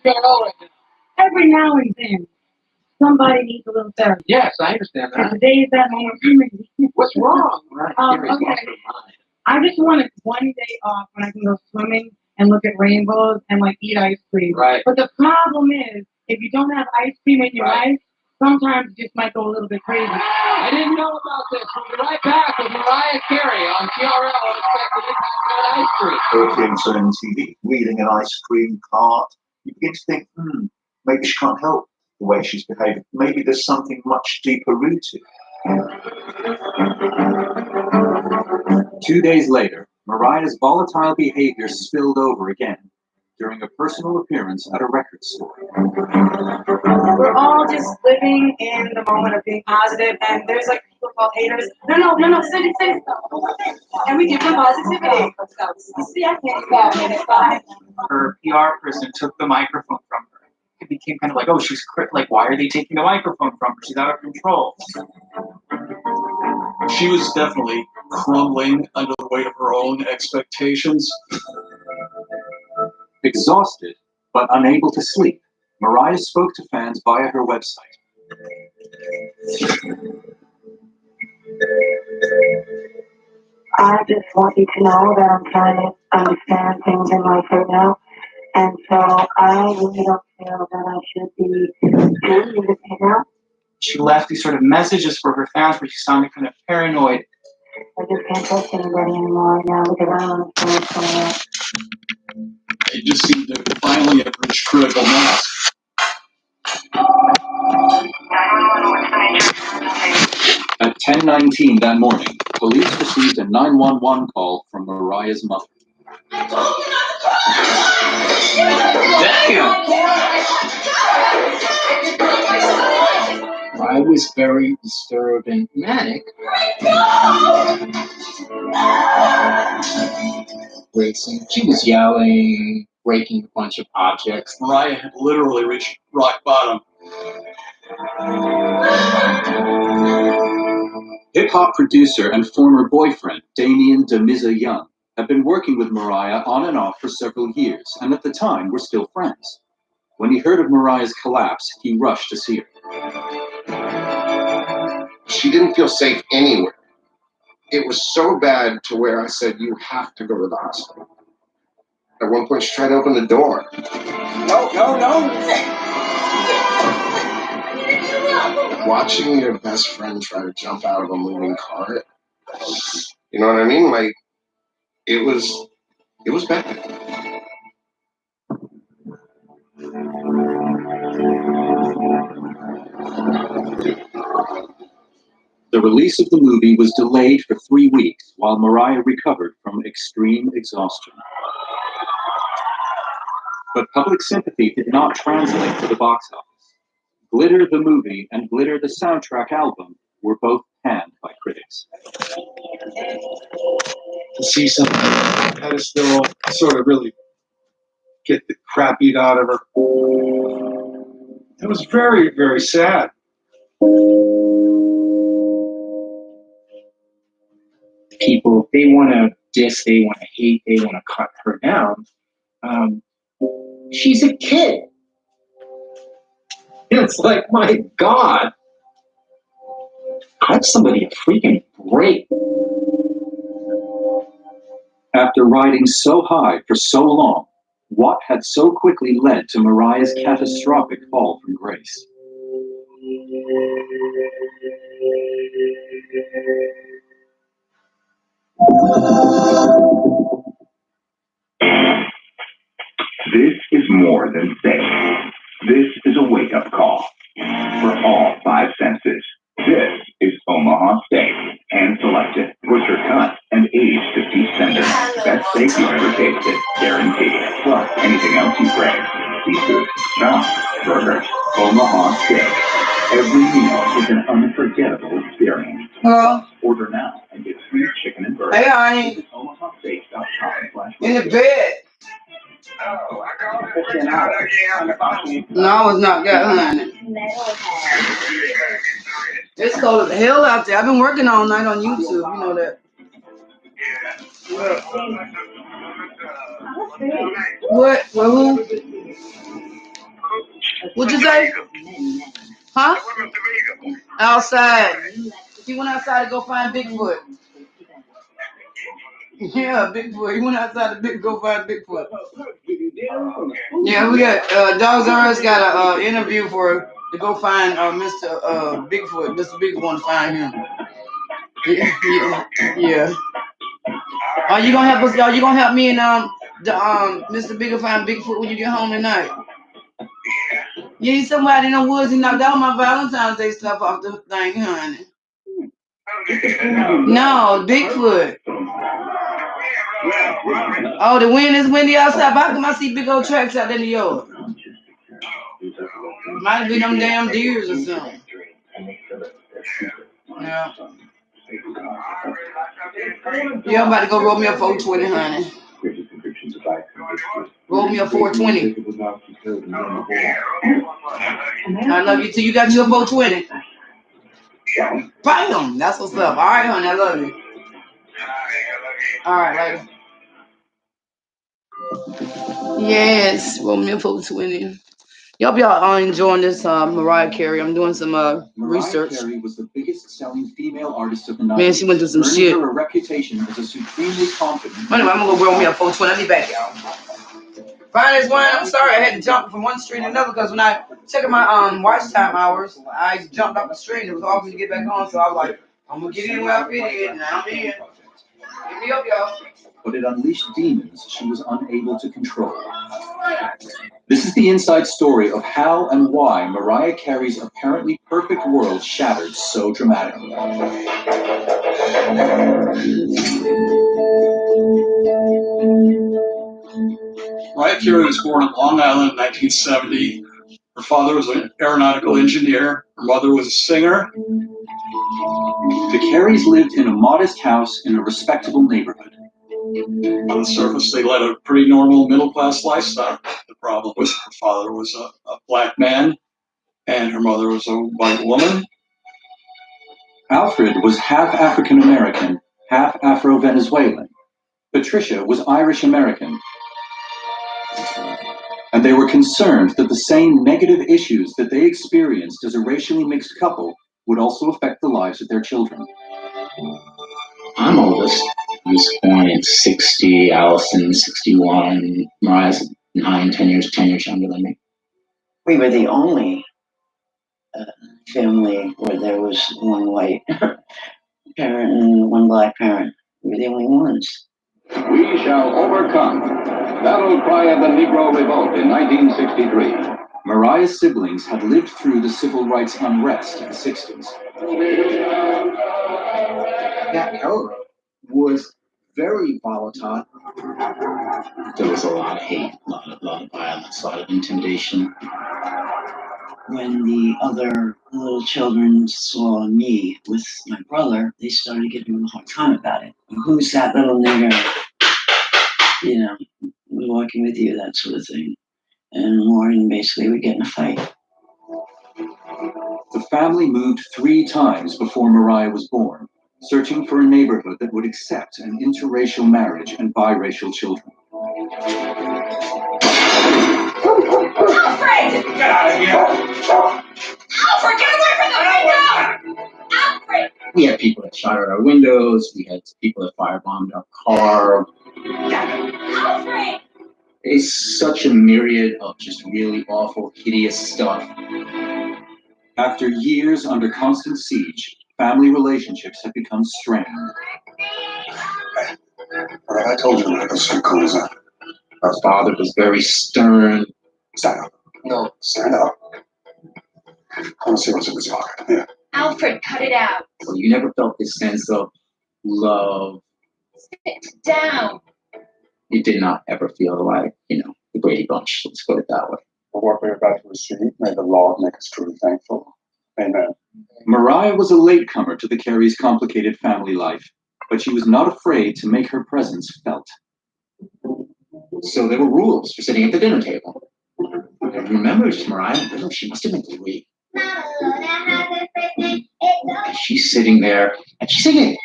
right now. Every now and then, somebody needs a little therapy. Yes, I understand that. And today is that moment for me. What's wrong? Okay. I just wanted one day off when I can go swimming and look at rainbows and like eat ice cream. Right. But the problem is, if you don't have ice cream in your life, sometimes you just might go a little bit crazy. I didn't know about this. We'll be right back with Mariah Carey on TRL Unexpected Impact Ice Cream. Audience on TV, reading an ice cream cart. You begin to think, maybe she can't help the way she's behaving. Maybe there's something much deeper rooted. 2 days later, Mariah's volatile behavior spilled over again during a personal appearance at a record store. We're all just living in the moment of being positive, and there's like people called haters. No, say stuff. And we give them positivity. See, I can't stop it. It's fine. Her PR person took the microphone from her. It became kind of like, oh, like, why are they taking the microphone from her? She's out of control. She was definitely crumbling under the weight of her own expectations. Exhausted, but unable to sleep, Mariah spoke to fans via her website. I just want you to know that I'm trying to understand things in life right now. And so I really don't feel that I should be doing this right now. She left these sort of messages for her fans where she sounded kind of paranoid. I just can't trust anybody anymore right now because I don't understand what's going on. It just seemed to finally have reached critical mass. At 10:19 that morning, police received a 911 call from Mariah's mother. I was very disturbed and manic. Racing. She was yelling, breaking a bunch of objects. Mariah had literally reached rock bottom. Hip-hop producer and former boyfriend Damien DeMiza Young had been working with Mariah on and off for several years, and at the time were still friends. When he heard of Mariah's collapse, he rushed to see her. She didn't feel safe anywhere. It was so bad to where I said, you have to go to the hospital. At one point, she tried to open the door. No. Watching your best friend try to jump out of a moving car, you know what I mean? Like, it was bad. The release of the movie was delayed for 3 weeks while Mariah recovered from extreme exhaustion. But public sympathy did not translate to the box office. Glitter the movie and Glitter the soundtrack album were both panned by critics. To see something on a pedestal sort of really get the crap beat out of her. It was very, very sad. People, they want to diss, they want to hate, they want to cut her down. She's a kid. It's like, my God, cut somebody a freaking break. After riding so high for so long, what had so quickly led to Mariah's catastrophic fall from grace? This is more than safe. This is a wake-up call for all five senses. This is Omaha Steak, hand-selected, butcher-cut, and aged to deep tender. Best steak you've ever tasted, guaranteed. Plus, anything else you crave. Seafood, chops, burgers, Omaha Steak. Every meal is an unforgettable experience. Hello? Order now and get free chicken and burgers. Hey, honey. OmahaSteak.com/. In the bed. No, it's not that, honey. It's cold as hell out there. I've been working all night on YouTube, you know that. What? Well, who? What'd you say? Huh? Outside. He went outside to go find Bigfoot. Yeah, Bigfoot. He went outside to go find Bigfoot. Yeah, we got Dogs R Us got an interview to go find Mr. Bigfoot. Mr. Bigfoot want to find him. Yeah. Are you gonna help us? Y'all? You gonna help me and Mr. Bigger find Bigfoot when you get home tonight? You need somebody in the woods. He knocked all my Valentine's Day stuff off the thing, honey. No, Bigfoot. Oh, the wind is windy outside. How come I see big old tracks out in the yard? Might be them damn deers or something. Yeah. Yeah, I'm about to go roll me a 420, honey. Roll me a 420. I love you too. You got your 420. Bam! That's what's up. All right, honey. I love you. All right, later. Yes, roll me a 420. Y'all are enjoying this Mariah Carey. I'm doing some research. Mariah Carey was the biggest selling female artist of the 90s. Man, she went through some earning shit. her a reputation as a supremely confident. Anyway, I'm gonna go roll me a 420. I'll be back, y'all. Fine as one. I'm sorry I had to jump from one street to another because when I checked my watch time hours, I jumped off the street. It was hard for me to get back on, so I was like, I'm gonna get in where I fit in, and I'm in. Get me up, y'all. But it unleashed demons she was unable to control. This is the inside story of how and why Mariah Carey's apparently perfect world shattered so dramatically. Mariah Carey was born in Long Island in 1970. Her father was an aeronautical engineer. Her mother was a singer. The Careys lived in a modest house in a respectable neighborhood. On the surface, they led a pretty normal middle-class lifestyle. The problem was her father was a black man, and her mother was a white woman. Alfred was half African-American, half Afro-Venezuelan. Patricia was Irish-American. And they were concerned that the same negative issues that they experienced as a racially mixed couple would also affect the lives of their children. I'm oldest. I was born in 60, Allison 61, Mariah's 10 years younger than me. We were the only family where there was one white parent and one black parent. We were the only ones. We shall overcome. Battle cry of the Negro Revolt in 1963. Mariah's siblings had lived through the civil rights unrest of the 60s. That era was very volatile. There was a lot of hate, a lot of violence, a lot of intimidation. When the other little children saw me with my brother, they started giving me a hard time about it. Who's that little nigger? You know, walking with you, that sort of thing. And Lauren basically would get in a fight. The family moved 3 times before Mariah was born, searching for a neighborhood that would accept an interracial marriage and biracial children. Alfred! Get out of here! Alfred, get away from the window! Alfred! We had people that shot at our windows. We had people that firebombed our car. Alfred! It's such a myriad of just really awful, hideous stuff. After years under constant siege, family relationships have become strained. I told you to go see Cruiser. Our father was very stern. Stand up. No. Stand up. I want to see what's in this pocket. Here. Alfred, cut it out. Well, you never felt this sense of love. Sit down. You did not ever feel like, the Brady Bunch. Let's put it that way. For what we're about to receive, may the Lord make us truly thankful. Amen. Mariah was a latecomer to the Careys' complicated family life, but she was not afraid to make her presence felt. So there were rules for sitting at the dinner table. And remember, Mariah, she must have been 3. She's sitting there, and she's singing.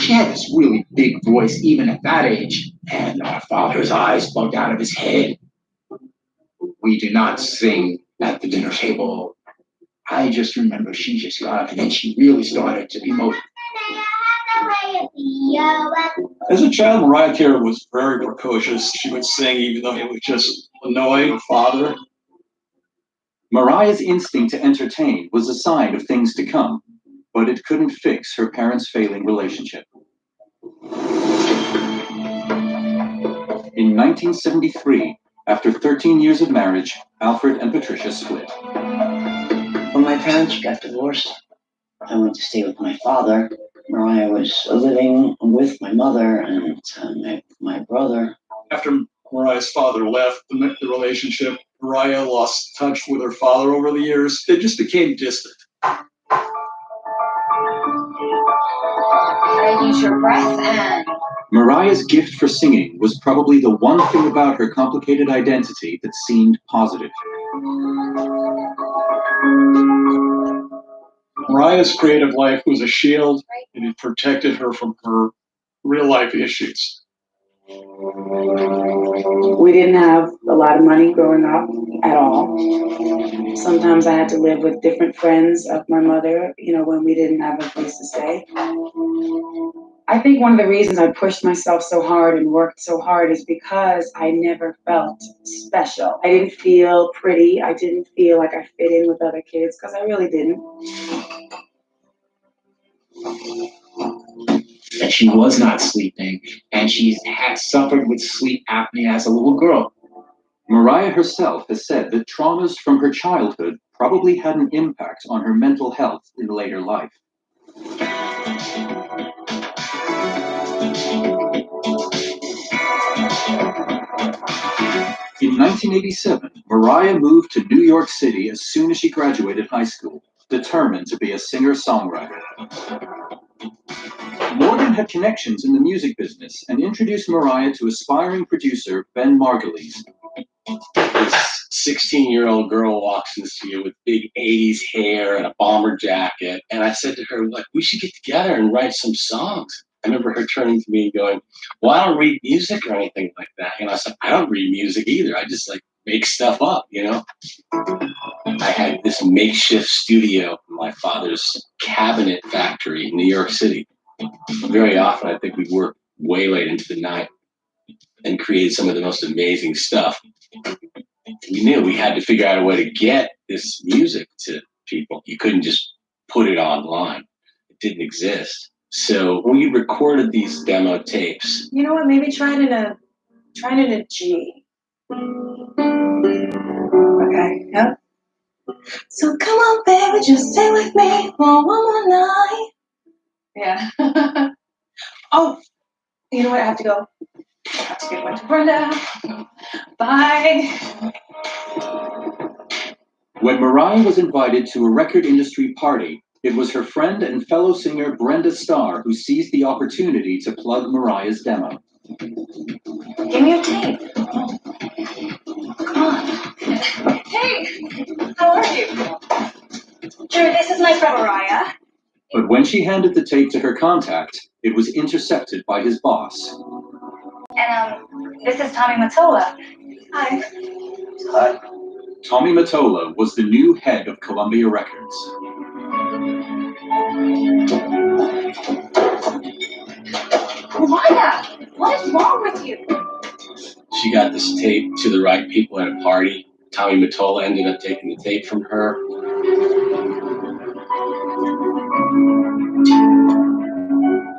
She had this really big voice, even at that age. And our father's eyes bugged out of his head. We do not sing at the dinner table. I just remember she just got up and then she really started to emote. As a child, Mariah Carey was very precocious. She would sing even though it would just annoy her father. Mariah's instinct to entertain was a sign of things to come, but it couldn't fix her parents' failing relationship. In 1973, after 13 years of marriage, Alfred and Patricia split. When my parents got divorced, I went to stay with my father. Mariah was living with my mother and my brother. After Mariah's father left the relationship, Mariah lost touch with her father over the years. They just became distant. Use your breath and Mariah's gift for singing was probably the one thing about her complicated identity that seemed positive. Mariah's creative life was a shield, and it protected her from her real-life issues. We didn't have a lot of money growing up at all. Sometimes I had to live with different friends of my mother, when we didn't have a place to stay. I think one of the reasons I pushed myself so hard and worked so hard is because I never felt special. I didn't feel pretty. I didn't feel like I fit in with other kids because I really didn't. That she was not sleeping, and she had suffered with sleep apnea as a little girl. Mariah herself has said that traumas from her childhood probably had an impact on her mental health in later life. In 1987, Mariah moved to New York City as soon as she graduated high school, determined to be a singer-songwriter. Morgan had connections in the music business and introduced Mariah to aspiring producer Ben Margulies. This 16-year-old girl walks into you with big 80s hair and a bomber jacket. And I said to her, we should get together and write some songs. I remember her turning to me and going, well, I don't read music or anything like that. I said, I don't read music either. I just make stuff up, I had this makeshift studio in my father's cabinet factory in New York City. Very often, I think we worked way late into the night and created some of the most amazing stuff. We knew we had to figure out a way to get this music to people. You couldn't just put it online. It didn't exist. So we recorded these demo tapes. You know what? Maybe try it in a G. Okay. Yeah. So come on, baby, just stay with me for one more night. Yeah. Oh, you know what? I have to go. I have to get away to Brenda. Bye. When Mariah was invited to a record industry party, it was her friend and fellow singer Brenda Starr who seized the opportunity to plug Mariah's demo. give me your tape. Come on. Hey, how are you? Sure, this is my friend Mariah. But when she handed the tape to her contact, it was intercepted by his boss. And this is Tommy Mottola. Hi. Hi. Tommy Mottola was the new head of Columbia Records. Mariah, what is wrong with you? She got this tape to the right people at a party. Tommy Mottola ended up taking the tape from her.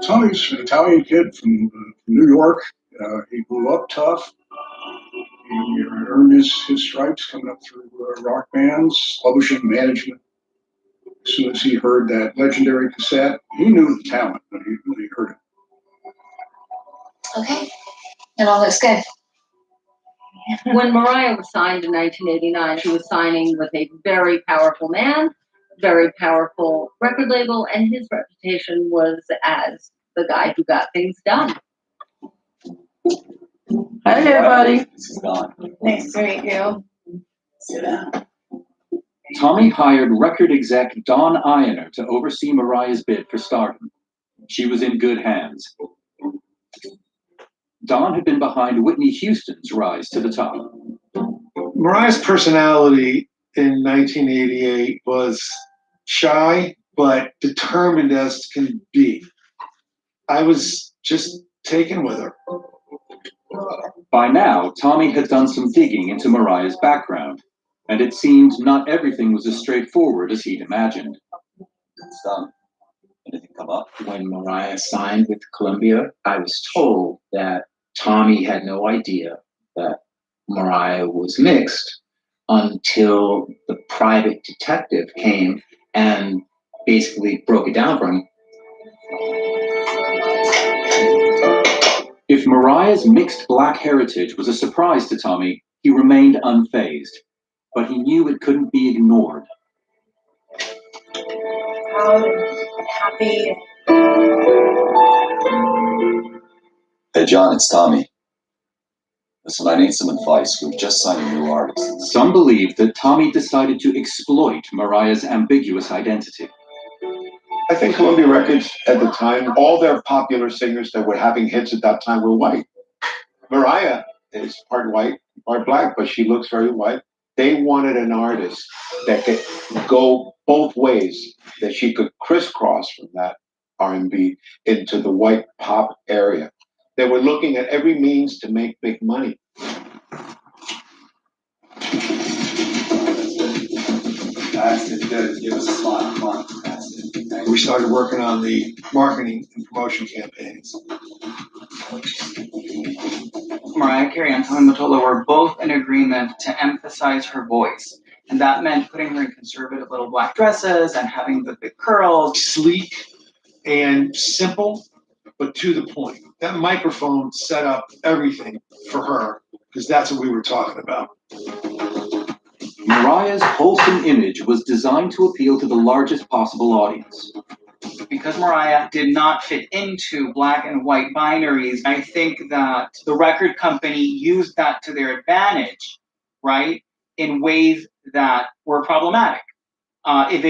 Tommy's an Italian kid from New York. He grew up tough. He earned his stripes coming up through rock bands, publishing, management. As soon as he heard that legendary cassette, he knew the talent when he heard it. Okay, it all looks good. When Mariah was signed in 1989, she was signing with a very powerful man, very powerful record label, and his reputation was as the guy who got things done. Hi there, buddy. This is Don. Nice to meet you. Sit down. Tommy hired record exec Don Ienner to oversee Mariah's bid for stardom. She was in good hands. Don had been behind Whitney Houston's rise to the top. Mariah's personality in 1988 was shy, but determined as can be. I was just taken with her. By now, Tommy had done some digging into Mariah's background, and it seemed not everything was as straightforward as he'd imagined. Anything come up? When Mariah signed with Columbia, I was told that Tommy had no idea that Mariah was mixed until the private detective came and basically broke it down for him. If Mariah's mixed black heritage was a surprise to Tommy, he remained unfazed, but he knew it couldn't be ignored. Proud and happy. Hey, John, it's Tommy. Listen, I need some advice. We've just signed a new artist. Some believe that Tommy decided to exploit Mariah's ambiguous identity. I think Columbia Records at the time, all their popular singers that were having hits at that time were white. Mariah is part white, part black, but she looks very white. They wanted an artist that could go both ways, that she could crisscross from that R&B into the white pop area. They were looking at every means to make big money. That's it. Good. Give us a smile. Come on. That's it. We started working on the marketing and promotion campaigns. Mariah Carey and Tommy Mottola were both in agreement to emphasize her voice. And that meant putting her in conservative little black dresses and having the big curls. Sleek and simple, but to the point. That microphone set up everything for her, because that's what we were talking about. Mariah's wholesome image was designed to appeal to the largest possible audience. Because Mariah did not fit into black and white binaries, I think that the record company used that to their advantage, right, in ways that were problematic. If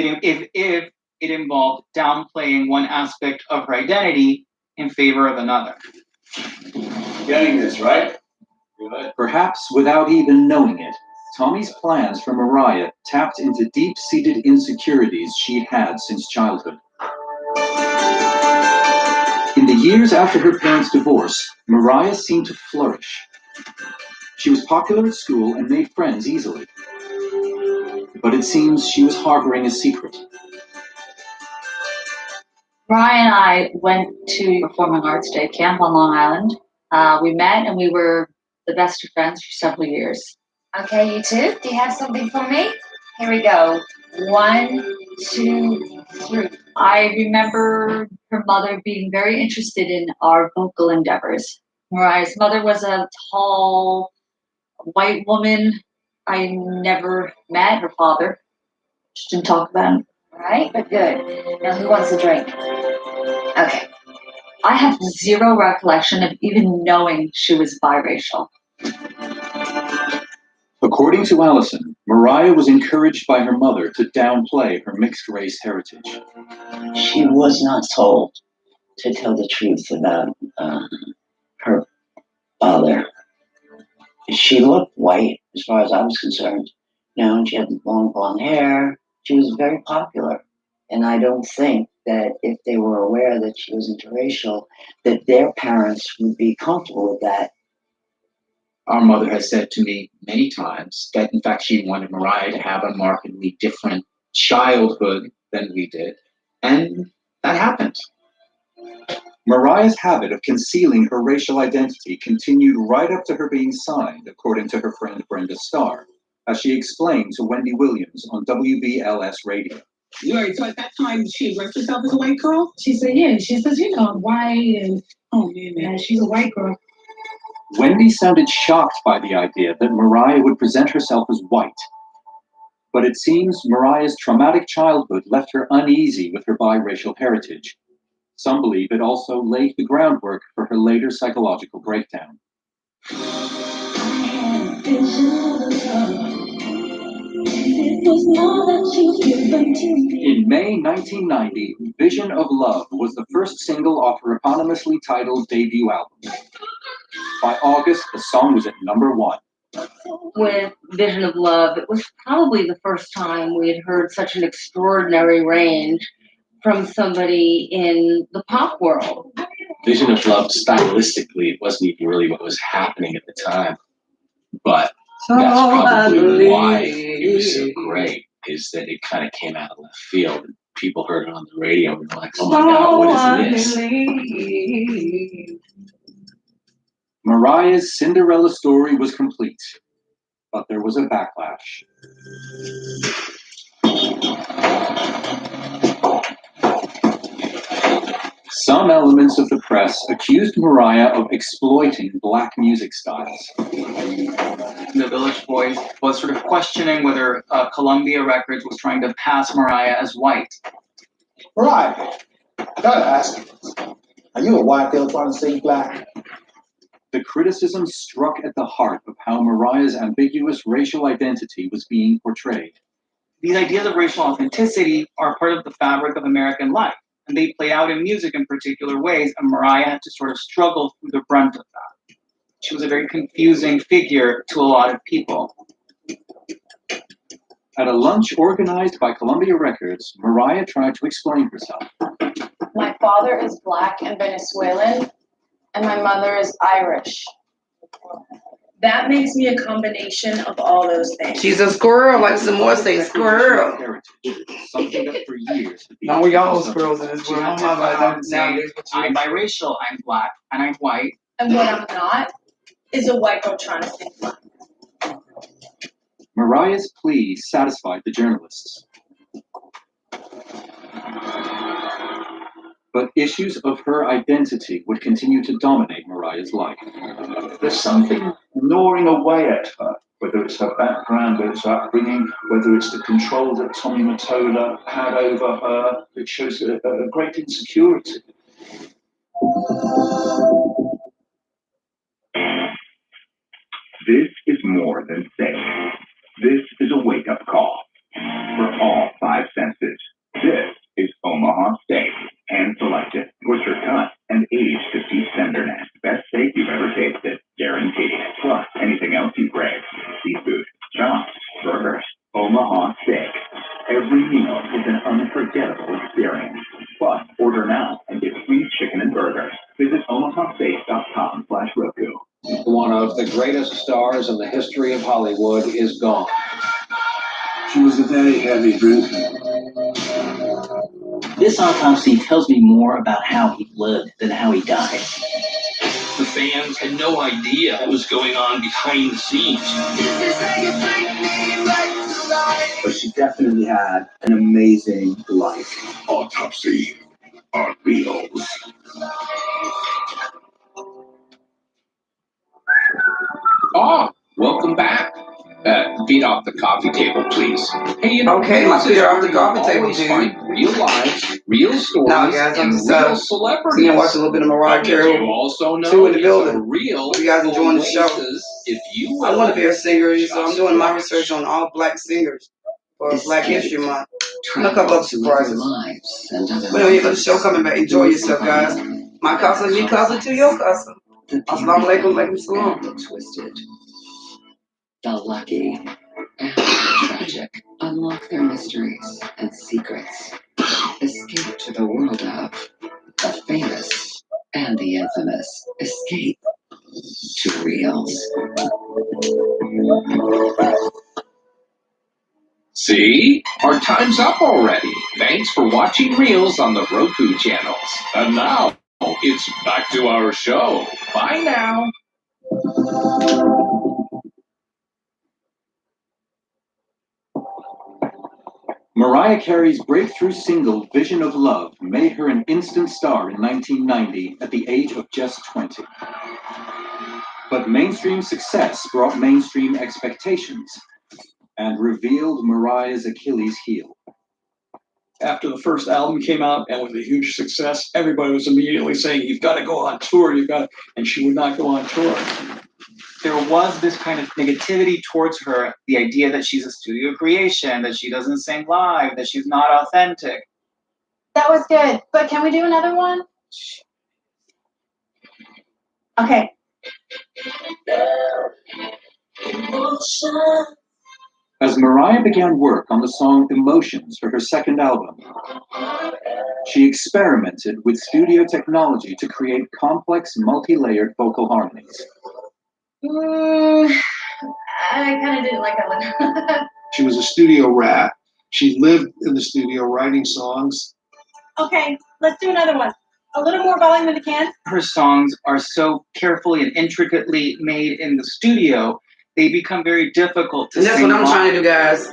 it involved downplaying one aspect of her identity in favor of another. Getting this, right? Good. Perhaps without even knowing it, Tommy's plans for Mariah tapped into deep-seated insecurities she'd had since childhood. In the years after her parents' divorce, Mariah seemed to flourish. She was popular at school and made friends easily. But it seems she was harboring a secret. Mariah and I went to Performing Arts Day Camp on Long Island. We met and we were the best of friends for several years. Okay, you two, do you have something for me? Here we go. 1, 2, 3. I remember her mother being very interested in our vocal endeavors. Mariah's mother was a tall, white woman I never met. Her father just didn't talk about him. All right, but good. Now, who wants a drink? Okay. I have zero recollection of even knowing she was biracial. According to Allison, Mariah was encouraged by her mother to downplay her mixed-race heritage. She was not told to tell the truth about her father. She looked white, as far as I was concerned. You know, and she had long blonde hair. She was very popular. And I don't think that if they were aware that she was interracial, that their parents would be comfortable with that. Our mother has said to me many times that, in fact, she wanted Mariah to have a markedly different childhood than we did. And that happened. Mariah's habit of concealing her racial identity continued right up to her being signed, according to her friend Brenda Starr, as she explained to Wendy Williams on WBLS radio. Right, so at that time, she addressed herself as a white girl? She said, yeah. She says, you know, I'm white, and oh, yeah, she's a white girl. Wendy sounded shocked by the idea that Mariah would present herself as white. But it seems Mariah's traumatic childhood left her uneasy with her biracial heritage. Some believe it also laid the groundwork for her later psychological breakdown. In May 1990, Vision of Love was the first single off her eponymously titled debut album. By August, the song was at #1. with Vision of Love, it was probably the first time we had heard such an extraordinary range from somebody in the pop world. Vision of Love, stylistically, it wasn't even really what was happening at the time. But that's probably why it was so great, is that it kind of came out of left field. And people heard it on the radio and were like, oh my God, what is this? Mariah's Cinderella story was complete, but there was a backlash. Some elements of the press accused Mariah of exploiting black music styles. The Village Voice was sort of questioning whether Columbia Records was trying to pass Mariah as white. Mariah, I gotta ask you, are you a white girl trying to sing black? The criticism struck at the heart of how Mariah's ambiguous racial identity was being portrayed. These ideas of racial authenticity are part of the fabric of American life, and they play out in music in particular ways, and Mariah had to sort of struggle through the brunt of that. She was a very confusing figure to a lot of people. At a lunch organized by Columbia Records, Mariah tried to explain herself. My father is black and Venezuelan, and my mother is Irish. That makes me a combination of all those things. She's a squirrel, like some more say squirrel. Something that for years had been No, we all squirrels in this world. I'm biracial, I'm black, and I'm white. And what I'm not is a white girl trying to sing black. Mariah's plea satisfied the journalists. But issues of her identity would continue to dominate Mariah's life. There's something gnawing away at her, whether it's her background, whether it's her upbringing, whether it's the control that Tommy Mottola had over her, it shows a great insecurity. This is more than safe. This is a wake-up call for all five senses. This is Omaha Steak, hand-selected, butcher cut, and aged to deep tenderness. Best steak you've ever tasted, guaranteed. Plus, anything else you crave. Seafood, chops, burgers, Omaha Steak. Every meal is an unforgettable experience. Plus, order now and get free chicken and burgers. Visit omahasteak.com/Roku. One of the greatest stars in the history of Hollywood is gone. She was a very heavy drinker. This autopsy tells me more about how he lived than how he died. The fans had no idea what was going on behind the scenes. But she definitely had an amazing life. Autopsy on Wheels. Oh, welcome back. Feet off the coffee table, please. Hey, you know, okay, my feet are off the coffee table, dude. Real lives, real stories, now, guys, I'm just real celebrities. seeing watch a little bit of Mariah Carey. You also know 2 in the building. Real. You guys enjoying the show? If you I want to be a singer, so I'm doing my research on all black singers for Black History Month. And a couple of surprises. But anyway, for the show coming back, enjoy yourself, guys. My casa, mi casa to your casa. Assalamu alaikum, alaikum salam. Twisted. The lucky and the tragic unlock their mysteries and secrets. Escape to the world of the famous and the infamous. Escape to Reels. See? Our time's up already. Thanks for watching Reels on the Roku channels. And now, it's back to our show. Bye now. Mariah Carey's breakthrough single, Vision of Love, made her an instant star in 1990 at the age of just 20. But mainstream success brought mainstream expectations and revealed Mariah's Achilles heel. After the first album came out and was a huge success, everybody was immediately saying, you've got to go on tour, and she would not go on tour. There was this kind of negativity towards her, the idea that she's a studio creation, that she doesn't sing live, that she's not authentic. That was good, but can we do another one? Okay. As Mariah began work on the song Emotions for her second album, she experimented with studio technology to create complex, multi-layered vocal harmonies. I kind of didn't like that one. She was a studio rat. She lived in the studio writing songs. Okay, let's do another one. A little more volume in the can. Her songs are so carefully and intricately made in the studio, they become very difficult to And that's sing what I'm live. trying to do, guys.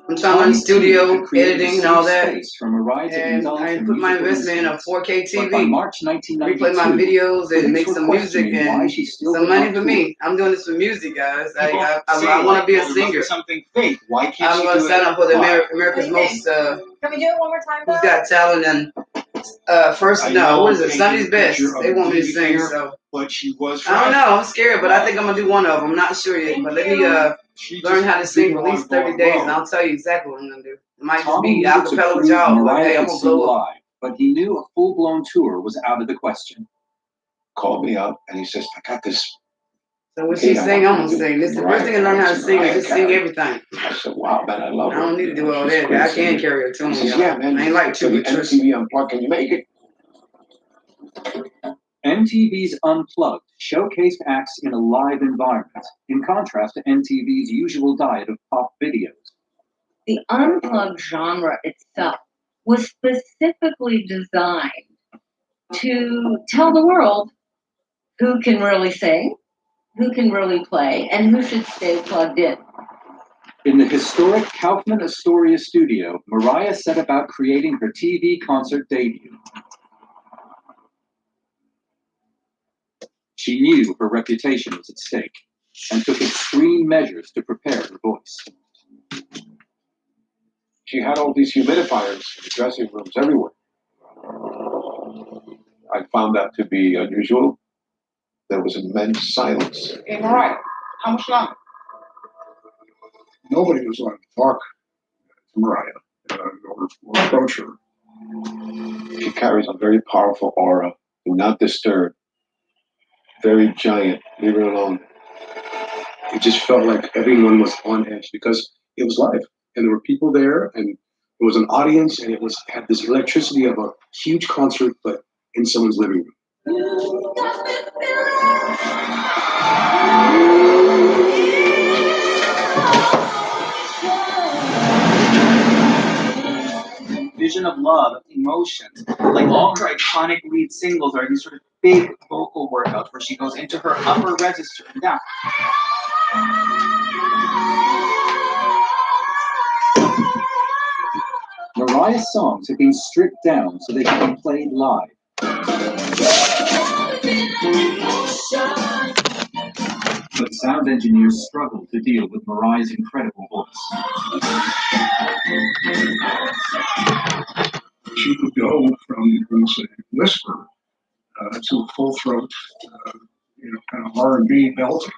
I'm trying to learn studio, editing, and all that. And I put my investment in a 4K TV. By March 1992, replay my videos and make critics were some music questioning why and she still some did money not for tour. me. I'm doing this for music, guys. I Say, want to be a well, there must singer. be something fake. Why can't I'm she going to do sign it up for the live? America's Most Can we do it one more time, Who's Got Talent and what is it? Sunday's Best. They want me to sing, so. But she was. I don't know. I'm scared, but I think I'm gonna do one of them. I'm not sure yet, but let me learn how to sing for at least 30 days, and I'll tell you exactly what I'm gonna do. It might just be a cappella with y'all, but hey, I'm gonna blow up. Live, but he knew a full-blown tour was out of the question. Called me up and he says, I got this. So when she sing, I'm gonna sing. This is the first thing I learn how to sing is just sing everything. I said, wow, man, I love it. I don't need to do all that. I can carry a tune. He says, yeah, man. I ain't like to the MTV Unplugged, can you make it? MTV's Unplugged showcased acts in a live environment, in contrast to MTV's usual diet of pop videos. The unplugged genre itself was specifically designed to tell the world who can really sing, who can really play, and who should stay plugged in. In the historic Kaufman Astoria studio, Mariah set about creating her TV concert debut. She knew her reputation was at stake and took extreme measures to prepare her voice. She had all these humidifiers in the dressing rooms everywhere. I found that to be unusual. There was immense silence. Hey, Mariah, how much longer? Nobody was allowed to talk to Mariah or approach her. She carries a very powerful aura. Do not disturb. Very giant. Leave her alone. It just felt like everyone was on edge because it was live and there were people there and there was an audience and it had this electricity of a huge concert but in someone's living room. Vision of Love, Emotions, like all her iconic lead singles are these sort of big vocal workouts where she goes into her upper register and down. Mariah's songs have been stripped down so they can be played live. But sound engineers struggle to deal with Mariah's incredible voice. She would go from say, whisper to full throat, kind of R&B belting.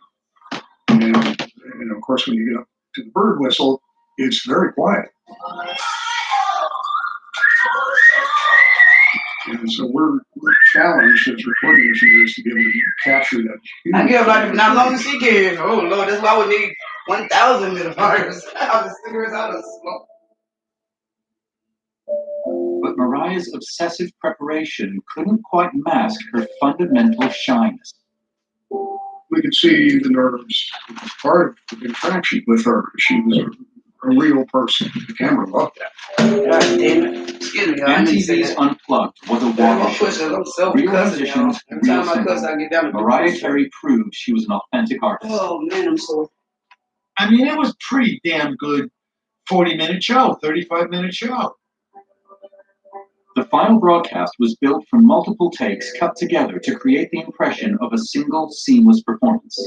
And of course, when you get up to the bird whistle, it's very quiet. And so we're challenged as recording engineers to be able to capture that. I give like not long as she can. Oh Lord, that's why I would need 1,000 humidifiers. I'll just figure it out. But Mariah's obsessive preparation couldn't quite mask her fundamental shyness. We could see the nerves. It was part of the interaction with her. She was a real person. The camera loved that. God damn it. Excuse me, I didn't say MTV's that. Unplugged was a watershed. Real musicians, every real time I cuss, I get down singers. to Mariah Carey proved she was an authentic artist. Oh man, I'm sore. I mean, it was pretty damn good 40-minute show, 35-minute show. The final broadcast was built from multiple takes cut together to create the impression of a single seamless performance.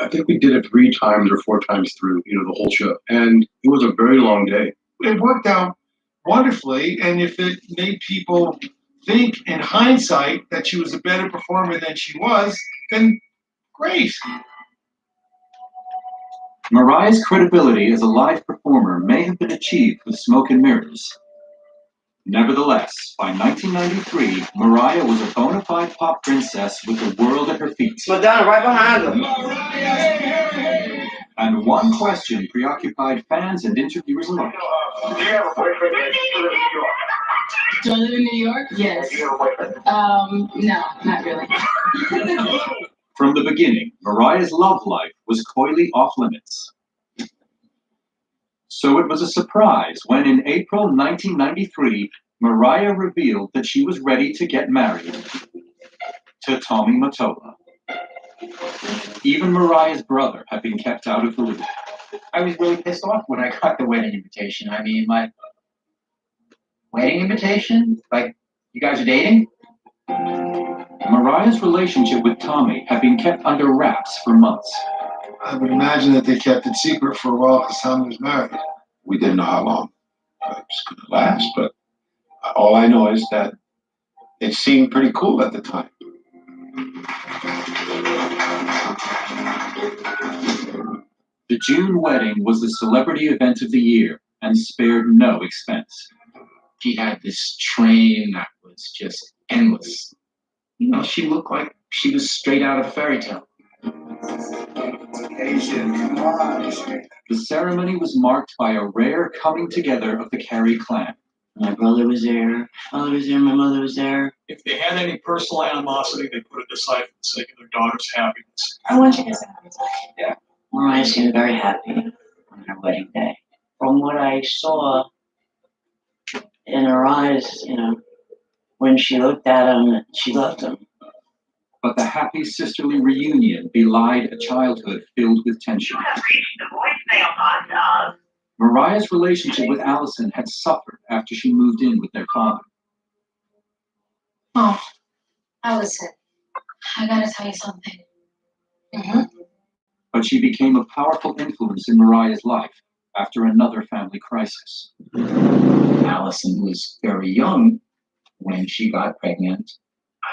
I think we did it 3 times or 4 times through, the whole show. And it was a very long day. It worked out wonderfully. And if it made people think in hindsight that she was a better performer than she was, then great. Mariah's credibility as a live performer may have been achieved with smoke and mirrors. Nevertheless, by 1993, Mariah was a bona fide pop princess with the world at her feet. Madonna right behind her. And one question preoccupied fans and interviewers alike. Do you have a boyfriend that still lives in New York? Do I live in New York? Yes. Do you have a boyfriend? No, not really. From the beginning, Mariah's love life was coyly off limits. So it was a surprise when in April 1993, Mariah revealed that she was ready to get married to Tommy Mottola. Even Mariah's brother had been kept out of the loop. I was really pissed off when I got the wedding invitation. I mean, my wedding invitation? Like, you guys are dating? Mariah's relationship with Tommy had been kept under wraps for months. I would imagine that they kept it secret for a while because Tommy was married. We didn't know how long it was going to last, but all I know is that it seemed pretty cool at the time. The June wedding was the celebrity event of the year and spared no expense. She had this train that was just endless. You know, she looked like she was straight out of a fairy tale. Asian, come on. The ceremony was marked by a rare coming together of the Carey clan. My brother was there, my father was there, my mother was there. If they had any personal animosity, they put it aside for the sake of their daughter's happiness. I want you guys to have it. Yeah. Mariah seemed very happy on her wedding day. From what I saw in her eyes, you know, when she looked at him, she loved him. But the happy sisterly reunion belied a childhood filled with tension. Mariah's relationship with Allison had suffered after she moved in with their father. Oh, Allison, I gotta tell you something. But she became a powerful influence in Mariah's life after another family crisis. Allison was very young when she got pregnant.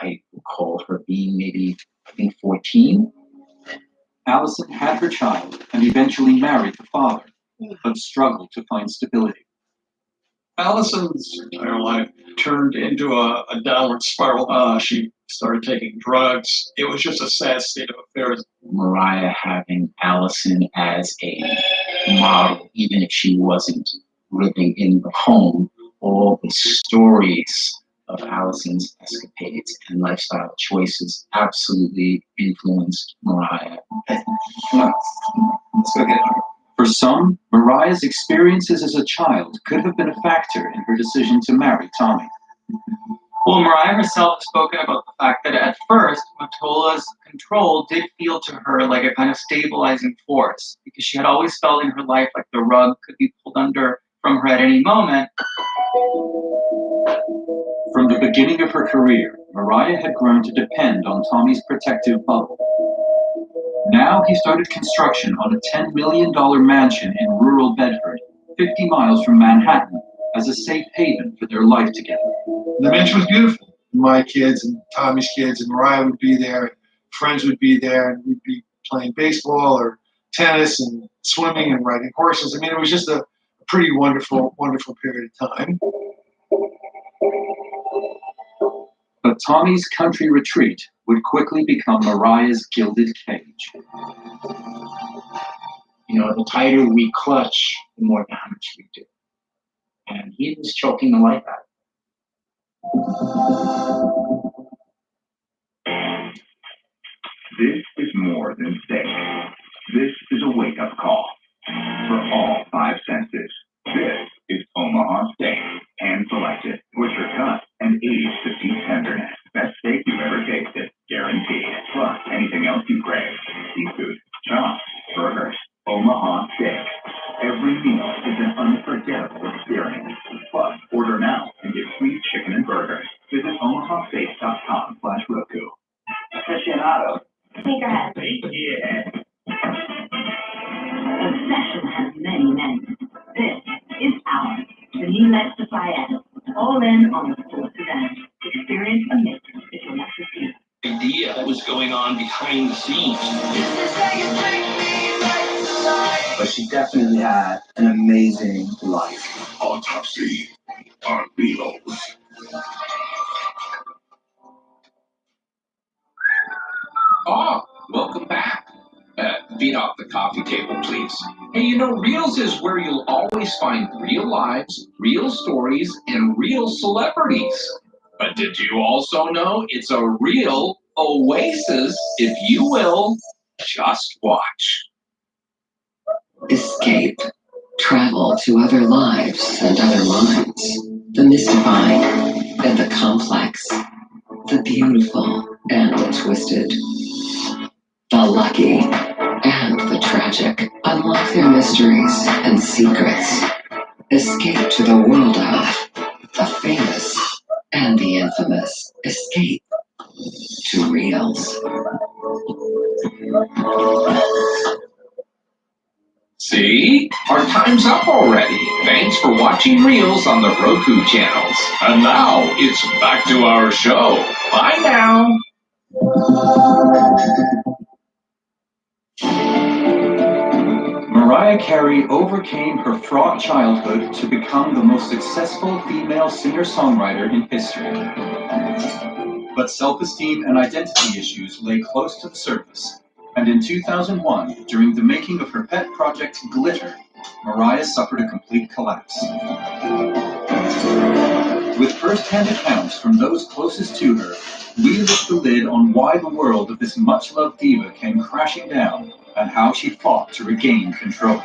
I recall her being maybe, I think, 14. Allison had her child and eventually married the father, but struggled to find stability. Allison's entire life turned into a downward spiral. She started taking drugs. It was just a sad state of affairs. Mariah having Allison as a model, even if she wasn't living in the home, all the stories of Allison's escapades and lifestyle choices absolutely influenced Mariah. For some, Mariah's experiences as a child could have been a factor in her decision to marry Tommy. Well, Mariah herself has spoken about the fact that at first, Mottola's control did feel to her like a kind of stabilizing force, because she had always felt in her life like the rug could be pulled under from her at any moment. From the beginning of her career, Mariah had grown to depend on Tommy's protective bubble. Now he started construction on a $10 million mansion in rural Bedford, 50 miles from Manhattan, as a safe haven for their life together. The mansion was beautiful. My kids and Tommy's kids and Mariah would be there, friends would be there, and we'd be playing baseball or tennis and swimming and riding horses. I mean, it was just a pretty wonderful, wonderful period of time. But Tommy's country retreat would quickly become Mariah's gilded cage. You know, the tighter we clutch, the more damage we do. And he was choking the life out. This is more than safe. This is a wake-up call for all five senses. This is Omaha Steak, hand-selected, butcher-cut, and aged to deep tenderness. Best steak you've ever tasted, guaranteed. Plus, anything else you crave. Seafood, chops, burgers, Omaha Steak. Every meal is an unforgettable experience. Plus, order now and get free chicken and burgers. Visit omahasteak.com/Roku. Aficionado. Sneakerhead. Yeah. Obsession has many names. This is ours, the new Lexus IS. All in on the full sedan. Experience a mix if you'll let us see. Idea that was going on behind the scenes. But she definitely had an amazing life. Autopsy on Beatles. Oh, welcome back. Feet off the coffee table, please. Hey, you know, Reels is where you'll always find real lives, real stories, and real celebrities. But did you also know it's a real oasis, if you will? Just watch. Escape. Travel to other lives and other minds. The mystified and the complex. The beautiful and the twisted. The lucky and the tragic. Unlock their mysteries and secrets. Escape to the world of the famous and the infamous. Escape to Reels. See? Our time's up already. Thanks for watching Reels on the Roku channels. And now it's back to our show. Bye now. Mariah Carey overcame her fraught childhood to become the most successful female singer-songwriter in history. But self-esteem and identity issues lay close to the surface, and in 2001, during the making of her pet project Glitter, Mariah suffered a complete collapse. With first-hand accounts from those closest to her, we lift the lid on why the world of this much-loved diva came crashing down and how she fought to regain control.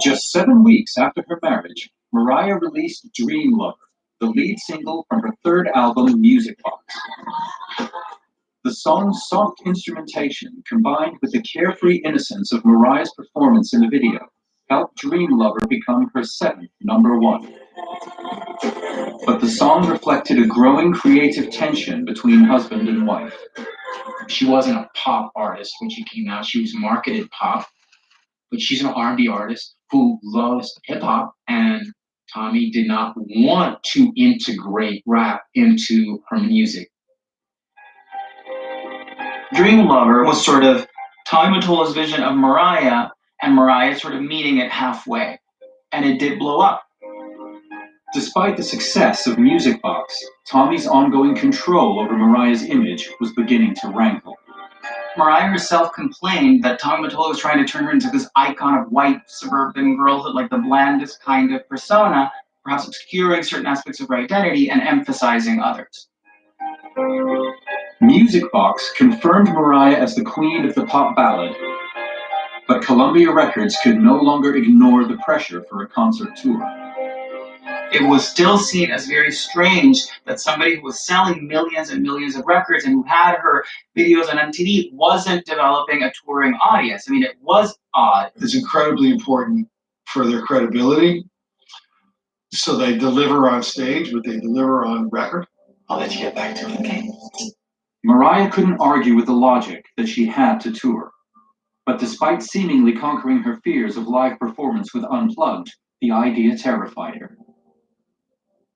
Just 7 weeks after her marriage, Mariah released Dream Lover, the lead single from her third album, Music Box. The song's soft instrumentation, combined with the carefree innocence of Mariah's performance in the video, helped Dream Lover become her 7th #1. But the song reflected a growing creative tension between husband and wife. She wasn't a pop artist when she came out. She was marketed pop, but she's an R&B artist who loves hip hop, and Tommy did not want to integrate rap into her music. Dream Lover was sort of Tommy Mottola's vision of Mariah, and Mariah sort of meeting it halfway. And it did blow up. Despite the success of Music Box, Tommy's ongoing control over Mariah's image was beginning to rankle. Mariah herself complained that Tommy Mottola was trying to turn her into this icon of white suburban girlhood, like the blandest kind of persona, perhaps obscuring certain aspects of her identity and emphasizing others. Music Box confirmed Mariah as the queen of the pop ballad, but Columbia Records could no longer ignore the pressure for a concert tour. It was still seen as very strange that somebody who was selling millions and millions of records and who had her videos on MTV wasn't developing a touring audience. I mean, it was odd. It's incredibly important for their credibility. So they deliver on stage, but they deliver on record. I'll let you get back to it, okay? Mariah couldn't argue with the logic that she had to tour. But despite seemingly conquering her fears of live performance with Unplugged, the idea terrified her.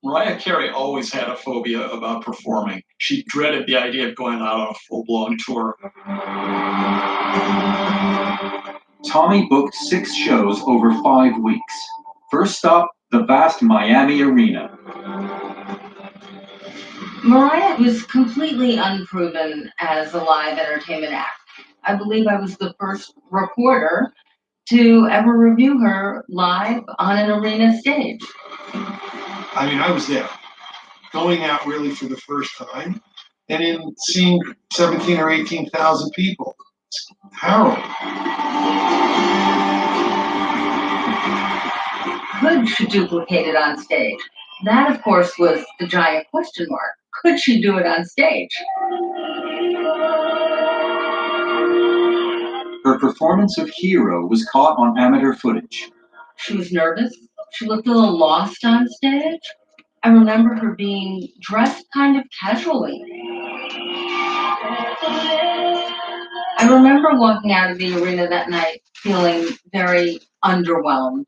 Mariah Carey always had a phobia about performing. She dreaded the idea of going out on a full-blown tour. Tommy booked 6 shows over 5 weeks. First stop, the vast Miami Arena. Mariah was completely unproven as a live entertainment act. I believe I was the first reporter to ever review her live on an arena stage. I mean, I was there, going out really for the first time, and then seeing 17 or 18,000 people. It's harrowing. Could she duplicate it on stage? That, of course, was the giant question mark. Could she do it on stage? Her performance of Hero was caught on amateur footage. She was nervous. She looked a little lost on stage. I remember her being dressed kind of casually. I remember walking out of the arena that night feeling very underwhelmed.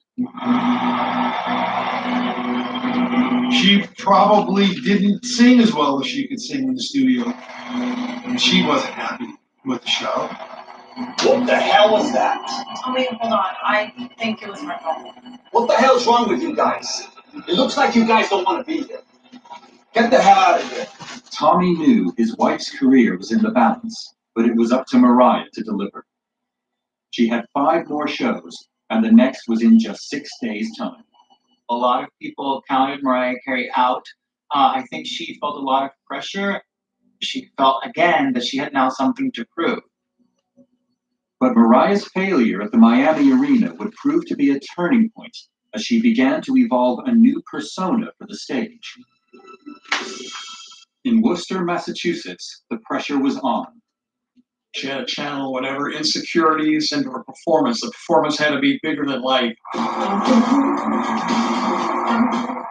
She probably didn't sing as well as she could sing in the studio, and she wasn't happy with the show. What the hell was that? Tommy, hold on. I think it was my fault. What the hell's wrong with you guys? It looks like you guys don't want to be here. Get the hell out of here. Tommy knew his wife's career was in the balance, but it was up to Mariah to deliver. She had 5 more shows, and the next was in just 6 days' time. A lot of people counted Mariah Carey out. I think she felt a lot of pressure. She felt, again, that she had now something to prove. But Mariah's failure at the Miami Arena would prove to be a turning point as she began to evolve a new persona for the stage. In Worcester, Massachusetts, the pressure was on. She had to channel whatever insecurities into her performance. The performance had to be bigger than life.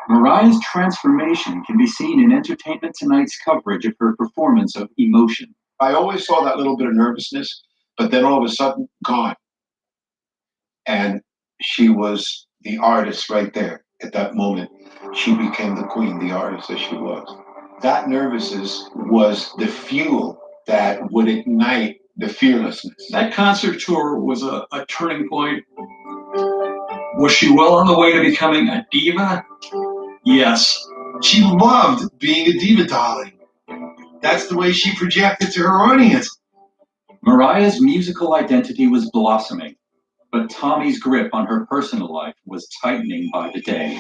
Mariah's transformation can be seen in Entertainment Tonight's coverage of her performance of Emotion. I always saw that little bit of nervousness, but then all of a sudden, gone. And she was the artist right there at that moment. She became the queen, the artist that she was. That nervousness was the fuel that would ignite the fearlessness. That concert tour was a turning point. Was she well on the way to becoming a diva? Yes. She loved being a diva, darling. That's the way she projected to her audience. Mariah's musical identity was blossoming, but Tommy's grip on her personal life was tightening by the day.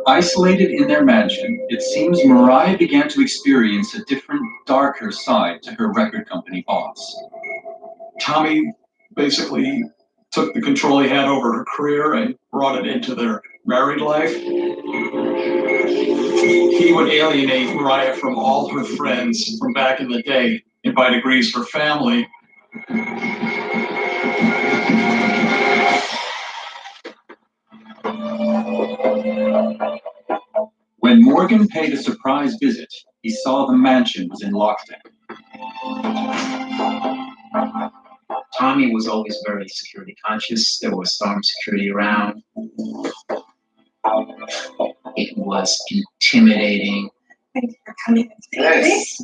Isolated in their mansion, it seems Mariah began to experience a different, darker side to her record company boss. Tommy basically took the control he had over her career and brought it into their married life. He would alienate Mariah from all her friends from back in the day, and by degrees her family. When Morgan paid a surprise visit, he saw the mansion was in lockdown. Tommy was always very security conscious. There was armed security around. It was intimidating. Thank you for coming. Yes.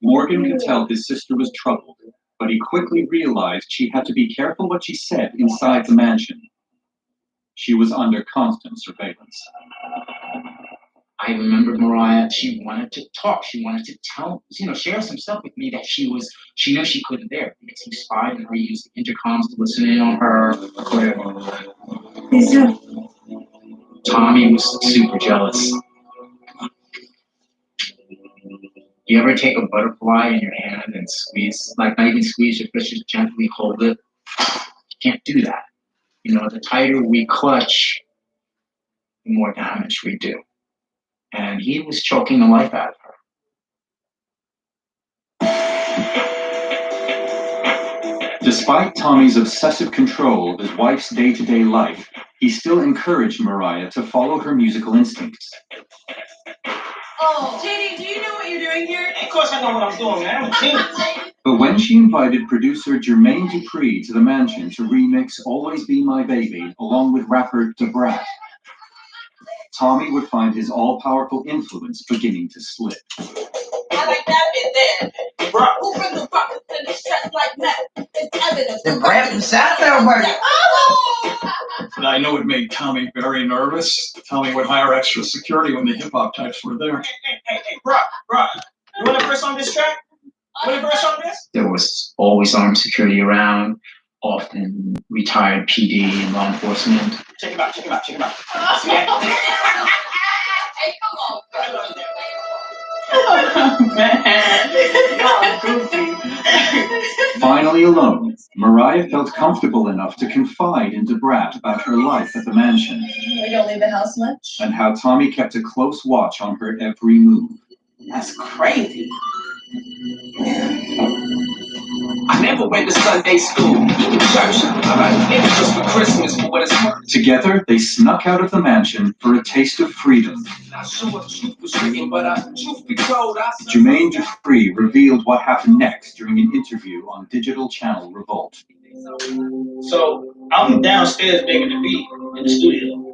Morgan could tell his sister was troubled, but he quickly realized she had to be careful what she said inside the mansion. She was under constant surveillance. I remember Mariah, she wanted to talk. She wanted to tell, share some stuff with me that she knew she couldn't bear because he spied and used the intercoms to listen in on her. Tommy was super jealous. You ever take a butterfly in your hand and squeeze, like not even squeeze your fist, just gently hold it? You can't do that. The tighter we clutch, the more damage we do. And he was choking the life out of her. Despite Tommy's obsessive control of his wife's day-to-day life, he still encouraged Mariah to follow her musical instincts. Oh, JD, do you know what you're doing here? Of course I know what I'm doing, man. I'm a genius. But when she invited producer Jermaine Dupri to the mansion to remix Always Be My Baby along with rapper DeBrat, Tommy would find his all-powerful influence beginning to slip. I like that bit there. Bro. Who bring the rockets in the stress like that? It's evidence. The rap and sound work. But I know it made Tommy very nervous. Tommy would hire extra security when the hip-hop types were there. Hey, bro. You want to verse on this track? There was always armed security around, often retired PD and law enforcement. Check him out. Hey, come on, bro. Finally alone, Mariah felt comfortable enough to confide in DeBrat about her life at the mansion. We don't leave the house much. And how Tommy kept a close watch on her every move. That's crazy. I never went to Sunday school, even church. It was just for Christmas, for what it's worth. Together, they snuck out of the mansion for a taste of freedom. Not sure if truth was written, but truth be told, Jermaine Dupri revealed what happened next during an interview on digital channel Revolt. So I'm downstairs making the beat in the studio,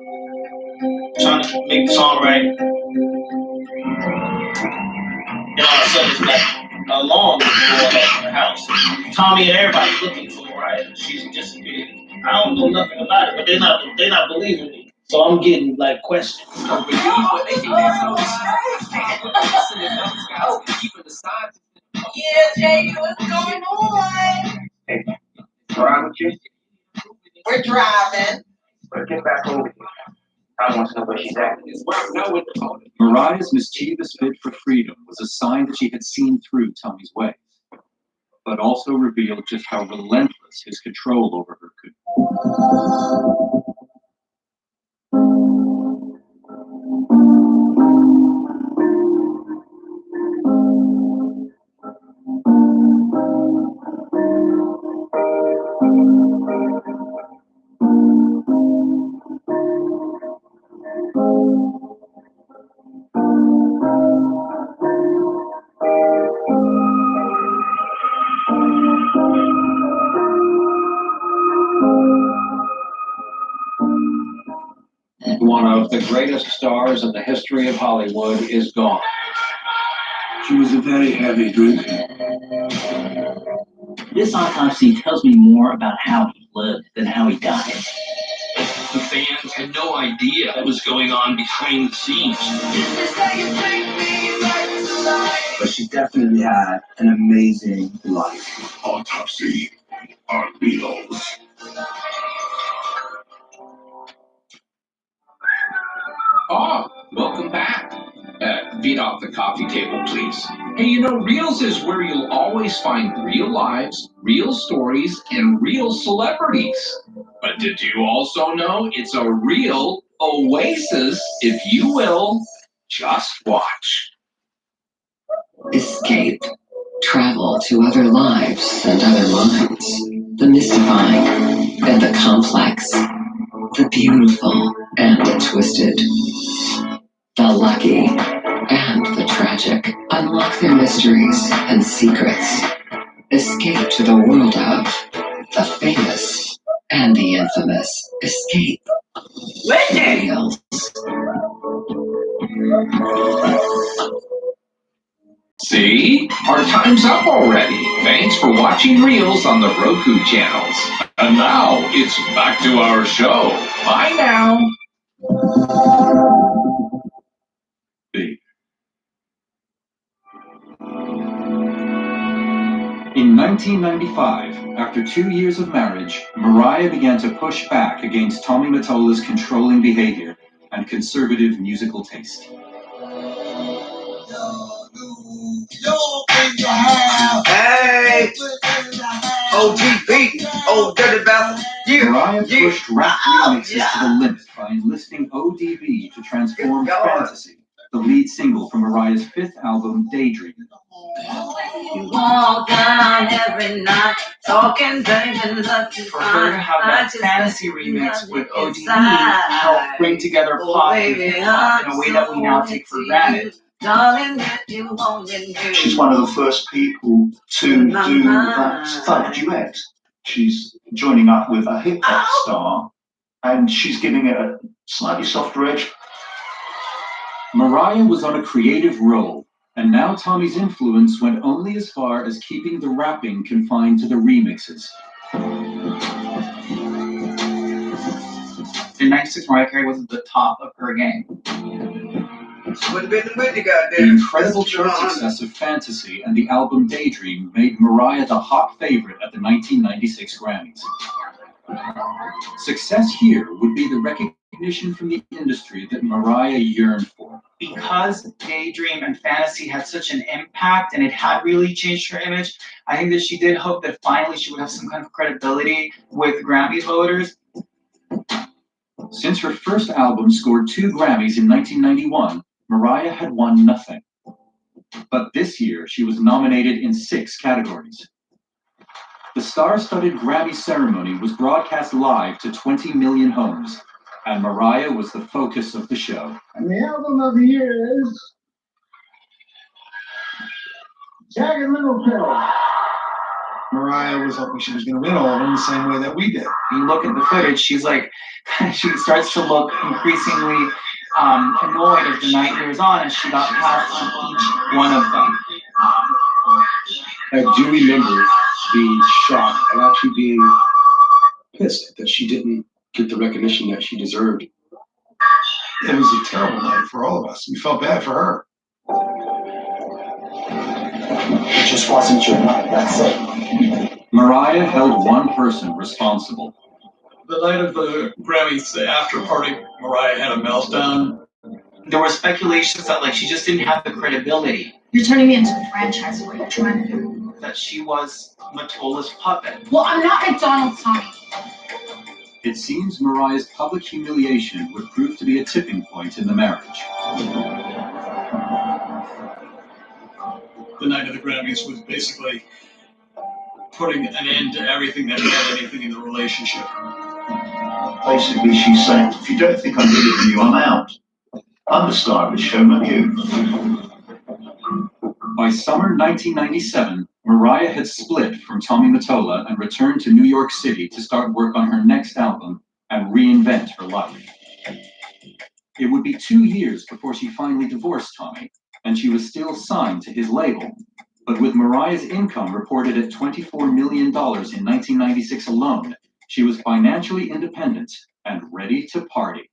trying to make the song right. Then all of a sudden, it's like an alarm going off in the house. Tommy and everybody's looking for Mariah. She's disappeared. I I don't know nothing about it, but they're not believing me. So I'm getting like questions. Yeah, Jay, what's going on? Hey, where with you? We're driving. But get back over here. I want to know where she's at. Mariah's mischievous bid for freedom was a sign that she had seen through Tommy's ways, but also revealed just how relentless his control over her could be. One of the greatest stars in the history of Hollywood is gone. She was a very heavy drinker. This autopsy tells me more about how he lived than how he died. The fans had no idea what was going on behind the scenes. But she definitely had an amazing life. Autopsy on Beatles. Oh, welcome back. Feet off the coffee table, please. Hey, you know, Reels is where you'll always find real lives, real stories, and real celebrities. But did you also know it's a real oasis, if you will? Just watch. Escape. Travel to other lives and other minds. The mystifying and the complex. The beautiful and the twisted. The lucky and the tragic. Unlock their mysteries and secrets. Escape to the world of the famous and the infamous. Escape. Reels. See? Our time's up already. Thanks for watching Reels on the Roku channels. And now it's back to our show. Bye now. In 1995, after 2 years of marriage, Mariah began to push back against Tommy Mottola's controlling behavior and conservative musical taste. Hey! OGB! Oh, dirty bastard! Mariah pushed rap remixes to the limit by enlisting ODB to transform Fantasy, the lead single from Mariah's fifth album, Daydream. You walk down every night, talking, baby, love to For her to have that fantasy remix with ODB helped bring together pop and hip hop in a way that we now take for granted. She's one of the first people to do that type of duet. She's joining up with a hip hop star, and she's giving it a slightly softer edge. Mariah was on a creative roll, and now Tommy's influence went only as far as keeping the rapping confined to the remixes. In '96, Mariah Carey was at the top of her game. The incredible chart success of Fantasy and the album Daydream made Mariah the hot favorite at the 1996 Grammys. Success here would be the recognition from the industry that Mariah yearned for. Because Daydream and Fantasy had such an impact and it had really changed her image, I think that she did hope that finally she would have some kind of credibility with Grammy voters. Since her first album scored 2 Grammys in 1991, Mariah had won nothing. But this year, she was nominated in 6 categories. The star-studded Grammy ceremony was broadcast live to 20 million homes, and Mariah was the focus of the show. And the album of the year is Jagged Little Pill. Mariah was hoping she was going to win all of them the same way that we did. You look at the footage, she's like, she starts to look increasingly annoyed as the night goes on, and she got past on each one of them. I do remember being shocked and actually being pissed that she didn't get the recognition that she deserved. It was a terrible night for all of us. We felt bad for her. It just wasn't your night, that's it. Mariah held one person responsible. The night of the Grammys, the after party, Mariah had a meltdown. There were speculations that like she just didn't have the credibility. You're turning me into a franchise. What are you trying to do? That she was Matola's puppet. Well, I'm not McDonald's, Tommy. It seems Mariah's public humiliation would prove to be a tipping point in the marriage. The night of the Grammys was basically putting an end to everything that had anything in the relationship. Basically, she's saying, if you don't think I'm good at you, I'm out. I'm the star of the show, not you. By summer 1997, Mariah had split from Tommy Mottola and returned to New York City to start work on her next album and reinvent her life. It would be 2 years before she finally divorced Tommy, and she was still signed to his label. But with Mariah's income reported at $24 million in 1996 alone, she was financially independent and ready to party.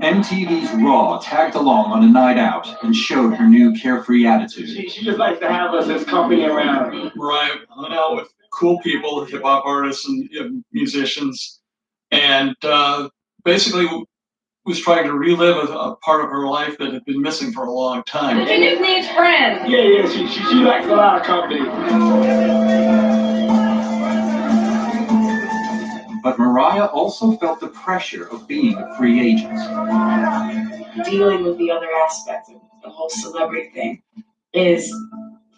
MTV's Raw tagged along on a night out and showed her new carefree attitude. She just likes to have us as company around. Mariah hung out with cool people, hip hop artists and musicians, and basically was trying to relive a part of her life that had been missing for a long time. She just needs friends. Yeah, she likes a lot of company. But Mariah also felt the pressure of being a free agent. Dealing with the other aspects of the whole celebrity thing is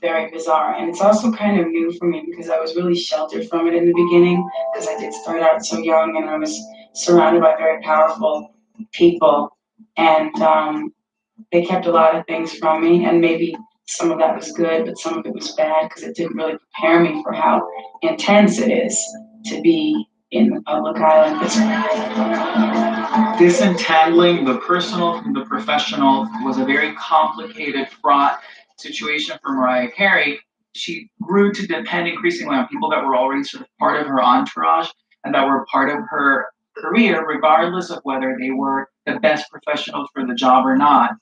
very bizarre. And it's also kind of new for me because I was really sheltered from it in the beginning because I did start out so young and I was surrounded by very powerful people. And they kept a lot of things from me, and maybe some of that was good, but some of it was bad because it didn't really prepare me for how intense it is to be in the public eye like this. Disentangling the personal from the professional was a very complicated, fraught situation for Mariah Carey. She grew to depend increasingly on people that were already sort of part of her entourage and that were part of her career, regardless of whether they were the best professionals for the job or not.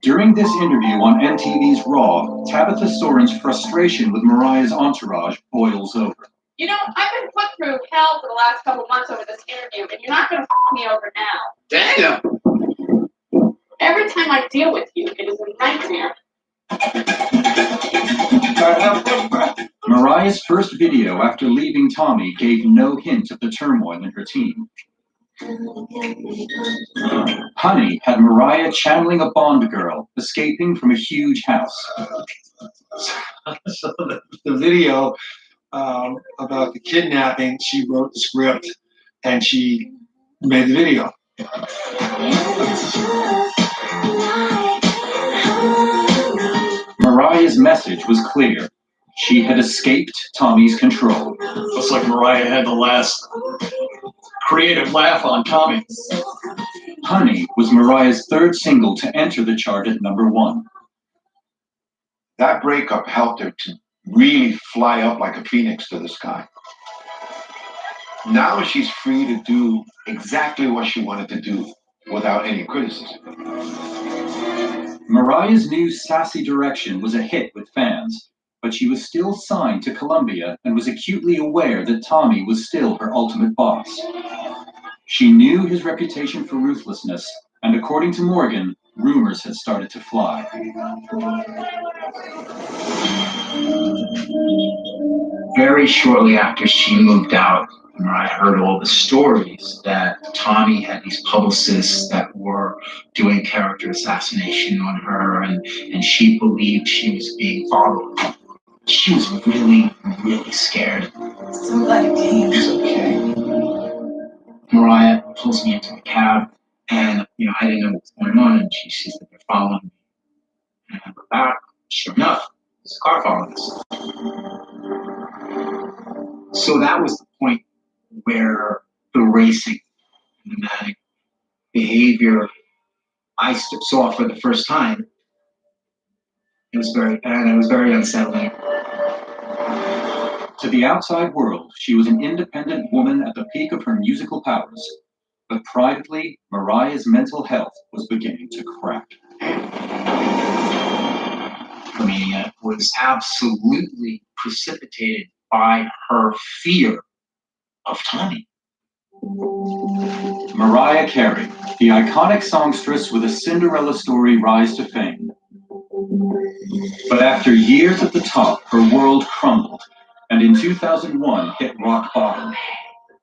During this interview on MTV's Raw, Tabitha Soren's frustration with Mariah's entourage boils over. You know, I've been put through hell for the last couple months over this interview, and you're not going to me over now. Damn! Every time I deal with you, it is a nightmare. Mariah's first video after leaving Tommy gave no hint of the turmoil in her team. Honey had Mariah channeling a Bond girl, escaping from a huge house. So the video about the kidnapping, she wrote the script and she made the video. Mariah's message was clear. She had escaped Tommy's control. Looks like Mariah had the last creative laugh on Tommy. Honey was Mariah's third single to enter the chart at #1. That breakup helped her to really fly up like a phoenix to the sky. Now she's free to do exactly what she wanted to do without any criticism. Mariah's new sassy direction was a hit with fans, but she was still signed to Columbia and was acutely aware that Tommy was still her ultimate boss. She knew his reputation for ruthlessness, and according to Morgan, rumors had started to fly. Very shortly after she moved out, Mariah heard all the stories that Tommy had these publicists that were doing character assassination on her, and she believed she was being followed. She was really, really scared. So glad you came. It's okay. Mariah pulls me into the cab, and I didn't know what's going on, and she sees that they're following me. And I look back, sure enough, there's a car following us. So that was the point where the racing and the manic behavior I saw for the first time. It was very unsettling. To the outside world, she was an independent woman at the peak of her musical powers. But privately, Mariah's mental health was beginning to crack. Mania was absolutely precipitated by her fear of Tommy. Mariah Carey, the iconic songstress with a Cinderella story rise to fame. But after years at the top, her world crumbled, and in 2001 hit rock bottom.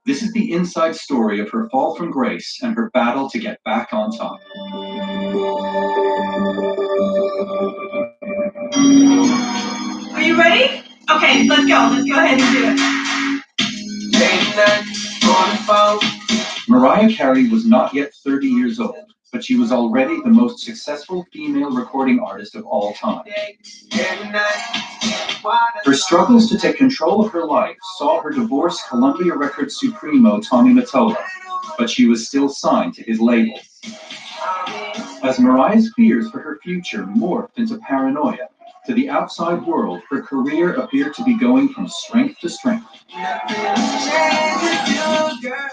This is the inside story of her fall from grace and her battle to get back on top. Are you ready? Okay, let's go. Let's go ahead and do it. Mariah Carey was not yet 30 years old, but she was already the most successful female recording artist of all time. Her struggles to take control of her life saw her divorce Columbia Records supremo Tommy Mottola, but she was still signed to his label. As Mariah's fears for her future morphed into paranoia, to the outside world, her career appeared to be going from strength to strength.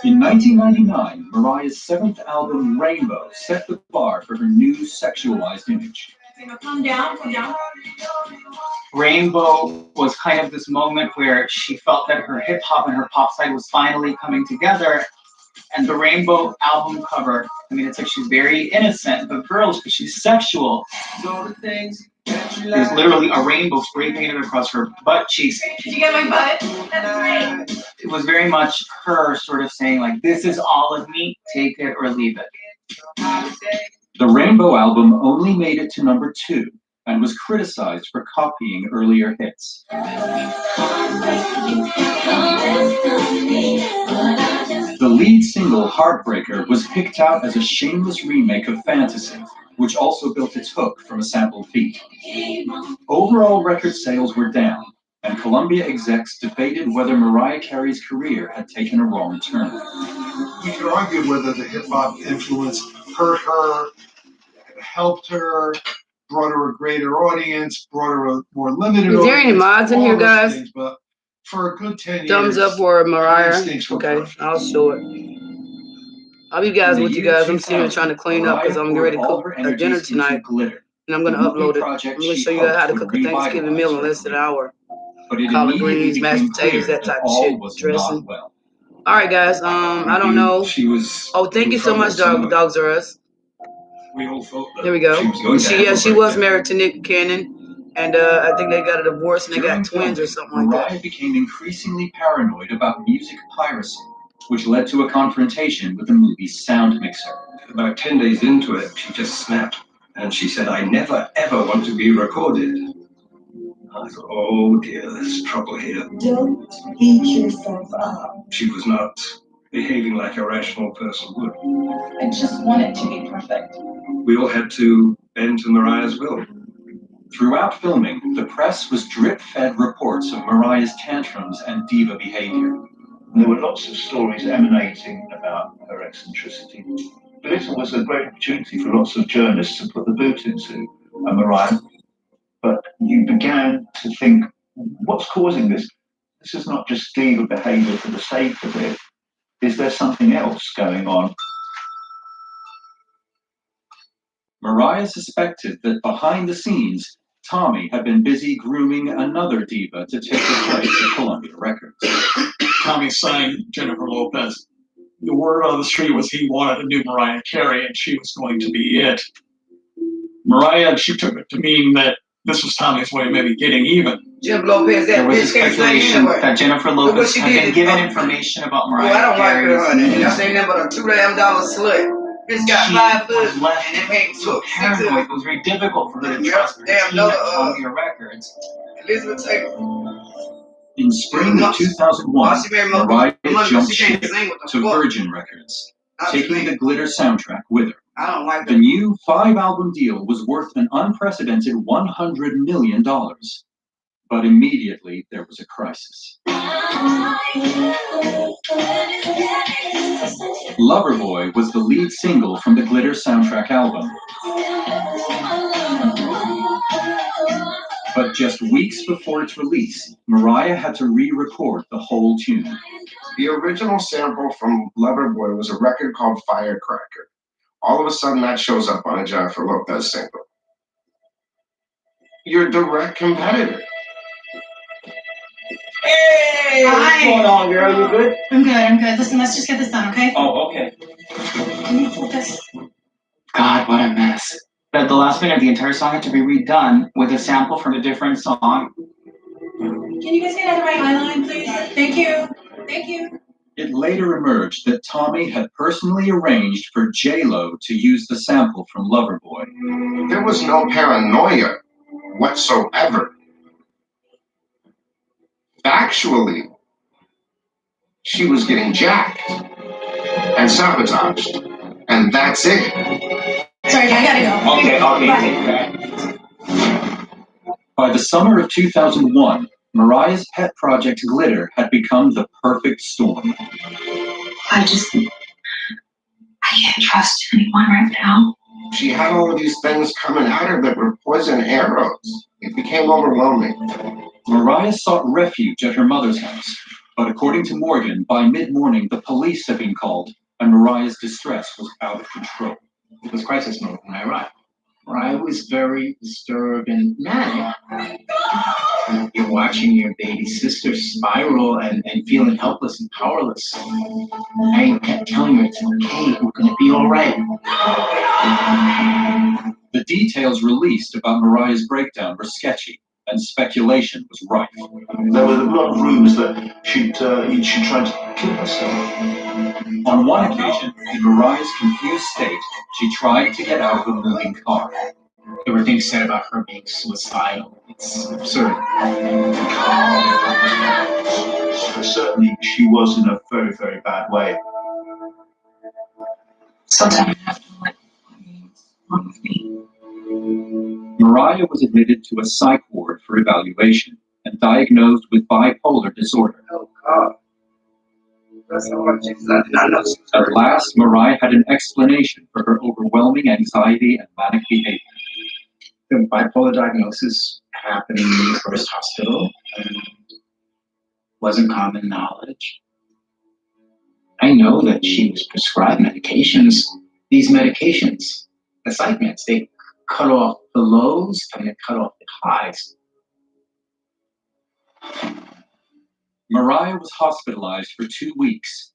In 1999, Mariah's 7th album, Rainbow, set the bar for her new sexualized image. Calm down, calm down. Rainbow was kind of this moment where she felt that her hip hop and her pop side was finally coming together. And the Rainbow album cover, I mean, it's like she's very innocent, but girls, because she's sexual. There's literally a rainbow spray painted across her butt cheeks. Did you get my butt? That's great. It was very much her sort of saying, like, this is all of me, take it or leave it. The Rainbow album only made it to number 2 and was criticized for copying earlier hits. The lead single, Heartbreaker, was picked out as a shameless remake of Fantasy, which also built its hook from a sampled beat. Overall record sales were down, and Columbia execs debated whether Mariah Carey's career had taken a wrong turn. We could argue whether the hip-hop influence hurt her, helped her, brought her a greater audience, brought her a more limited audience. Is there any mods in here, guys? Things, but for a good 10 Thumbs years, up for Mariah. Okay, I'll show it. I'll be guys with you guys. I'm sitting here trying to clean up because I'm getting ready to cook a dinner tonight. And I'm going to upload it. I'm going to show you guys how to cook a Thanksgiving meal in less than an hour. Collard greens, mashed potatoes, that type of shit, dressing. All right, guys. I don't know. Oh, thank you so much, Dogs R Us. Here we go. She was married to Nick Cannon. And I think they got a divorce and they got twins or something like that. Mariah became increasingly paranoid about music piracy, which led to a confrontation with the movie's sound mixer. About 10 days into it, she just snapped. And she said, I never, ever want to be recorded. I thought, oh dear, there's trouble here. Don't beat yourself up. She was not behaving like a rational person would. I just want it to be perfect. We all had to bend to Mariah's will. Throughout filming, the press was drip-fed reports of Mariah's tantrums and diva behavior. There were lots of stories emanating about her eccentricity. But it was a great opportunity for lots of journalists to put the boot into Mariah. But you began to think, what's causing this? This is not just diva behavior for the sake of it. Is there something else going on? Mariah suspected that behind the scenes, Tommy had been busy grooming another diva to take her place at Columbia Records. Tommy signed Jennifer Lopez. The word on the street was he wanted a new Mariah Carey, and she was going to be it. Mariah, she took it to mean that this was Tommy's way of maybe getting even. Jennifer Lopez, that there was a bitch can't speculation anyway. that Jennifer Lopez had been given information about Mariah I don't Carey's like her, honey. Y'all say nothing but a $2 slut. Bitch got 5 foot and it ain't so paranoid. It was very difficult for her to trust her team at Columbia Records. Elizabeth Taylor. In spring of 2001, Mariah jumped ship to Virgin Records, taking the Glitter soundtrack with her. I don't like the new 5-album deal was worth an unprecedented $100 million. But immediately there was a crisis. Loverboy was the lead single from the Glitter soundtrack album. But just weeks before its release, Mariah had to re-record the whole tune. The original sample from Loverboy was a record called Firecracker. All of a sudden, that shows up on a Jennifer Lopez single. Your direct competitor. Hey! What's going on, girl? You good? I'm good. Listen, let's just get this done, okay? Oh, okay. Can you focus? God, what a mess. At the last minute, the entire song had to be redone with a sample from a different song. Can you guys get out of my eyeline, please? Thank you. Thank you. It later emerged that Tommy had personally arranged for J-Lo to use the sample from Loverboy. There was no paranoia whatsoever. Factually, she was getting jacked and sabotaged, and that's it. Sorry, I gotta go. Okay. Bye. By the summer of 2001, Mariah's pet project Glitter had become the perfect storm. I can't trust anyone right now. She had all of these things coming at her that were poison arrows. It became overwhelming. Mariah sought refuge at her mother's house, but according to Morgan, by mid-morning the police had been called, and Mariah's distress was out of control. It was crisis mode when I arrived. Mariah was very disturbed and manic. You're watching your baby sister spiral and feeling helpless and powerless. I kept telling her, it's okay, we're gonna be all right. The details released about Mariah's breakdown were sketchy, and speculation was rife. There were a lot of rumors that she'd tried to kill herself. On one occasion, in Mariah's confused state, she tried to get out of a moving car. There were things said about her being suicidal. It's absurd. But certainly, she was in a very, very bad way. Sometimes I have to let what's wrong with me. Mariah was admitted to a psych ward for evaluation and diagnosed with bipolar disorder. Oh, God. That's not what she said. I know. At last, Mariah had an explanation for her overwhelming anxiety and manic behavior. The bipolar diagnosis happened in the first hospital and wasn't common knowledge. I know that she was prescribed medications. These medications, the psych meds, they cut off the lows and they cut off the highs. Mariah was hospitalized for 2 weeks,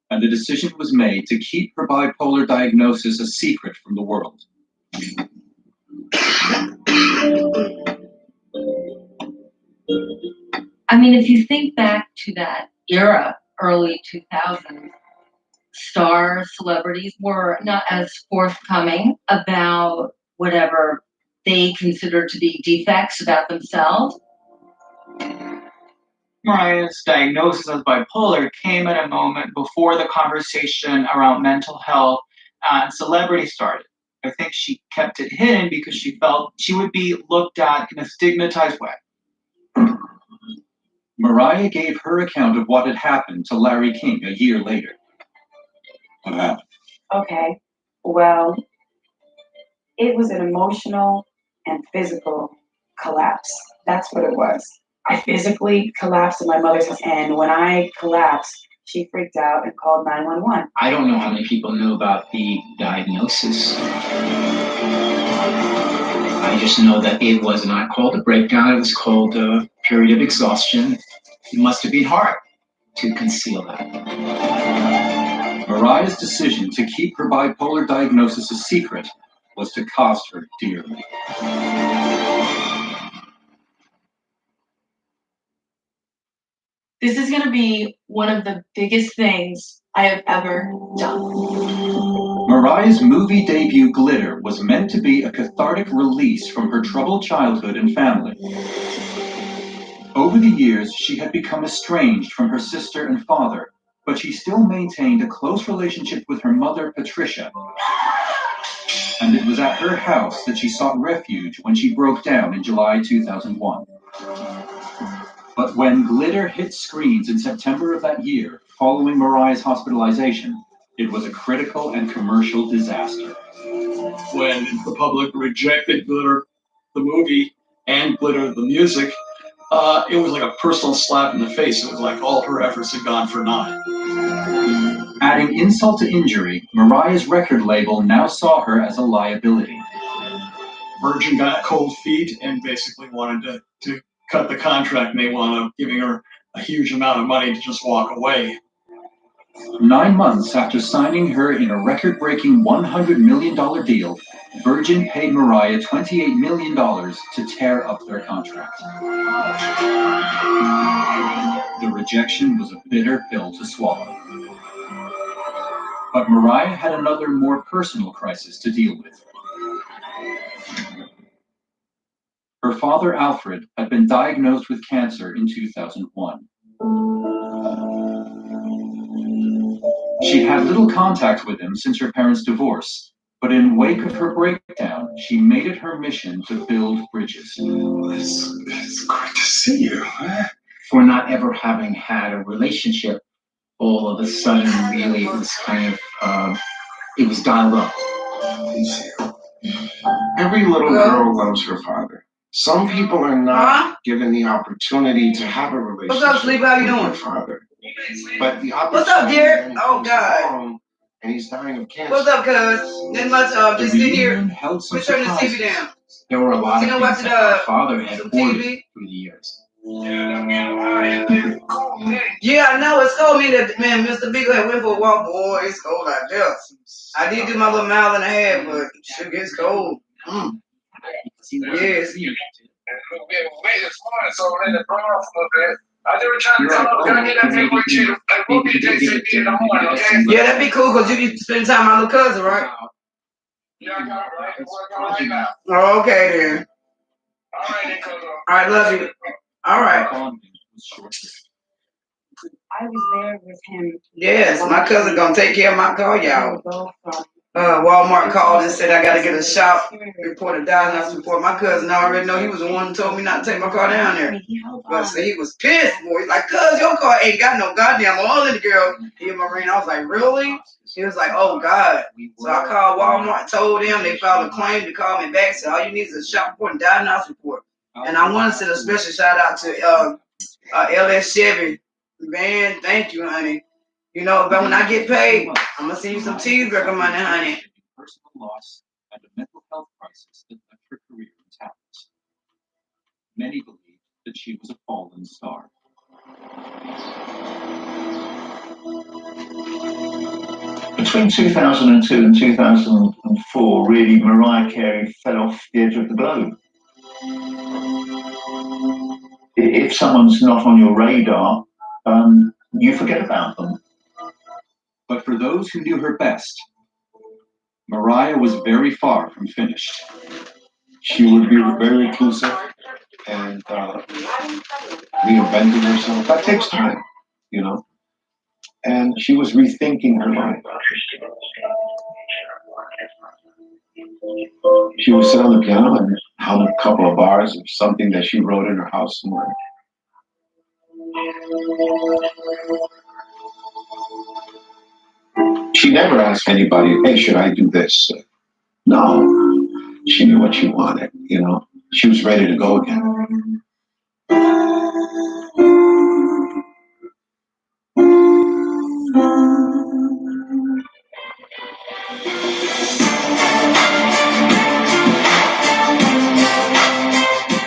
and the decision was made to keep her bipolar diagnosis a secret from the world. I mean, if you think back to that era, early 2000s, celebrities were not as forthcoming about whatever they considered to be defects about themselves. Mariah's diagnosis as bipolar came at a moment before the conversation around mental health and celebrity started. I think she kept it hidden because she felt she would be looked at in a stigmatized way. Mariah gave her account of what had happened to Larry King a year later. What happened? Okay, well, it was an emotional and physical collapse. That's what it was. I physically collapsed in my mother's house, and when I collapsed, she freaked out and called 911. I don't know how many people knew about the diagnosis. I just know that it was not called a breakdown, it was called a period of exhaustion. It must have been hard to conceal that. Mariah's decision to keep her bipolar diagnosis a secret was to cost her dearly. This is going to be one of the biggest things I have ever done. Mariah's movie debut, Glitter, was meant to be a cathartic release from her troubled childhood and family. Over the years, she had become estranged from her sister and father, but she still maintained a close relationship with her mother, Patricia. And it was at her house that she sought refuge when she broke down in July 2001. But when Glitter hit screens in September of that year, following Mariah's hospitalization, it was a critical and commercial disaster. When the public rejected Glitter, the movie, and Glitter the music, it was like a personal slap in the face. It was like all her efforts had gone for naught. Adding insult to injury, Mariah's record label now saw her as a liability. Virgin got cold feet and basically wanted to cut the contract, and they wound up giving her a huge amount of money to just walk away. 9 months after signing her in a record-breaking $100 million deal, Virgin paid Mariah $28 million to tear up their contract. The rejection was a bitter pill to swallow. But Mariah had another, more personal crisis to deal with. Her father, Alfred, had been diagnosed with cancer in 2001. She'd had little contact with him since her parents' divorce, but in wake of her breakdown, she made it her mission to build bridges. It's great to see you. For not ever having had a relationship, all of a sudden, really, it was kind of, it was dialed up. Every little girl loves her father. Some people are not given the opportunity to have a relationship. What's up, Sleep? How you doing? With their father. But the What's up, dear? Oh, God. And he's dying of cancer. What's up, cuz? Then let's just sit here. Held some Let's turn the surprises. TV down. There were a lot of things that my father had some avoided TV. through the years. Yeah, I know. It's cold. Me that man, Mr. Big had went for a walk. Boy, it's cold out there. I did do my little mile and a half, but shit gets cold. Yes. Yeah, that'd be cool because you can spend time with my little cousin, right? Oh, okay then. All right, love you. All right. I was there with him. Yes, my cousin gonna take care of my car, y'all. Walmart called and said I gotta get a shop report, a diagnosis report. My cousin already know, he was the one who told me not to take my car down there. But so he was pissed, boy. He's like, cuz your car ain't got no goddamn oil in the girl. He in my ring. I was like, really? He was like, oh God. So I called Walmart, told them, they filed a claim to call me back. So all you need is a shop report and diagnosis report. And I want to send a special shout out to LS Chevy. Man, thank you, honey. You know, but when I get paid, I'm gonna send you some cheeseburger money, honey. Personal loss and a mental health crisis that left her career in tatters. Many believed that she was a fallen star. Between 2002 and 2004, really, Mariah Carey fell off the edge of the globe. If someone's not on your radar, you forget about them. But for those who knew her best, Mariah was very far from finished. She would be very reclusive and reinventing herself. That takes time, you know. And she was rethinking her life. She would sit on the piano and hum a couple of bars of something that she wrote in her house somewhere. She never asked anybody, hey, should I do this? No. She knew what she wanted, you know. She was ready to go again.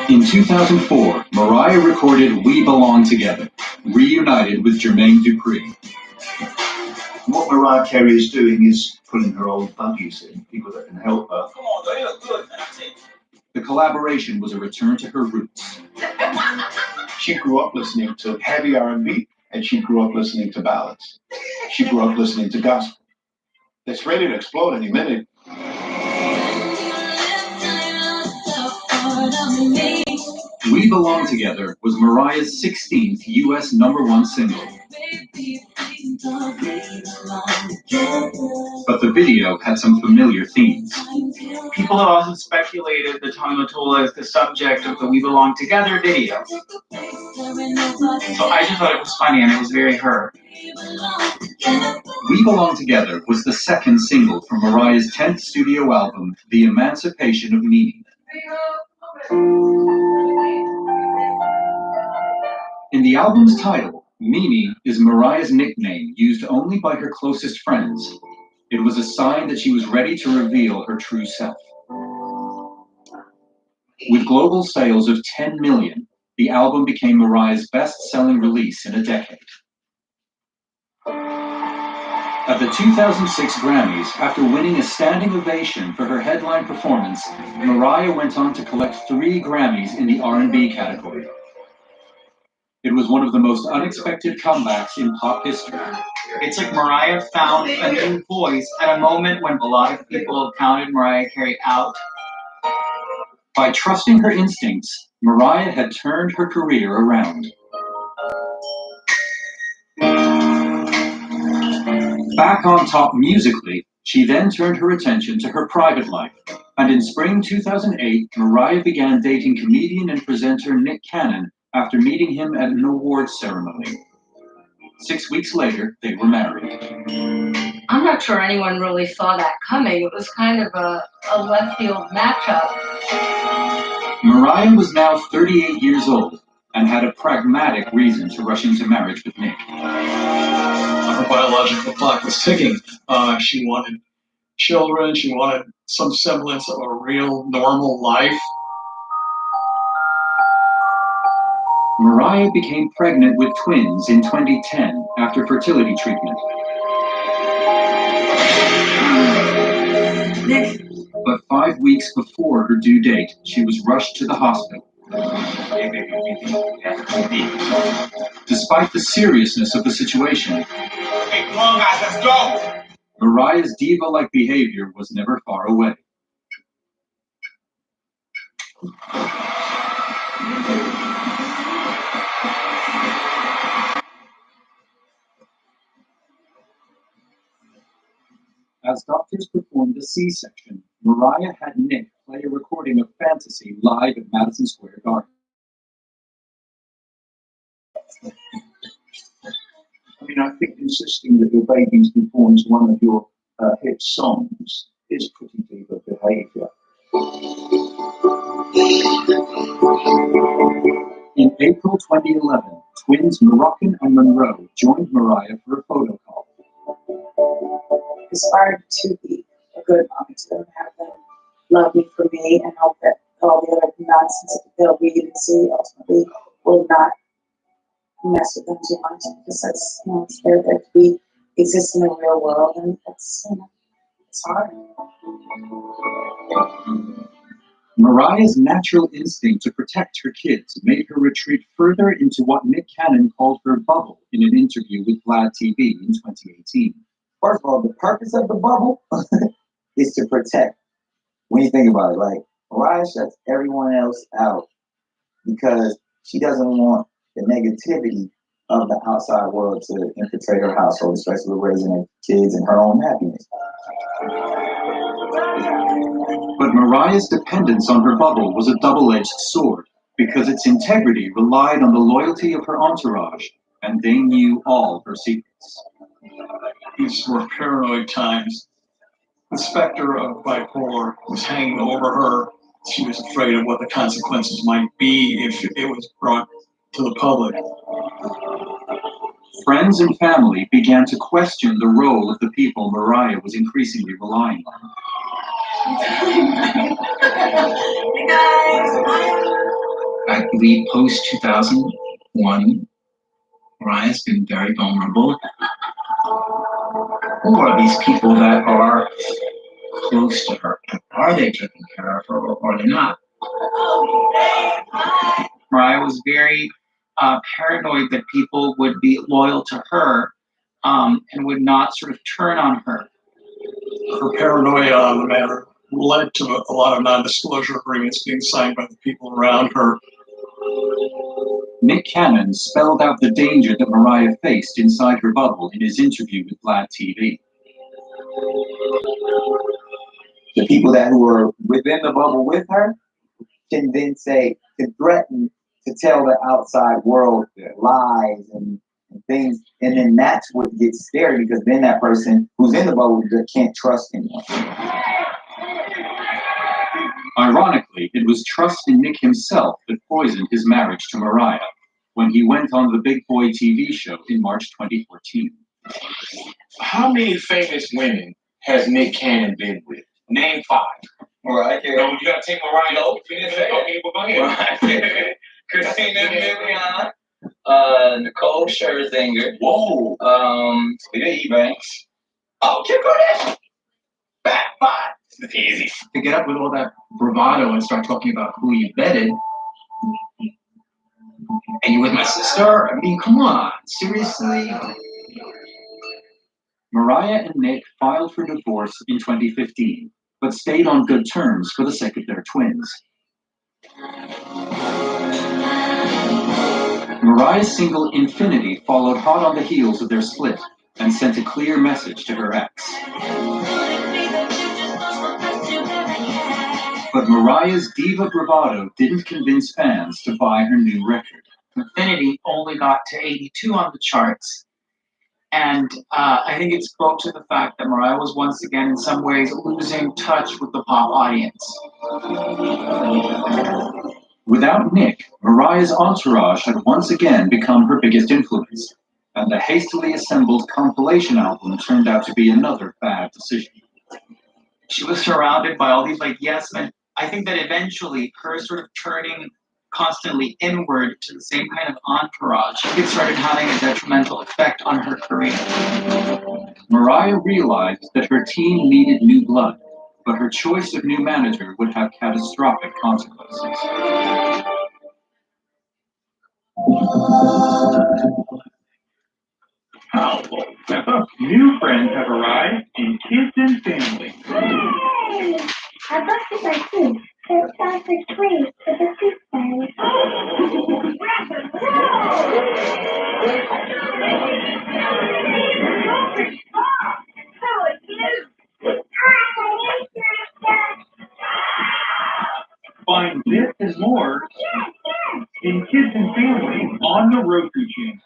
In 2004, Mariah recorded We Belong Together, reunited with Jermaine Dupri. What Mariah Carey is doing is putting her old buggies in, people that can help her. Come on, they look good. The collaboration was a return to her roots. She grew up listening to heavy R&B, and she grew up listening to ballads. She grew up listening to gospel. It's ready to explode any minute. We Belong Together was Mariah's 16th U.S. #1 single. But the video had some familiar themes. People have also speculated that Tommy Mottola is the subject of the We Belong Together video. So I just thought it was funny and it was very her. We Belong Together was the second single from Mariah's 10th studio album, The Emancipation of Meaning. In the album's title, Mimi is Mariah's nickname used only by her closest friends. It was a sign that she was ready to reveal her true self. With global sales of 10 million, the album became Mariah's best-selling release in a decade. At the 2006 Grammys, after winning a standing ovation for her headline performance, Mariah went on to collect 3 Grammys in the R&B category. It was one of the most unexpected comebacks in pop history. It's like Mariah found a new voice at a moment when a lot of people counted Mariah Carey out. By trusting her instincts, Mariah had turned her career around. Back on top musically, she then turned her attention to her private life. And in spring 2008, Mariah began dating comedian and presenter Nick Cannon after meeting him at an awards ceremony. 6 weeks later, they were married. I'm not sure anyone really saw that coming. It was kind of a left field matchup. Mariah was now 38 years old and had a pragmatic reason to rush into marriage with Nick. Her biological clock was ticking. She wanted children. She wanted some semblance of a real normal life. Mariah became pregnant with twins in 2010 after fertility treatment. But 5 weeks before her due date, she was rushed to the hospital. Despite the seriousness of the situation, Hey, come on, guys, let's go! Mariah's diva-like behavior was never far away. As doctors performed a C-section, Mariah had Nick play a recording of Fantasy live at Madison Square Garden. I mean, I think insisting that your baby performs one of your hit songs is pretty diva behavior. In April 2011, twins Moroccan and Monroe joined Mariah for a photo call. Aspired to be a good mom to them, have them love me for me, and hope that all the other nonsense that they'll read and see ultimately will not mess with them too much, because that's, it's there to be exist in the real world, and that's, it's hard. Mariah's natural instinct to protect her kids made her retreat further into what Nick Cannon called her bubble in an interview with Vlad TV in 2018. First of all, the purpose of the bubble is to protect. When you think about it, like, Mariah shuts everyone else out because she doesn't want the negativity of the outside world to infiltrate her household, especially with raising her kids and her own happiness. But Mariah's dependence on her bubble was a double-edged sword, because its integrity relied on the loyalty of her entourage, and they knew all her secrets. These were paranoid times. The specter of bipolar was hanging over her. She was afraid of what the consequences might be if it was brought to the public. Friends and family began to question the role of the people Mariah was increasingly relying on. I believe post-2001, Mariah's been very vulnerable. Who are these people that are close to her? Are they taking care of her, or are they not? Mariah was very paranoid that people would be loyal to her and would not sort of turn on her. Her paranoia on the matter led to a lot of non-disclosure agreements being signed by the people around her. Nick Cannon spelled out the danger that Mariah faced inside her bubble in his interview with Vlad TV. The people who are within the bubble with her can then can threaten to tell the outside world lies and things, and then that's what gets scary, because then that person who's in the bubble can't trust anyone. Ironically, it was trust in Nick himself that poisoned his marriage to Mariah when he went on the Big Boy TV show in March 2014. How many famous women has Nick Cannon been with? Name 5. Mariah Carey. No, you gotta take Mariah. No, We didn't say okay, but go ahead. Mariah Christina Milian, Nicole Scherzinger. Whoa. Speaking of Ebanks. Oh, Kim Kardashian. Back 5. It's easy. To get up with all that bravado and start talking about who you betted. And you with my sister? I mean, come on, seriously? Mariah and Nick filed for divorce in 2015, but stayed on good terms for the sake of their twins. Mariah's single Infinity followed hot on the heels of their split and sent a clear message to her ex. But Mariah's diva bravado didn't convince fans to buy her new record. Infinity only got to 82 on the charts. And I think it spoke to the fact that Mariah was once again, in some ways, losing touch with the pop audience. Without Nick, Mariah's entourage had once again become her biggest influence, and the hastily assembled compilation album turned out to be another bad decision. She was surrounded by all these yes men. I think that eventually her sort of turning constantly inward to the same kind of entourage, it started having a detrimental effect on her career. Mariah realized that her team needed new blood, but her choice of new manager would have catastrophic consequences. New friends have arrived in Kids and Family. Hey! I busted my tooth. There's Dr. Tweet with a toothbrush. How are you? Find this and more in Kids and Family on the Roku channel.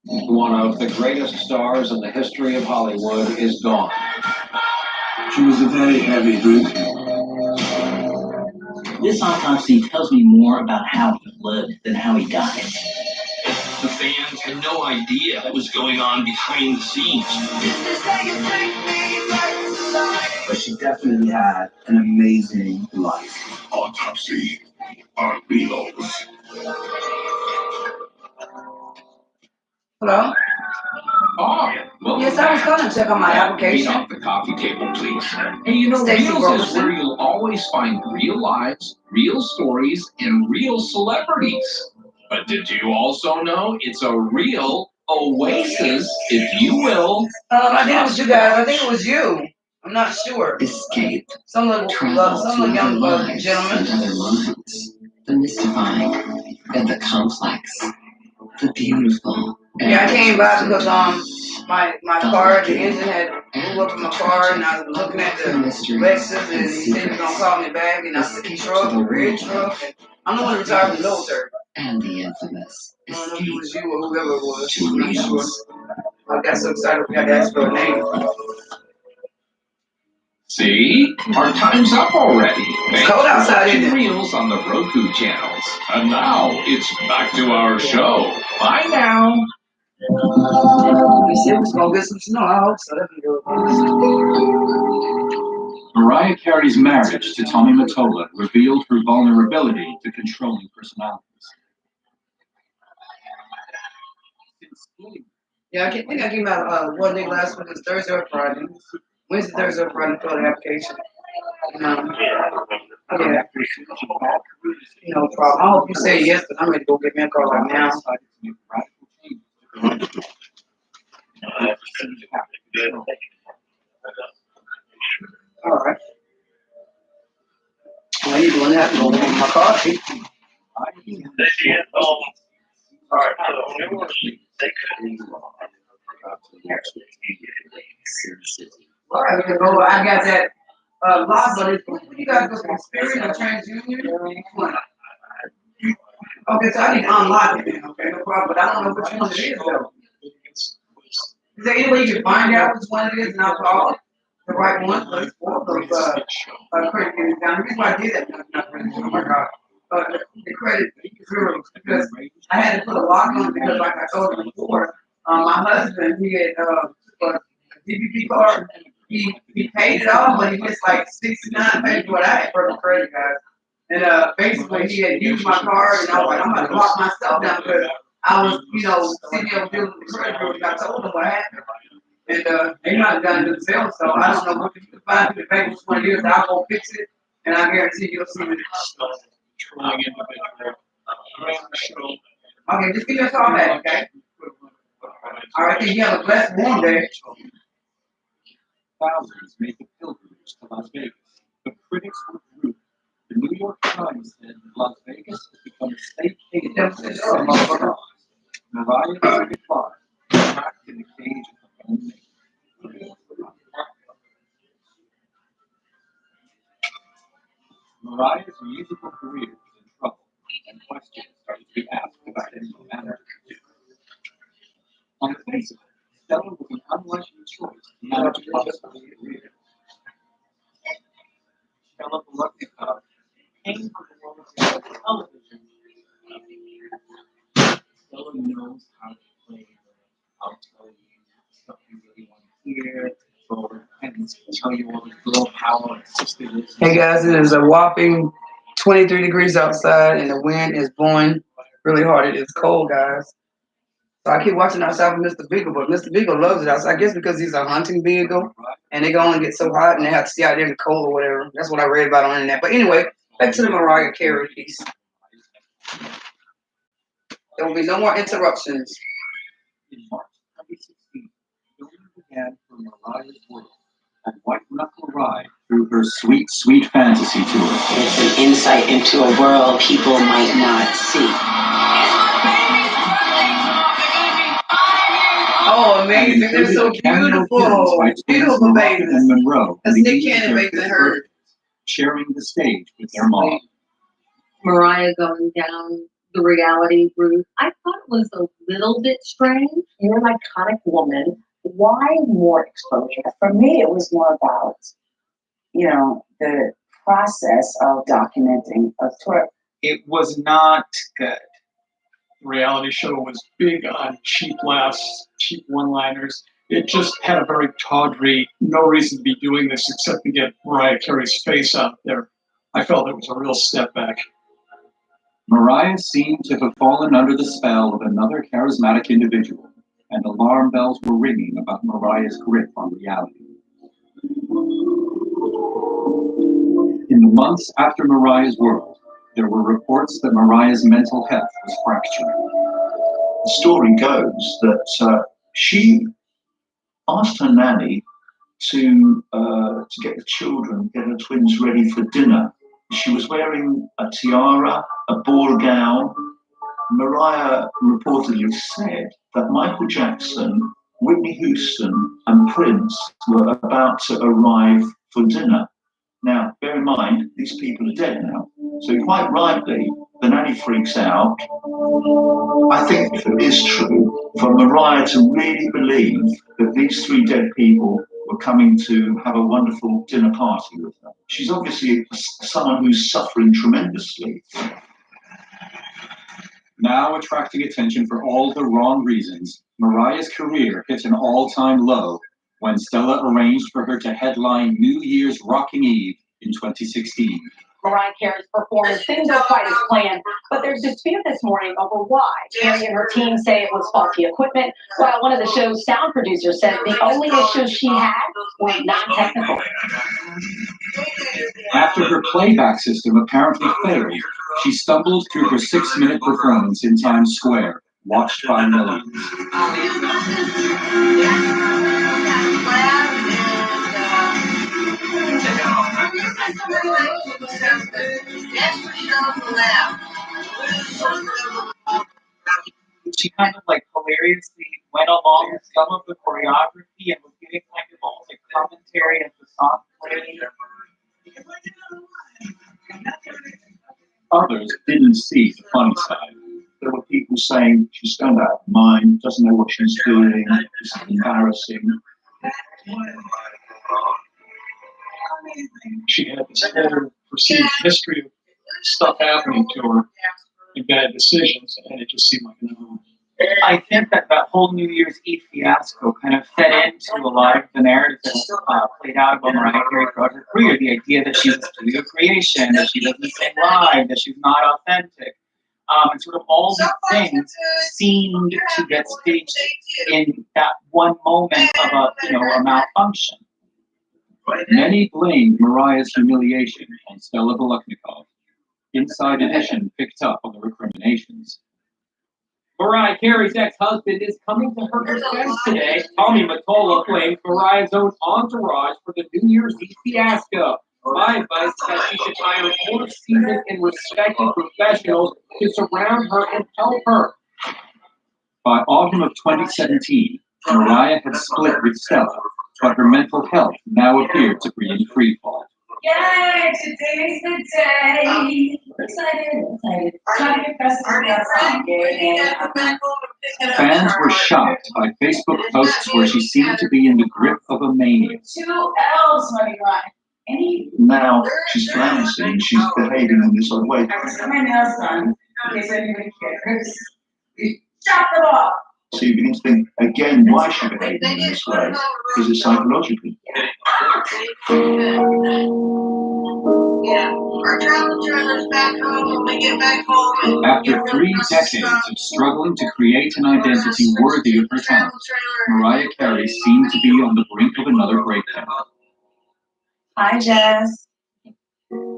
One of the greatest stars in the history of Hollywood is gone. She was a very heavy drinker. This autopsy tells me more about how he lived than how he died. The fans had no idea what was going on behind the scenes. But she definitely had an amazing life. Autopsy on Beatles. Hello? Oh, well, Yes, I was going to check on my application. Off the coffee table, please. Hey, you know, Stacey Reels is Robertson. where you'll always find real lives, real stories, and real celebrities. But did you also know it's a real oasis, if you will? I think it was you guys. I think it was you. I'm not sure. Escape. Some little young gentleman. And other minds. The mystified and the complex. The beautiful. Yeah, I came by because my car, the engine had blew up in my car, and I was looking at the Lexus, and he said he was gonna call me back, and I said he truck, a red truck, and I'm the one retired from the military. And the infamous. I don't know if it was you or whoever it was. I'm not sure. I got so excited we had to ask for a name. See? Our time's up already. It's cold outside, isn't it? Reels on the Roku channels. And now it's back to our show. Bye now. We said we was gonna get some snow. I hope so. That'd be good. Mariah Carey's marriage to Tommy Mottola revealed her vulnerability to controlling personalities. Yeah, I think I came out one day last week. It was Thursday or Friday. Wednesday, Thursday or Friday for the application. Yeah. No problem. I hope you say yes, but I'm ready to go get me a car right now. All right. Well, you doing that? Go get my car. All right, they couldn't. All right, we can go. I got that law, but you got this experience of TransUnion. Okay, so I need to unlock it then. Okay, no problem. But I don't know which one it is though. Is there any way you can find out which one it is and I'll call it? the right one, but it's four of those credit unions down. The reason why I did that, not really, oh my God, the credit bureaus, because I had to put a lock on it because, like I told you before, my husband, he had a DPP card. He paid it off, but he missed like 69 pages what I had for the credit, guys. And basically, he had used my card, and I was like, I'm about to lock myself down because I was, sitting there dealing with the credit bureau, and I told them what happened. And they might have done it themselves, so I don't know what you can find in the bank, which one it is. I'll go fix it, and I guarantee you'll see it. Okay, just give me a call back, okay? All right, then you have a blessed warm day. Thousands made the pilgrimage to Las Vegas, but critics were rude. The New York Times said Las Vegas has become a state haven among stars. Mariah took a far, trapped in the cage of her own making. Mariah's musical career was in trouble, and questions started to be asked about any manner. On the face of it, Stella was an unlikely choice to manage a possible career. Stella Bilotti came from the world of television. Stella knows how to play how tell you stuff you really want to hear, and tell you all the girl power and sisterhood. Hey guys, it is a whopping 23 degrees outside, and the wind is blowing really hard. It is cold, guys. So I keep watching outside for Mr. Beagle, but Mr. Beagle loves it outside. I guess because he's a hunting beagle, and they can only get so hot, and they have to stay out there in the cold or whatever. That's what I read about on the internet. But anyway, back to the Mariah Carey piece. There will be no more interruptions. In March 2016, filming began for Mariah's World and White Knuckle Ride through her Sweet, Sweet Fantasy Tour. It's an insight into a world people might not see. Oh, amazing. They're so beautiful. Beautiful babies. And Monroe. That's Nick Cannon making her. Sharing the stage with their mom. Mariah going down the reality route. I thought it was a little bit strange. You're an iconic woman. Why more exposure? For me, it was more about, the process of documenting a tour. It was not good. The reality show was big on cheap laughs, cheap one-liners. It just had a very tawdry, no reason to be doing this except to get Mariah Carey's face out there. I felt it was a real step back. Mariah seemed to have fallen under the spell of another charismatic individual, and alarm bells were ringing about Mariah's grip on reality. In the months after Mariah's World, there were reports that Mariah's mental health was fracturing. The story goes that she asked her nanny to get the children, get her twins ready for dinner. She was wearing a tiara, a ball gown. Mariah reportedly said that Michael Jackson, Whitney Houston, and Prince were about to arrive for dinner. Now, bear in mind, these people are dead now. So quite rightly, the nanny freaks out. I think it is true for Mariah to really believe that these three dead people were coming to have a wonderful dinner party with her. She's obviously someone who's suffering tremendously. Now attracting attention for all the wrong reasons, Mariah's career hit an all-time low when Stella arranged for her to headline New Year's Rocking Eve in 2016. Mariah Carey's performance didn't go quite as planned, but there's dispute this morning over why. Carey and her team say it was faulty equipment, while one of the show's sound producers said the only issues she had were non-technical. After her playback system apparently failed, she stumbled through her 6-minute performance in Times Square, watched by millions. She kind of hilariously went along with some of the choreography and was giving kind of almost commentary as the song played. Others didn't see the funny side. There were people saying she's going out of mind, doesn't know what she's doing, this is embarrassing. she had this whole perceived history of stuff happening to her and bad decisions, and it just seemed like another. I think that whole New Year's Eve fiasco kind of fed into a lot of the narratives that played out about Mariah Carey throughout her career. The idea that she's a studio creation, that she doesn't sing live, that she's not authentic. And sort of all these things seemed to get staged in that one moment of a malfunction. Many blamed Mariah's humiliation on Stella Voloknikov. Inside Edition picked up on the recriminations. Mariah Carey's ex-husband is coming to her defense today. Tommy Mottola blames Mariah's own entourage for the New Year's Eve fiasco. My advice is that she should hire more seasoned and respected professionals to surround her and help her. By autumn of 2017, Mariah had split with Stella, but her mental health now appeared to be in free fall. Yay! Today's the day. Excited. Trying to get Fans were shocked by Facebook posts where she seemed to be in the grip of a mania. 2 L's, money line. Now she's flouncing and she's behaving in this odd way. I was my nails done. In case anybody cares. Chop them off. So you begin to think, again, why is she behaving in this way? Is it psychological? After 3 decades of struggling to create an identity worthy of her talent, Mariah Carey seemed to be on the brink of another breakdown. Hi, Jess.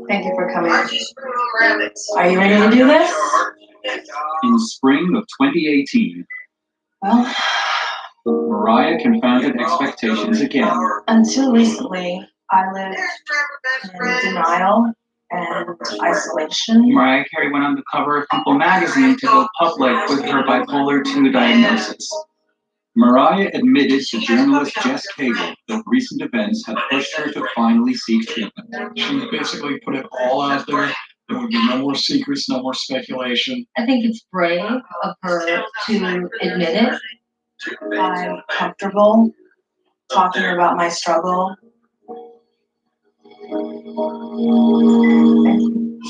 Thank you for coming. Are you ready to do this? In spring of 2018, Well, Mariah confounded expectations again. until recently, I lived in denial and isolation. Mariah Carey went on the cover of People magazine to go public with her bipolar 2 diagnosis. Mariah admitted to journalist Jess Cagle that recent events had pushed her to finally seek treatment. She basically put it all out there. There would be no more secrets, no more speculation. I think it's brave of her to admit it. I'm comfortable talking about my struggle.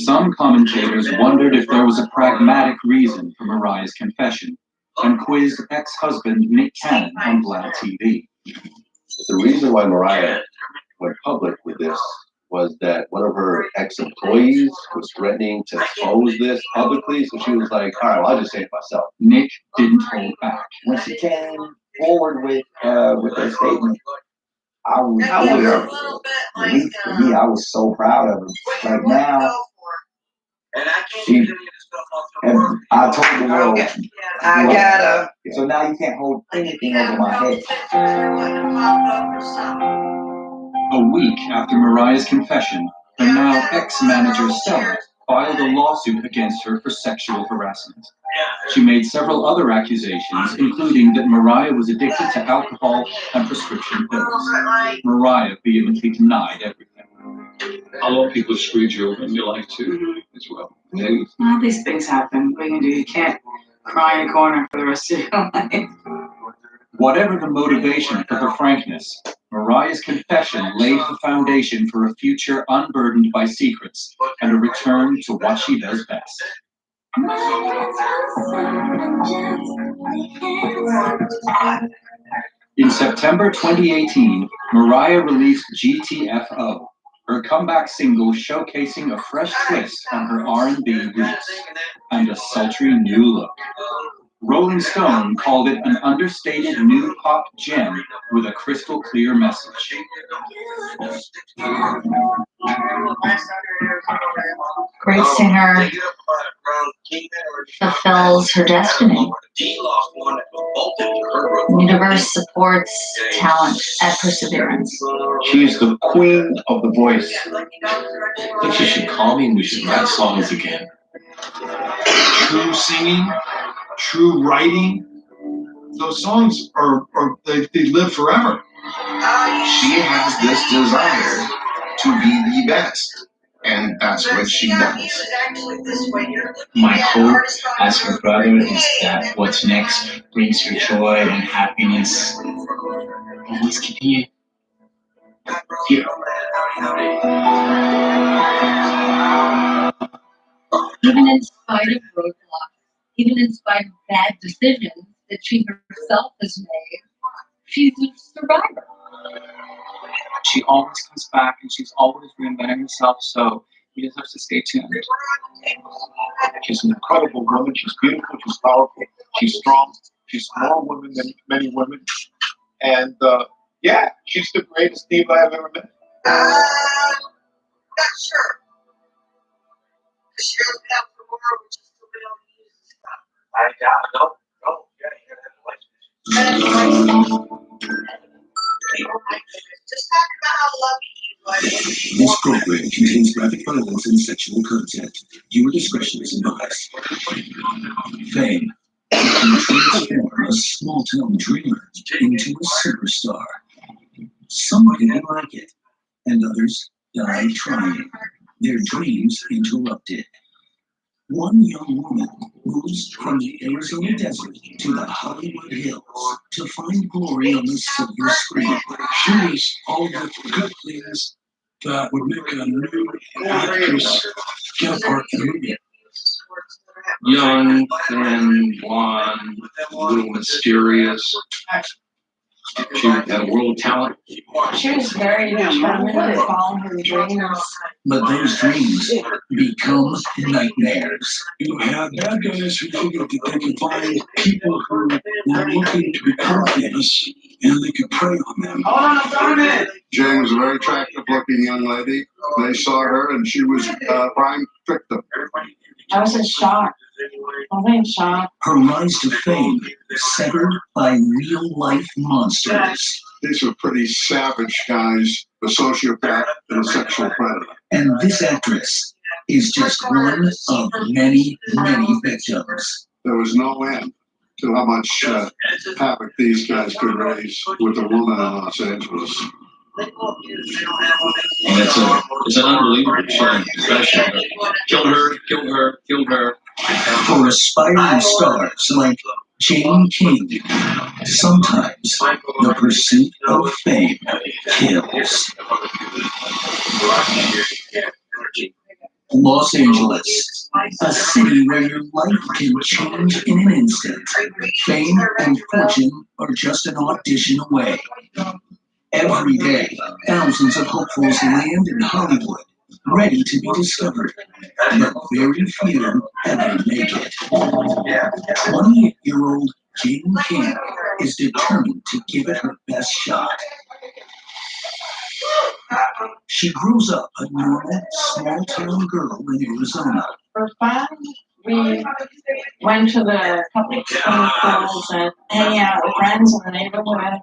Some commentators wondered if there was a pragmatic reason for Mariah's confession and quizzed ex-husband Nick Cannon on Vlad TV. The reason why Mariah went public with this was that one of her ex-employees was threatening to expose this publicly, so she was like, all right, well, I'll just say it myself. Nick didn't hold back. When she came forward with her statement, I was, at least for me, I was so proud of her. Like now, and I told the world, I gotta. So now you can't hold anything over my head. A week after Mariah's confession, her now ex-manager Stella filed a lawsuit against her for sexual harassment. She made several other accusations, including that Mariah was addicted to alcohol and prescription pills. Mariah vehemently denied everything. A lot of people screwed you over in your life too, as well. Well, these things happen. What are you gonna do? You can't cry in a corner for the rest of your life. Whatever the motivation for her frankness, Mariah's confession laid the foundation for a future unburdened by secrets and a return to what she does best. In September 2018, Mariah released GTFO, her comeback single showcasing a fresh twist on her R&B roots and a sultry new look. Rolling Stone called it an understated new pop gem with a crystal clear message. Great singer fulfills her destiny. Universe supports talent at Perseverance. She's the queen of the voice. I think she should call me and we should write songs again. True singing, true writing, those songs they live forever. She has this desire to be the best, and that's what she does. My hope as her brother is that what's next brings her joy and happiness. Always keeping it here. Even in spite of roadblocks, even in spite of bad decisions that she herself has made, she's a survivor. She always comes back and she's always reinventing herself, so you just have to stay tuned. She's an incredible woman. She's beautiful. She's powerful. She's strong. She's more woman than many women. And yeah, she's the greatest diva I've ever met. Not sure. She doesn't have the world, which is the way to use this stuff. I got it. No, Just talk about how lucky you are. This program contains graphic violence and sexual content. Viewer discretion is advised. Fame can transform a small-town dreamer into a superstar. Some people like it, and others die trying. Their dreams interrupted. One young woman moves from the Arizona desert to the Hollywood Hills to find glory on the silver screen. She was all the good things that would make a new actress get a part in a movie. Young, thin, blonde, a little mysterious. She had a world of talent. She was very determined to follow her dreams. But those dreams become nightmares. You had bad guys who figured that they could find people who were looking to become famous and they could prey on them. Jane was a very attractive looking young lady. They saw her and she was a prime victim. I was in shock. I was in shock. Her rise to fame severed by real-life monsters. These were pretty savage guys, a sociopath and a sexual predator. And this actress is just one of many, many victims. There was no end to how much havoc these guys could raise with a woman in Los Angeles. And it's an unbelievable profession. Killed her. For aspiring stars like Jane King, sometimes the pursuit of fame kills. Los Angeles, a city where your life can change in an instant. Fame and fortune are just an audition away. Every day, thousands of hopefuls land in Hollywood, ready to be discovered, but very few ever make it. 28-year-old Jane King is determined to give it her best shot. She grows up a normal, small-town girl in Arizona. For fun, we went to the public swimming pools and hanging out with friends in the neighborhood.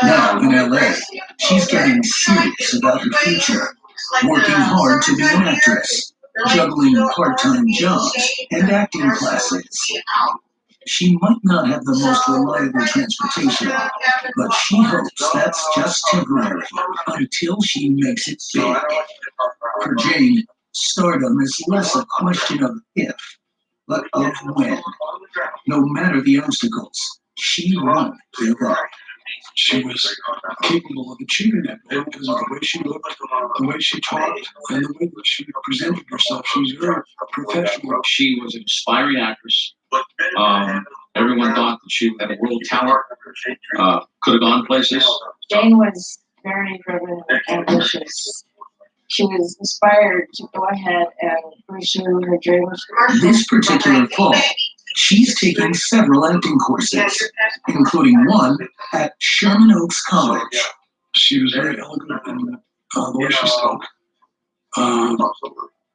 Now in LA, she's getting serious about her future, working hard to be an actress, juggling part-time jobs and acting classes. She might not have the most reliable transportation, but she hopes that's just temporary until she makes it big. For Jane, stardom is less a question of if, but of when. No matter the obstacles, she won't give up. She was capable of achieving that because of the way she looked, the way she talked, and the way that she presented herself. She was very professional. She was an aspiring actress. Everyone thought that she had a world of talent. Could have gone places. Jane was very driven and ambitious. She was inspired to go ahead and pursue her dreams. This particular fall, she's taking several acting courses, including one at Sherman Oaks College. She was very elegant in the way she spoke.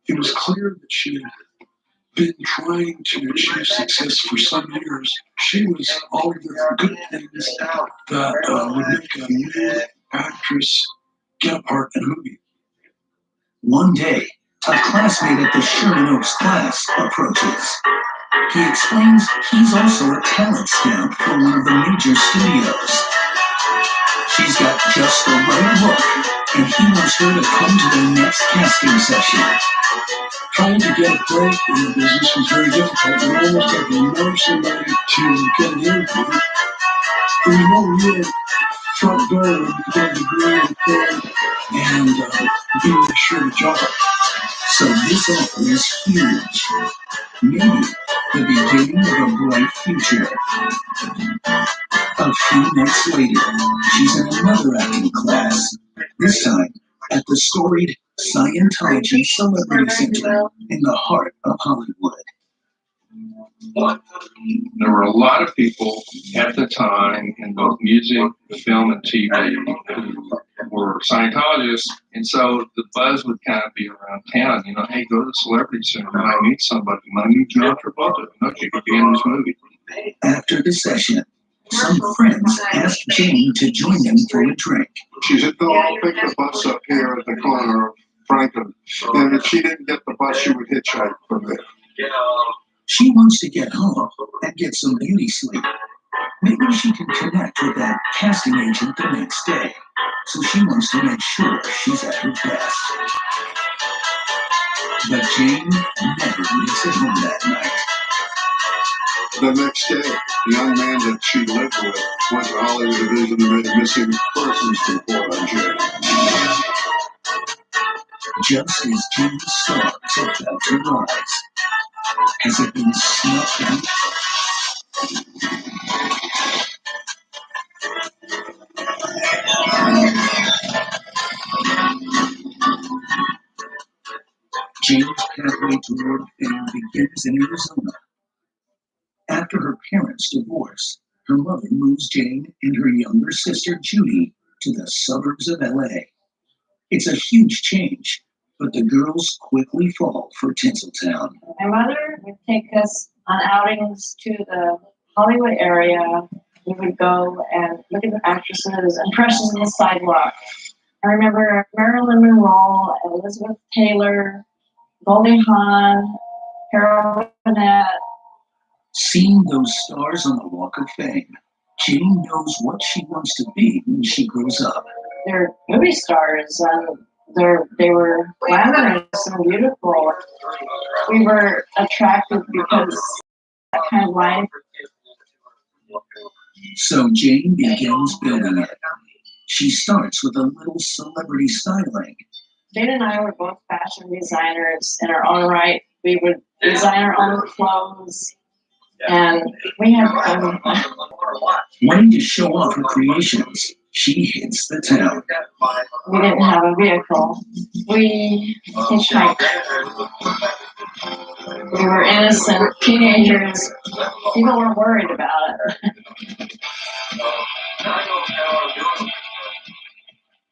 It was clear that she had been trying to achieve success for some years. She was all of the good things that would make a new actress get a part in a movie. One day, a classmate at the Sherman Oaks class approaches. He explains he's also a talent scout for one of the major studios. She's got just the right look, and he wants her to come to the next casting session. Trying to get a break in the business was very difficult. You almost had to know somebody to get an interview. There was no real front door when you get a degree in film and being sure to job. So this offer is huge. Maybe the beginning of a bright future. A few nights later, she's in another acting class. This time at the storied Scientology Celebrity Center in the heart of Hollywood. There were a lot of people at the time in both music, film, and TV who were Scientologists, and so the buzz would kind of be around town. You know, hey, go to the Celebrity Center. You might meet somebody. You might meet John Travolta. You know, she could be in this movie. After the session, some friends asked Jane to join them for a drink. She said, "No, I'll pick the bus up here at the corner of Franklin, and if she didn't get the bus, she would hitchhike from there." She wants to get home and get some beauty sleep. Maybe she can connect with that casting agent the next day. So she wants to make sure she's at her best. But Jane never makes it home that night. The next day, the young man that she lived with went to Hollywood Division and made a missing persons report on Jane. Just as Jane's star is about to rise, has it been snuffed out? Jane's pathway toward fame begins in Arizona. After her parents' divorce, her mother moves Jane and her younger sister Judy to the suburbs of LA. It's a huge change, but the girls quickly fall for Tinseltown. My mother would take us on outings to the Hollywood area. We would go and look at the actresses and crushes on the sidewalk. I remember Marilyn Monroe, Elizabeth Taylor, Goldie Hawn, Carol Burnett. Seeing those stars on the Walk of Fame, Jane knows what she wants to be when she grows up. They're movie stars, and they were glamorous and beautiful. We were attracted because that kind of life. So Jane begins building it. She starts with a little celebrity styling. Jane and I were both fashion designers in our own right. We would design our own clothes, and we had fun. Wanting to show off her creations, she hits the town. We didn't have a vehicle. We hitchhiked. We were innocent teenagers. People weren't worried about it.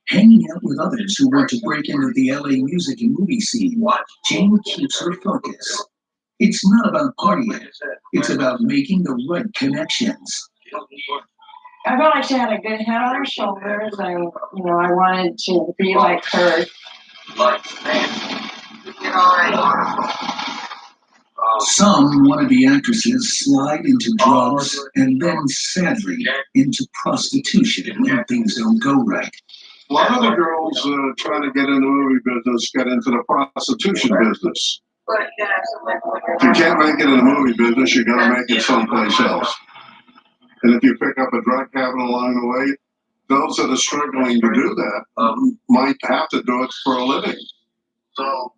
Hanging out with others who want to break into the LA music and movie scene, Jane keeps her focus. It's not about partying. It's about making the right connections. I felt like she had a good head on her shoulders, and I wanted to be like her. Some wannabe actresses slide into drugs and then, sadly, into prostitution when things don't go right. A lot of the girls trying to get in the movie business get into the prostitution business. If you can't make it in the movie business, you got to make it someplace else. And if you pick up a drug habit along the way, those that are struggling to do that might have to do it for a living. So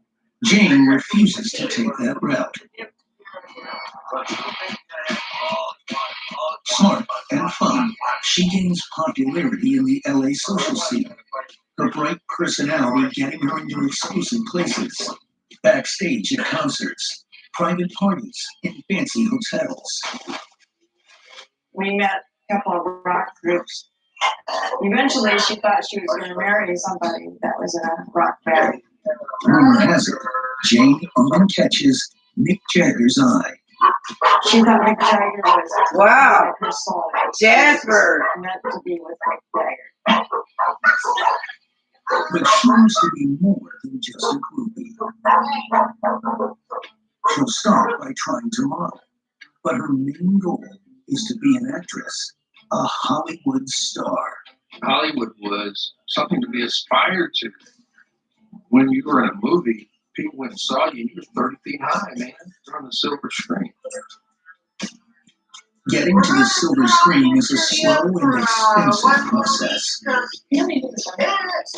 Jane refuses to take that route. Smart and fun, she gains popularity in the LA social scene. Her bright personality getting her into exclusive places, backstage at concerts, private parties, in fancy hotels. We met a couple of rock groups. Eventually, she thought she was going to marry somebody that was in a rock band. Rumor has it, Jane even catches Mick Jagger's eye. She thought Mick Jagger was wow. Her soul. Jasper meant to be with Mick Jagger. But she wants to be more than just a groupie. She'll start by trying to model, but her main goal is to be an actress, a Hollywood star. Hollywood was something to be aspired to. When you were in a movie, people went and saw you, and you were 30 feet high, man. You're on the silver screen. Getting to the silver screen is a slow and expensive process.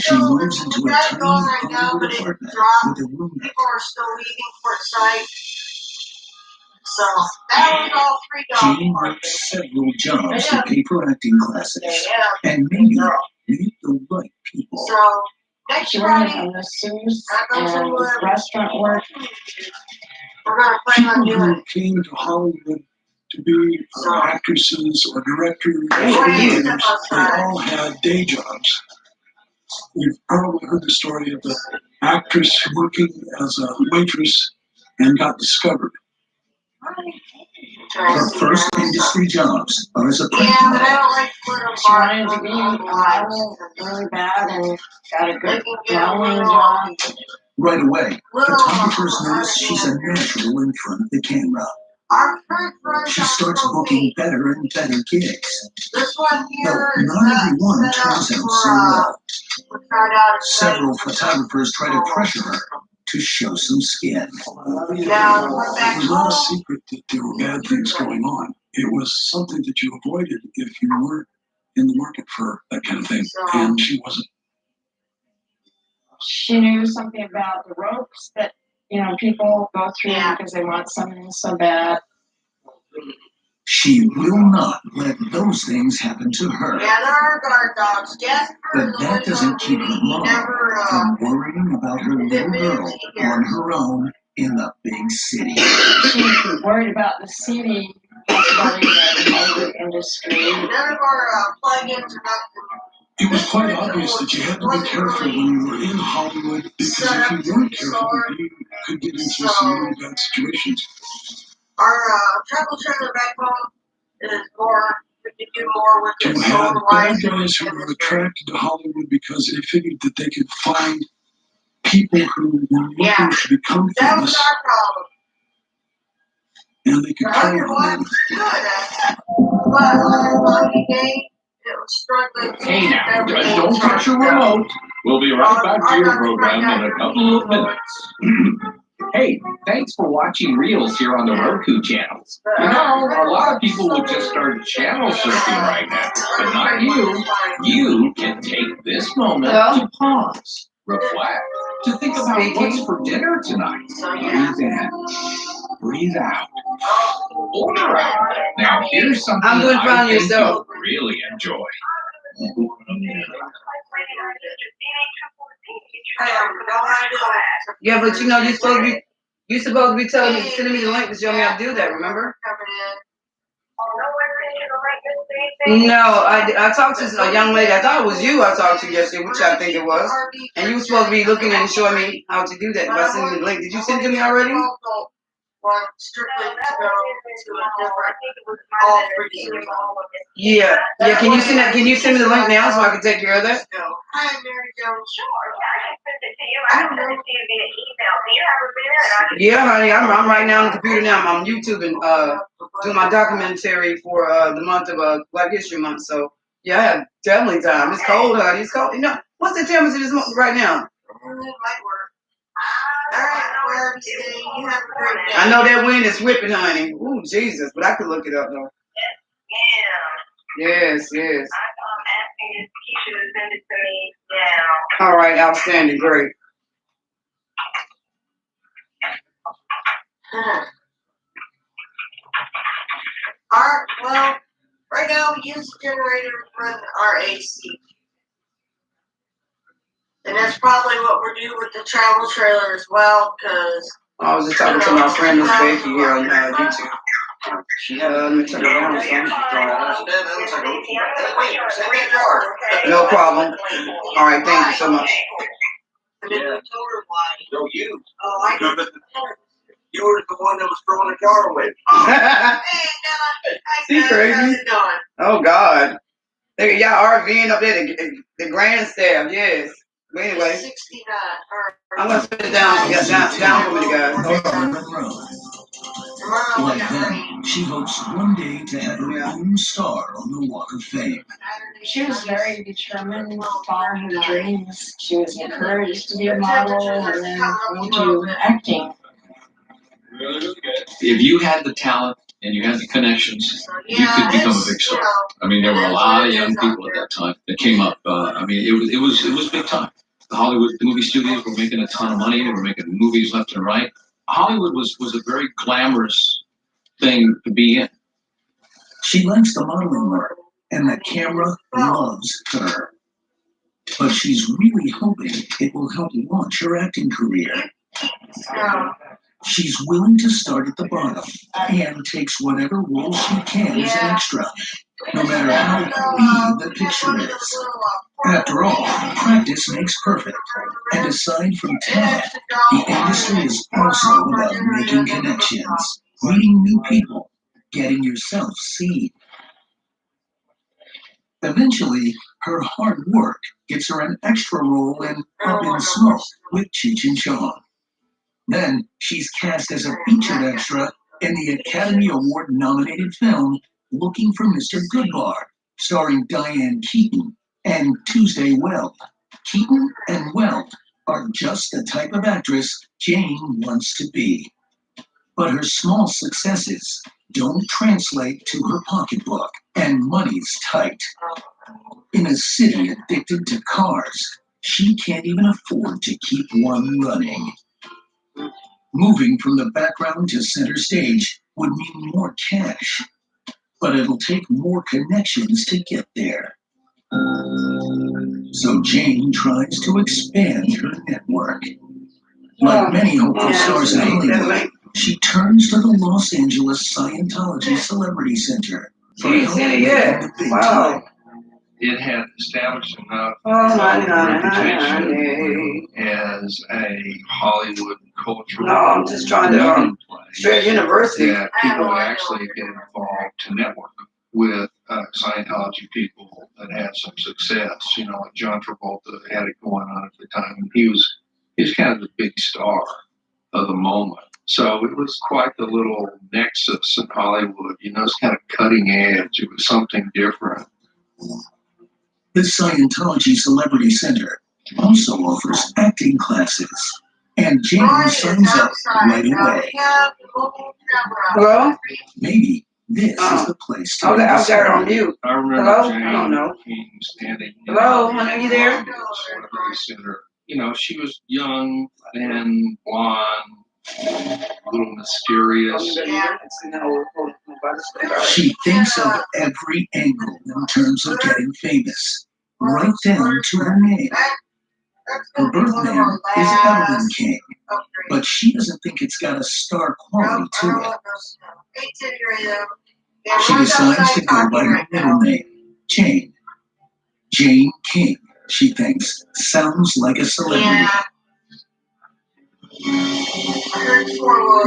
She moves into a tiny Hollywood apartment with a roommate. People are still leaving Portside. So that was all Jane worked several jobs to pay for acting classes and maybe meet the right people. So next She worked in nurses and restaurant work. we're gonna plan on People doing who came to Hollywood to be actresses or directors or writers, they all had day jobs. You've probably heard the story of the actress working as a waitress and got discovered. Her first industry jobs are as a print but I model. don't like little She wanted to be a model really bad and got a good modeling job. Right away, photographers notice she's a natural in front of the camera. She starts booking better and better gigs. This one here Though not every one turns out so well. Several photographers try to pressure her to show some skin. It was not a secret that there were bad things going on. It was something that you avoided if you weren't in the market for that kind of thing. And she wasn't. She knew something about the ropes that, people go through because they want something so bad. She will not let those things happen to her. Yeah, there are guard dogs. But that doesn't keep her mom from worrying about her little girl on her own in the big city. She's worried about the city, possibility of the motor industry. None of our plugins are nothing. It was quite obvious that you had to be careful when you were in Hollywood, because if you weren't careful, you could get into some really bad situations. Our travel trailer back home is more, we can do more with You it. had bad guys who were attracted to Hollywood because they figured that they could find people who were looking to become That was famous, our problem. and they could The prey other on one them. was good. But on the lucky day, it was struggling to Hey keep now, everything don't touch your turned out. remote. We'll be right back to your program in a couple of minutes. Hey, thanks for watching Reels here on the Roku channel. You know, a lot of people would just start channel surfing right now, but not you. You can take this moment to pause, reflect, to think about what's for dinner tonight. Breathe in, breathe out, order out. Now here's something I'm doing I fine think yourself. you'll really enjoy. Yeah, but you're supposed to be telling me, sending me the link to show me how to do that, remember? No, I talked to a young lady. I thought it was you I talked to yesterday, which I think it was. And you were supposed to be looking and showing me how to do that by sending me the link. Did you send it to me already? Want strictly to go to a different, all three. Yeah. Yeah, can you send that? Can you send me the link now so I can take care of that? Hi, Mary Jo. Sure, yeah, I can send it to you. I can send it to you via email. Do you have a minute? Yeah, honey, I'm right now on the computer now. I'm on YouTube and doing my documentary for the month of Black History Month. So yeah, I have definitely time. It's cold, honey. It's cold. You know, what's the temperature this month right now? It might work. All right, where you have a great day. I know that wind is whipping, honey. Ooh, Jesus, but I could look it up though. Yes, yes. All right, outstanding, great. Well, right now we use the generator to run our AC. And that's probably what we're doing with the travel trailer as well, because I was just talking to my friend Miss Becky here on YouTube. Let me turn it around or something. No problem. All right, thank you so much. No, you. Oh, I know. You were the one that was throwing the car away. See, crazy. Oh God. Y'all RVing up there, the grandstand, yes. But anyway, 69. I'm gonna sit it down for me, guys. Like them, she hopes one day to have her own star on the Walk of Fame. She was very determined to follow her dreams. She was encouraged to be a model and then go to acting. If you had the talent and you had the connections, you could become a big star. I mean, there were a lot of young people at that time that came up. I mean, it was big time. The Hollywood movie studios were making a ton of money. They were making movies left and right. Hollywood was a very glamorous thing to be in. She likes the modeling work, and the camera loves her. But she's really hoping it will help launch her acting career. She's willing to start at the bottom and takes whatever role she can as an extra, no matter how B the picture is. After all, practice makes perfect. And aside from talent, the industry is also about making connections, meeting new people, getting yourself seen. Eventually, her hard work gets her an extra role in Up in Smoke with Cheech and Chong. Then she's cast as a featured extra in the Academy Award-nominated film Looking for Mr. Goodbar, starring Diane Keaton and Tuesday Weld. Keaton and Weld are just the type of actress Jane wants to be. But her small successes don't translate to her pocketbook, and money's tight. In a city addicted to cars, she can't even afford to keep one running. Moving from the background to center stage would mean more cash, but it'll take more connections to get there. So Jane tries to expand her network. Like many hopeful stars in Hollywood, she turns to the Los Angeles Scientology Celebrity Center for help in the big time. It had established enough reputation as a Hollywood cultural I'm just trying to Straight University. that people would actually get involved to network with Scientology people that had some success. You know, like John Travolta had it going on at the time, and he was kind of the big star of the moment. So it was quite the little nexus in Hollywood. You know, it's kind of cutting edge. It was something different. The Scientology Celebrity Center also offers acting classes, and Jane signs up right away. Hello? Maybe this is the place to I've got it on be. mute. I remember Hello? Jane I don't know. Keaton standing. Hello, honey, are you there? Celebrity Center. You know, she was young and blonde, a little mysterious. She thinks of every angle in terms of getting famous, right down to her name. Her birth name is Evelyn King, but she doesn't think it's got a star quality to it. She decides to go by her middle name, Jane. Jane King, she thinks, sounds like a celebrity.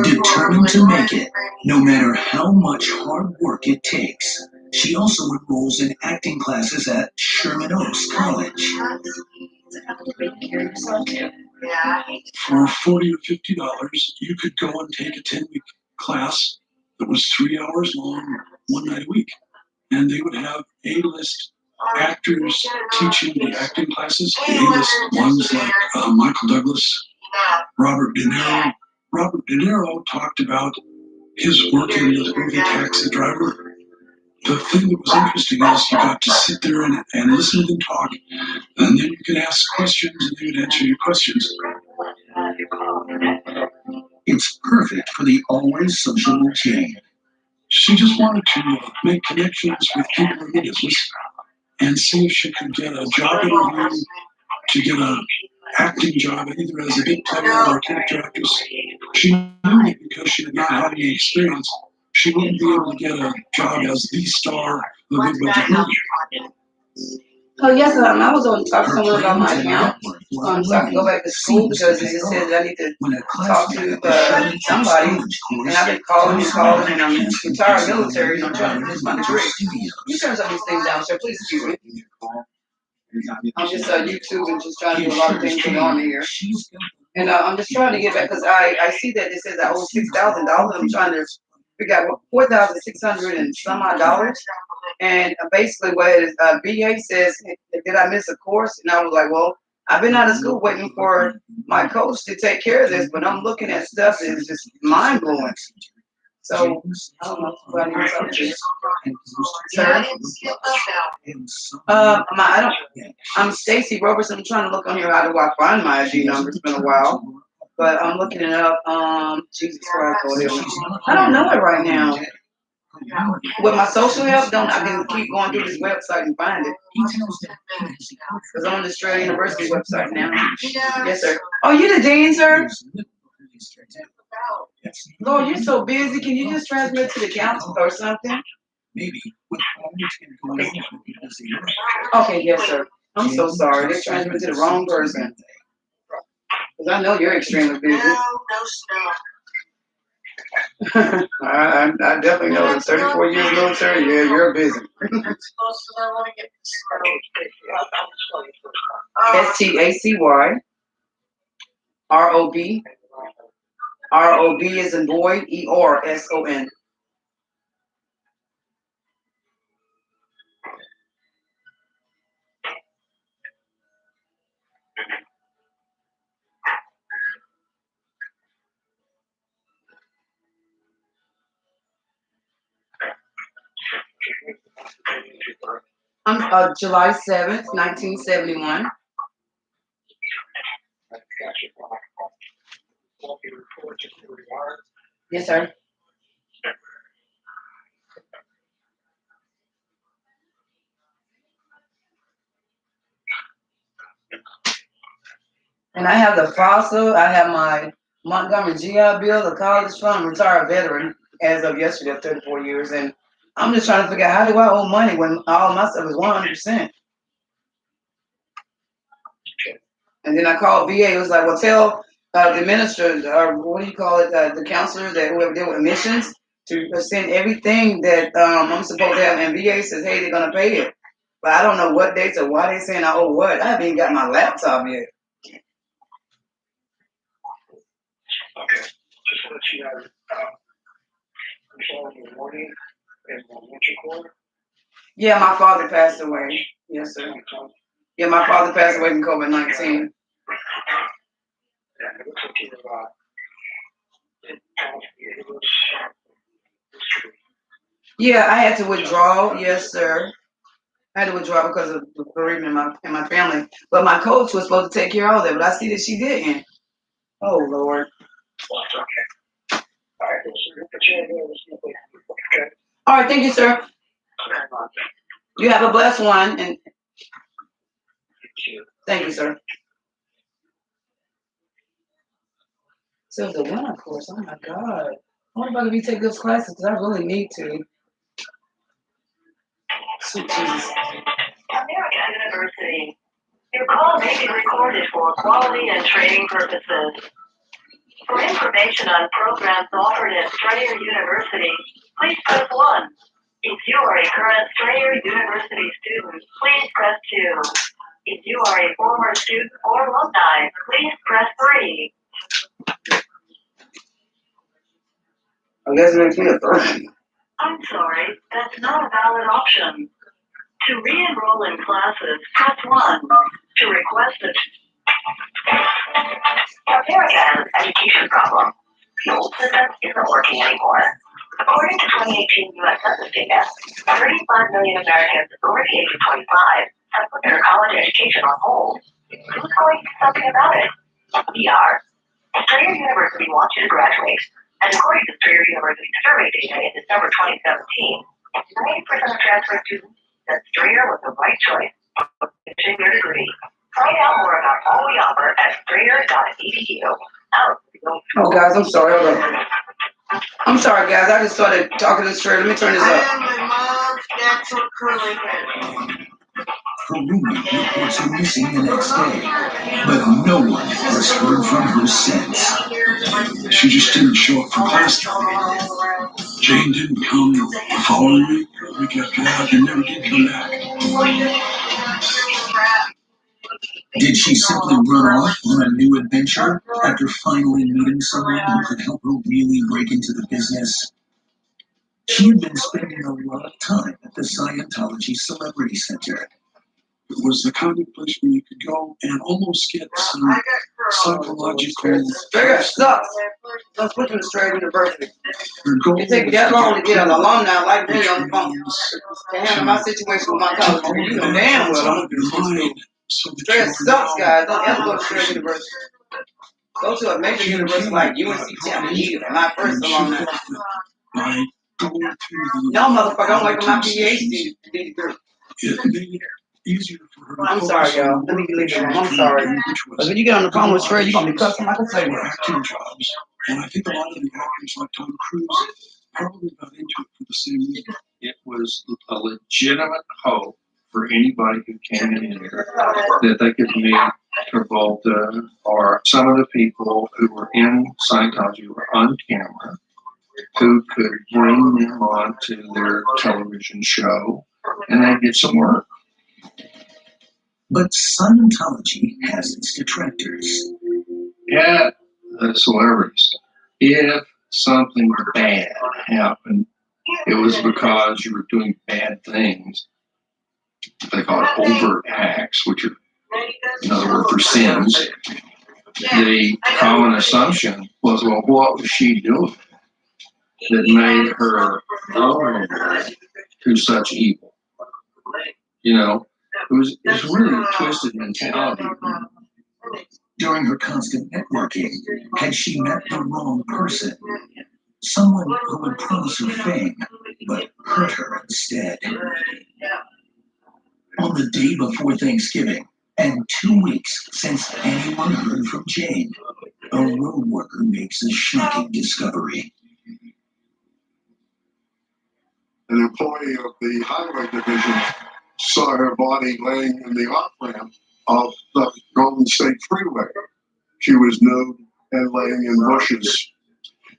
Determined to make it, no matter how much hard work it takes, she also enrolls in acting classes at Sherman Oaks College. For $40 or $50, you could go and take a 10-week class that was 3 hours long, one night a week. And they would have A-list actors teaching the acting classes, the A-list ones like Michael Douglas, Robert De Niro. Robert De Niro talked about his work in the movie Taxi Driver. The thing that was interesting is you got to sit there and listen to them talk, and then you could ask questions and they would answer your questions. It's perfect for the always sociable Jane. She just wanted to make connections with people in the business and see if she could get a job interview to get an acting job either as a big player or a character actress. She knew that because she did not have any experience, she wouldn't be able to get a job as the star of a big budget movie. Oh, yes, I was on talk to someone about my account. So I can go back to school because it just says I need to talk to somebody. And I've been calling and I'm retired military and I'm trying to finish my degree. You turn some of these things down, sir. Please excuse me. I'm just YouTube and just trying to do a lot of things for the Army here. And I'm just trying to get back because I see that it says I owe $6,000. I'm trying to figure out $4,600 and some odd dollars. And basically what BA says, did I miss a course? And I was like, well, I've been out of school waiting for my coach to take care of this, but I'm looking at stuff that is just mind blowing. So, I don't know what I need to do. Sir? I'm Stacy Robertson. I'm trying to look on here. How do I find my ID number? It's been a while. But I'm looking it up. Jesus Christ, Lord help me. I don't know it right now. With my social help, I can keep going through this website and find it. Because I'm on the Australian University website now. Yes, sir. Oh, you the dean, sir? Lord, you're so busy. Can you just transmit to the council or something? Maybe. Okay, yes, sir. I'm so sorry. They transmitted to the wrong person. Because I know you're extremely busy. I definitely know. In 34 years military, yeah, you're busy. STACY ROB. ROB is in boy, ERSON. I'm July 7th, 1971. Yes, sir. And I have the FOSSA, I have my Montgomery GI Bill, the college fund, retired veteran as of yesterday of 34 years. And I'm just trying to figure out how do I owe money when all my stuff is 100%. And then I called VA. It was like, well, tell the minister, or what do you call it, the counselor, that whoever deal with admissions, to send everything that I'm supposed to have. And VA says, hey, they're going to pay it. But I don't know what dates or why they're saying I owe what. I haven't even got my laptop yet. Okay, just to let you know, I'm sorry in the morning and winter core. Yeah, my father passed away. Yes, sir. Yeah, my father passed away from COVID-19. Yeah, it looks like Yeah, I had to withdraw. Yes, sir. I had to withdraw because of the bereavement in my family. But my coach was supposed to take care of all that, but I see that she didn't. Oh, Lord. All right, thank you, sir. You have a blessed one, and thank you, sir. So the winter course, oh my God. I'm about to be taking those classes because I really need to. Sweet Jesus. American University. Your call may be recorded for quality and training purposes. For information on programs offered at Strayer University, please press 1. If you are a current Strayer University student, please press 2. If you are a former student or alumni, please press 3. I guess it makes me a third. I'm sorry, that's not a valid option. To re-enroll in classes, press 1. To request it. America has an education problem. The old system isn't working anymore. According to 2018 U.S. Census data, 35 million Americans over the age of 25 have put their college education on hold. Who's going to do something about it? We are. Strayer University wants you to graduate. And according to Strayer University survey data in December 2017, 90% of transfer students said Strayer was the right choice for finishing their degree. Find out more about all we offer at strayer.edu. Oh, guys, I'm sorry. Hold on. I'm sorry, guys. I just started talking to Strayer. Let me turn this up. Her roommate reports her missing the next day, but no one has heard from her since. She just didn't show up for class. Jane didn't come the following week, or the week after that, and never did come back. Did she simply run off on a new adventure after finally meeting someone who could help her really break into the business? She had been spending a lot of time at the Scientology Celebrity Center. It was the kind of place where you could go and almost get some psychological. So switching to Strayer University. Her goal It takes was that to long to get get an clear, alumni like me which on the phone. means To handle my situation with my college degree. You know damn well I'm their mind so that Strayer you are sucks, now guys. Don't ever go more to Strayer efficient. University. Go to a major She university came like at UNC Chapman parties, Eagle, my first and she alumni. felt that by going through the No, motherfucker, I'm waiting for my auditing PhD sessions, degree. it made it easier for her to I'm focus sorry, on y'all. the Let me work leave that it she alone. was I'm trying to sorry. do, which Because was when you get on the phone with Strayer, you're going to be auditions cussing like a sailor. for acting jobs. And I think a lot of the actors like Tom Cruise probably got into it for the same reason. It was a legitimate hope for anybody who came in here that they could meet Travolta or some of the people who were in Scientology who were on camera, who could bring them on to their television show, and they'd get some work. But Scientology has its detractors. Yeah, the celebrities. If something bad happened, it was because you were doing bad things. They call it overt acts, which are another word for sins. The common assumption was, well, what was she doing that made her vulnerable to such evil? You know, it's really a twisted mentality. During her constant networking, had she met the wrong person? Someone who would promise her fame, but hurt her instead. On the day before Thanksgiving, and 2 weeks since anyone heard from Jane, a road worker makes a shocking discovery. An employee of the highway division saw her body laying in the off-ramp of the Golden State Freeway. She was nude and laying in bushes.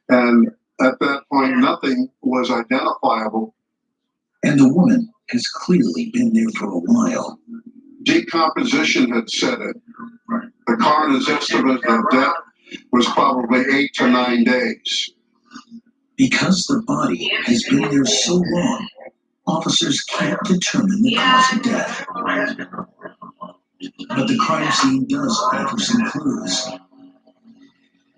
And at that point, nothing was identifiable. And the woman has clearly been there for a while. Decomposition had set in. The coroner's estimate of death was probably 8 to 9 days. Because the body has been there so long, officers can't determine the cause of death. But the crime scene does offer some clues.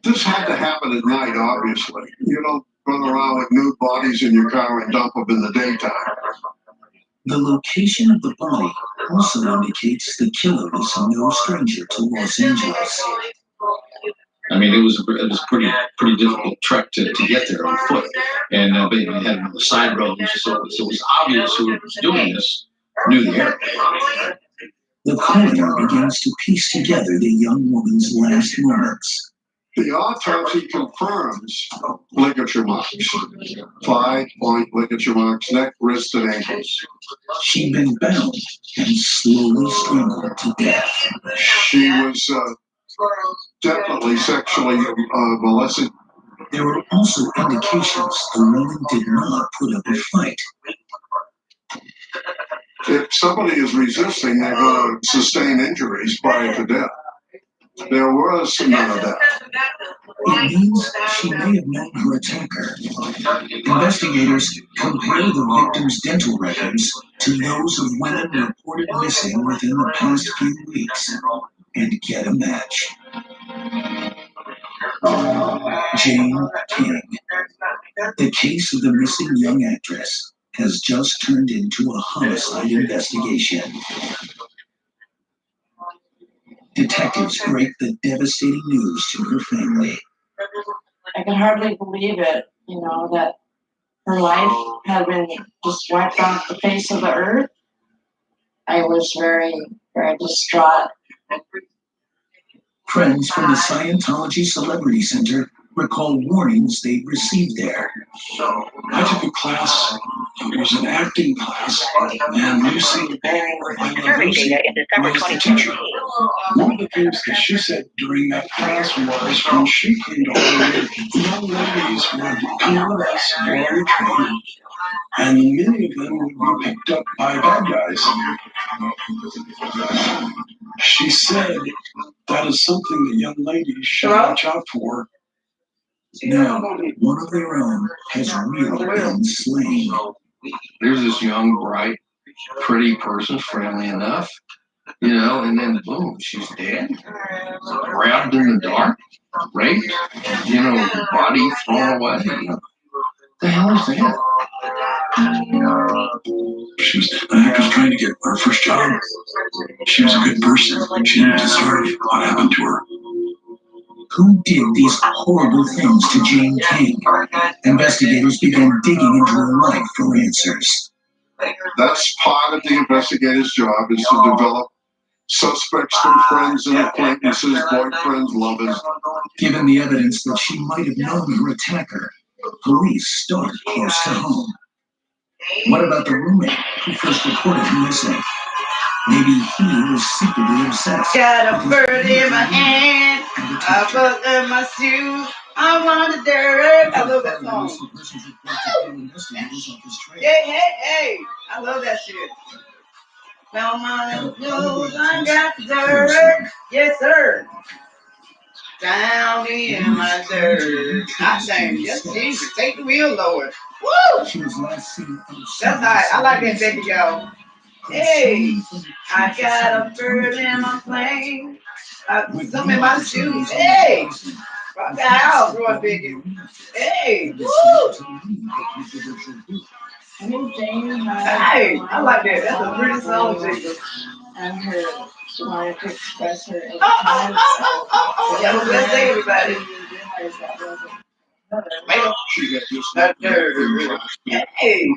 This had to happen at night, obviously. You don't run around with nude bodies in your car and dump them in the daytime. The location of the body also indicates the killer is no stranger to Los Angeles. I mean, it was a pretty difficult trek to get there on foot, and they had the side roads, so it was obvious who was doing this knew the area. The coroner begins to piece together the young woman's last moments. The autopsy confirms ligature marks, 5-point ligature marks, neck, wrist, and ankles. She'd been bound and slowly strangled to death. She was definitely sexually molested. There were also indications the woman did not put up a fight. If somebody is resisting, they're going to sustain injuries prior to death. There was none of that. It means she may have known her attacker. Investigators compare the victim's dental records to those of women reported missing within the past few weeks and get a match. Jane King. The case of the missing young actress has just turned into a homicide investigation. Detectives break the devastating news to her family. I can hardly believe it, that her life had been just wiped off the face of the earth. I was very, very distraught. Friends from the Scientology Celebrity Center recall warnings they'd received there. I took a class, it was an acting class, and Lucy Ball, I love Lucy, was the teacher. One of the things that she said during that class was when she came to Hollywood, young ladies would come with us on the train, and many of them would be picked up by bad guys. She said that is something that young ladies should watch out for. Now, one of their own has really been slain. Here's this young, bright, pretty person, friendly enough, You know, and then boom, she's dead, grabbed in the dark, raped, you know, body thrown away. You know, the hell is that? She was an actress trying to get her first job. She was a good person. She didn't deserve what happened to her. Who did these horrible things to Jane King? Investigators began digging into her life for answers. That's part of the investigator's job, is to develop suspects from friends and acquaintances, boyfriends, lovers. Given the evidence that she might have known her attacker, police start close to home. What about the roommate who first reported him missing? Maybe he was secretly obsessed. Got a bird in my hand, a book in my shoes. I want the dirt. I love that song. Hey. I love that shit. Found my clothes, I got the dirt. Yes, sir. Down in my dirt. I sang, yes, Jesus. Take the wheel, Lord. Woo! That's hot. I like that, baby, y'all. Hey, I got a bird in my plane. Some in my shoes. Hey, rock the house, Roy Biggie. Hey, woo! Hey, I like that. That's a pretty song, Jesus. And her, she wanted to express her Oh, have a blessed day, everybody. Hey,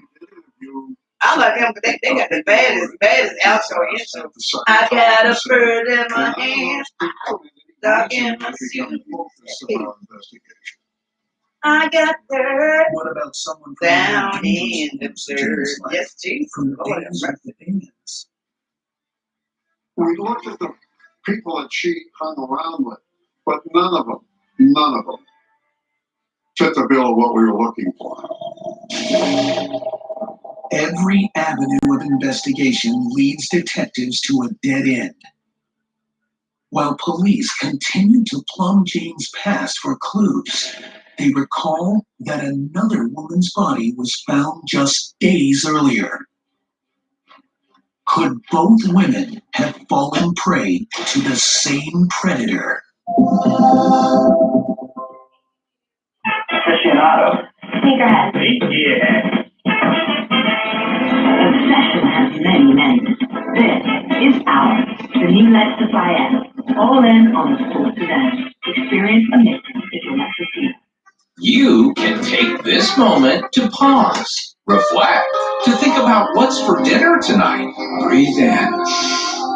I like them, but they got the baddest outro intro. I got a bird in my hand, dog in my shoes. I got dirt. What about someone down in the dirt? Yes, Jesus. Lord, have mercy. We looked at the people that she hung around with, but none of them fit the bill of what we were looking for. Every avenue of investigation leads detectives to a dead end. While police continue to plumb Jane's past for clues, they recall that another woman's body was found just days earlier. Could both women have fallen prey to the same predator? Aficionado. Sneakerhead. Yeah. Obsession has many names. This is ours, the new Let's Supply app. All in on the sport today. Experience amazing if you'll let us see. You can take this moment to pause, reflect, to think about what's for dinner tonight. Breathe in,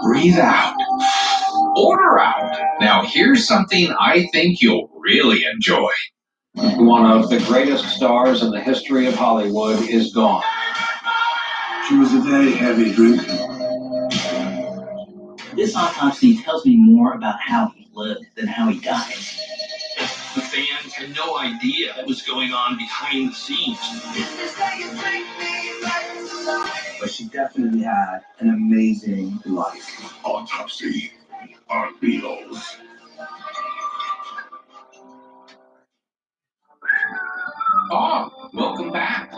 breathe out, order out. Now here's something I think you'll really enjoy. One of the greatest stars in the history of Hollywood is gone. She was a very heavy drinker. This autopsy tells me more about how he lived than how he died. The fans had no idea what was going on behind the scenes. But she definitely had an amazing life. Autopsy on Beatles. Oh, welcome back.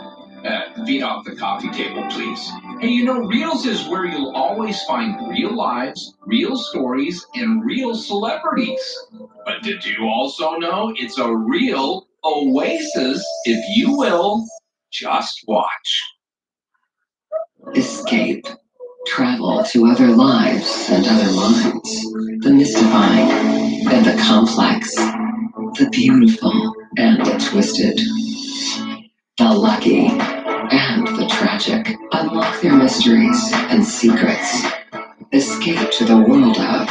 Feet off the coffee table, please. Hey, you know, Reels is where you'll always find real lives, real stories, and real celebrities. But did you also know it's a real oasis, if you will? Just watch. Escape. Travel to other lives and other minds. The mystifying and the complex. The beautiful and the twisted. The lucky and the tragic. Unlock their mysteries and secrets. Escape to the world of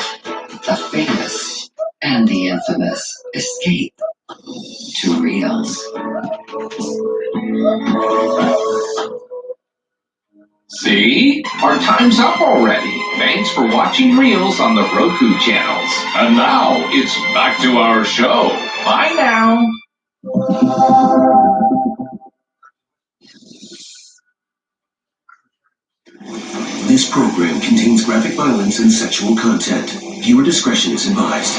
the famous and the infamous. Escape to Reels. See? Our time's up already. Thanks for watching Reels on the Roku channels. And now it's back to our show. Bye now. This program contains graphic violence and sexual content. Viewer discretion is advised.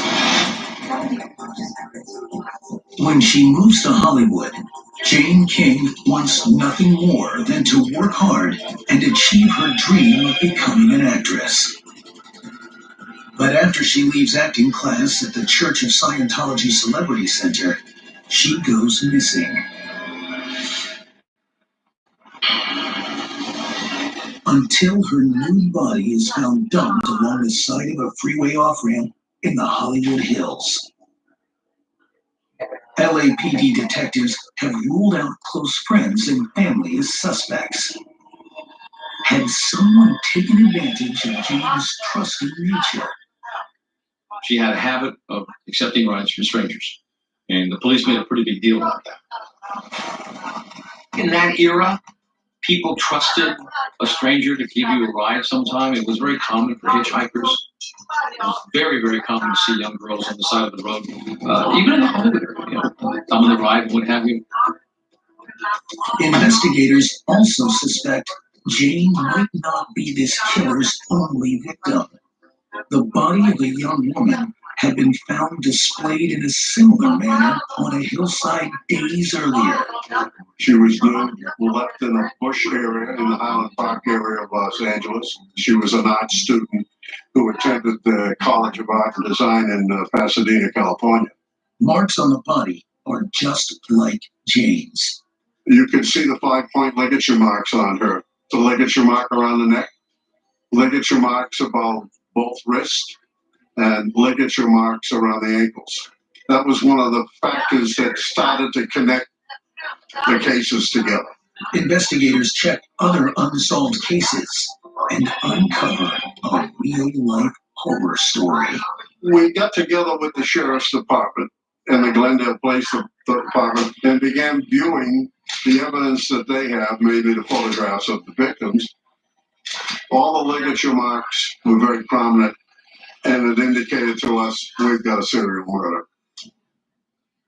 When she moves to Hollywood, Jane King wants nothing more than to work hard and achieve her dream of becoming an actress. But after she leaves acting class at the Church of Scientology Celebrity Center, she goes missing. Until her nude body is found dumped along the side of a freeway off-ramp in the Hollywood Hills. LAPD detectives have ruled out close friends and family as suspects. Had someone taken advantage of Jane's trusting nature? She had a habit of accepting rides from strangers, and the police made a pretty big deal about that. In that era, people trusted a stranger to give you a ride sometime. It was very common for hitchhikers. It was very, very common to see young girls on the side of the road, even in the Hollywood area, come on the ride and what have you. Investigators also suspect Jane might not be this killer's only victim. The body of a young woman had been found displayed in a similar manner on a hillside days earlier. She was nude, left in a bush area in the Highland Park area of Los Angeles. She was an art student who attended the College of Art and Design in Pasadena, California. Marks on the body are just like Jane's. You can see the 5-point ligature marks on her. The ligature mark around the neck, ligature marks about both wrists, and ligature marks around the ankles. That was one of the factors that started to connect the cases together. Investigators check other unsolved cases and uncover a real-life horror story. We got together with the Sheriff's Department and the Glendale Police Department and began viewing the evidence that they have, mainly the photographs of the victims. All the ligature marks were very prominent, and it indicated to us we've got a serial murder.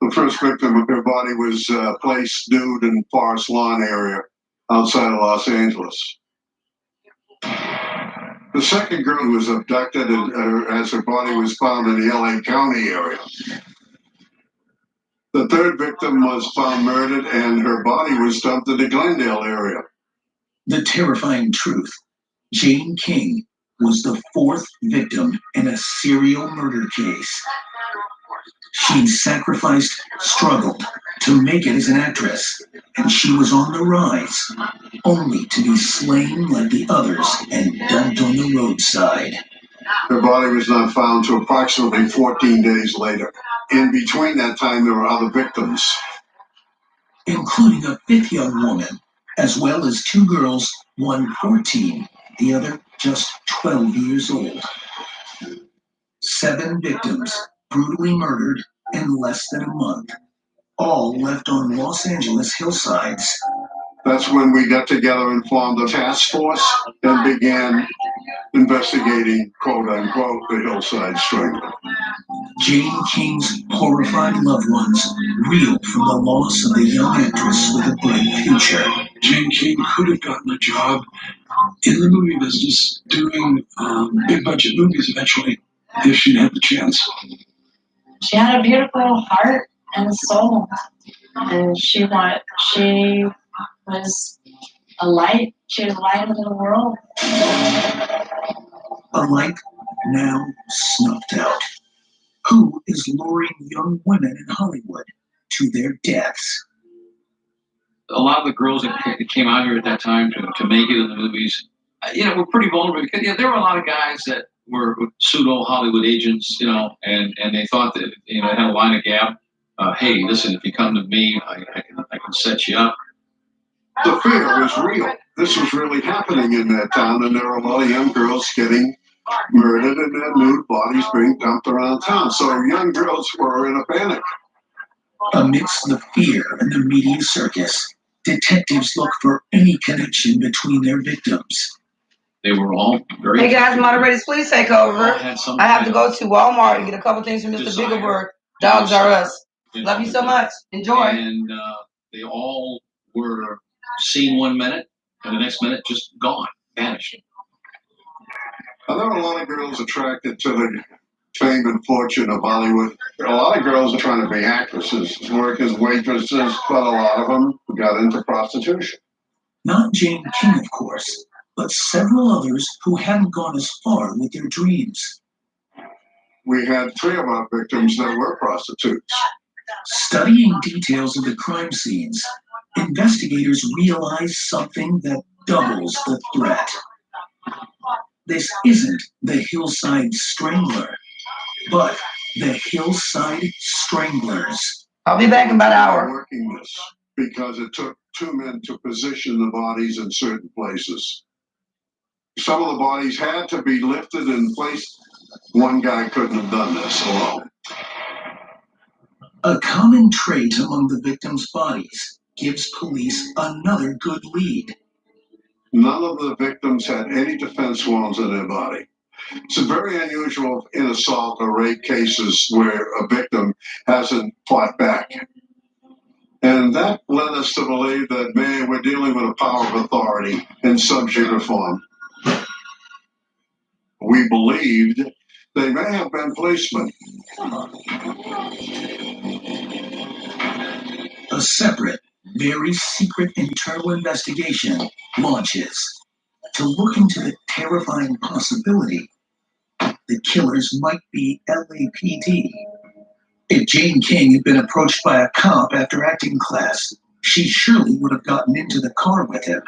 The first victim, her body was placed nude in Forest Lawn area outside of Los Angeles. The second girl was abducted as her body was found in the LA County area. The third victim was found murdered and her body was dumped in the Glendale area. The terrifying truth: Jane King was the fourth victim in a serial murder case. She sacrificed, struggled to make it as an actress, and she was on the rise, only to be slain like the others and dumped on the roadside. Her body was not found until approximately 14 days later. In between that time, there were other victims, including a fifth young woman, as well as two girls, one 14, the other just 12 years old. 7 victims brutally murdered in less than a month, all left on Los Angeles hillsides. That's when we got together and formed a task force and began investigating, quote-unquote, the hillside strangler. Jane King's horrified loved ones reeled from the loss of the young actress with a bright future. Jane King could have gotten a job in the movie business doing big budget movies eventually, if she'd had the chance. She had a beautiful heart and soul, and she was a light. She was a light into the world. A light now snuffed out. Who is luring young women in Hollywood to their deaths? A lot of the girls that came out here at that time to make it in the movies, were pretty vulnerable because there were a lot of guys that were pseudo Hollywood agents, and they thought that they had a line of gab. Hey, listen, if you come to me, I can set you up. The fear was real. This was really happening in that town, and there were a lot of young girls getting murdered and their nude bodies being dumped around town. So young girls were in a panic. Amidst the fear and the media circus, detectives look for any connection between their victims. They were all very... Hey guys, moderators, please take over. I have to go to Walmart and get a couple things from Mr. Bigglesworth. Dogs are us. Love you so much. Enjoy. And they all were seen one minute, and the next minute just gone, vanished. There were a lot of girls attracted to the fame and fortune of Hollywood. A lot of girls are trying to be actresses, work as waitresses, but a lot of them got into prostitution. Not Jane King, of course, but several others who hadn't gone as far with their dreams. we had 3 of our victims that were prostitutes. Studying details of the crime scenes, investigators realize something that doubles the threat. This isn't the Hillside Strangler, but the Hillside Stranglers. I'll be back in about an hour. Working this because it took 2 men to position the bodies in certain places. Some of the bodies had to be lifted and placed. One guy couldn't have done this alone. A common trait among the victims' bodies gives police another good lead. None of the victims had any defense wounds in their body. It's very unusual in assault or rape cases where a victim hasn't fought back. And that led us to believe that, man, we're dealing with a power of authority in subject form. We believed they may have been policemen. A separate, very secret internal investigation launches to look into the terrifying possibility the killers might be LAPD. If Jane King had been approached by a cop after acting class, she surely would have gotten into the car with him.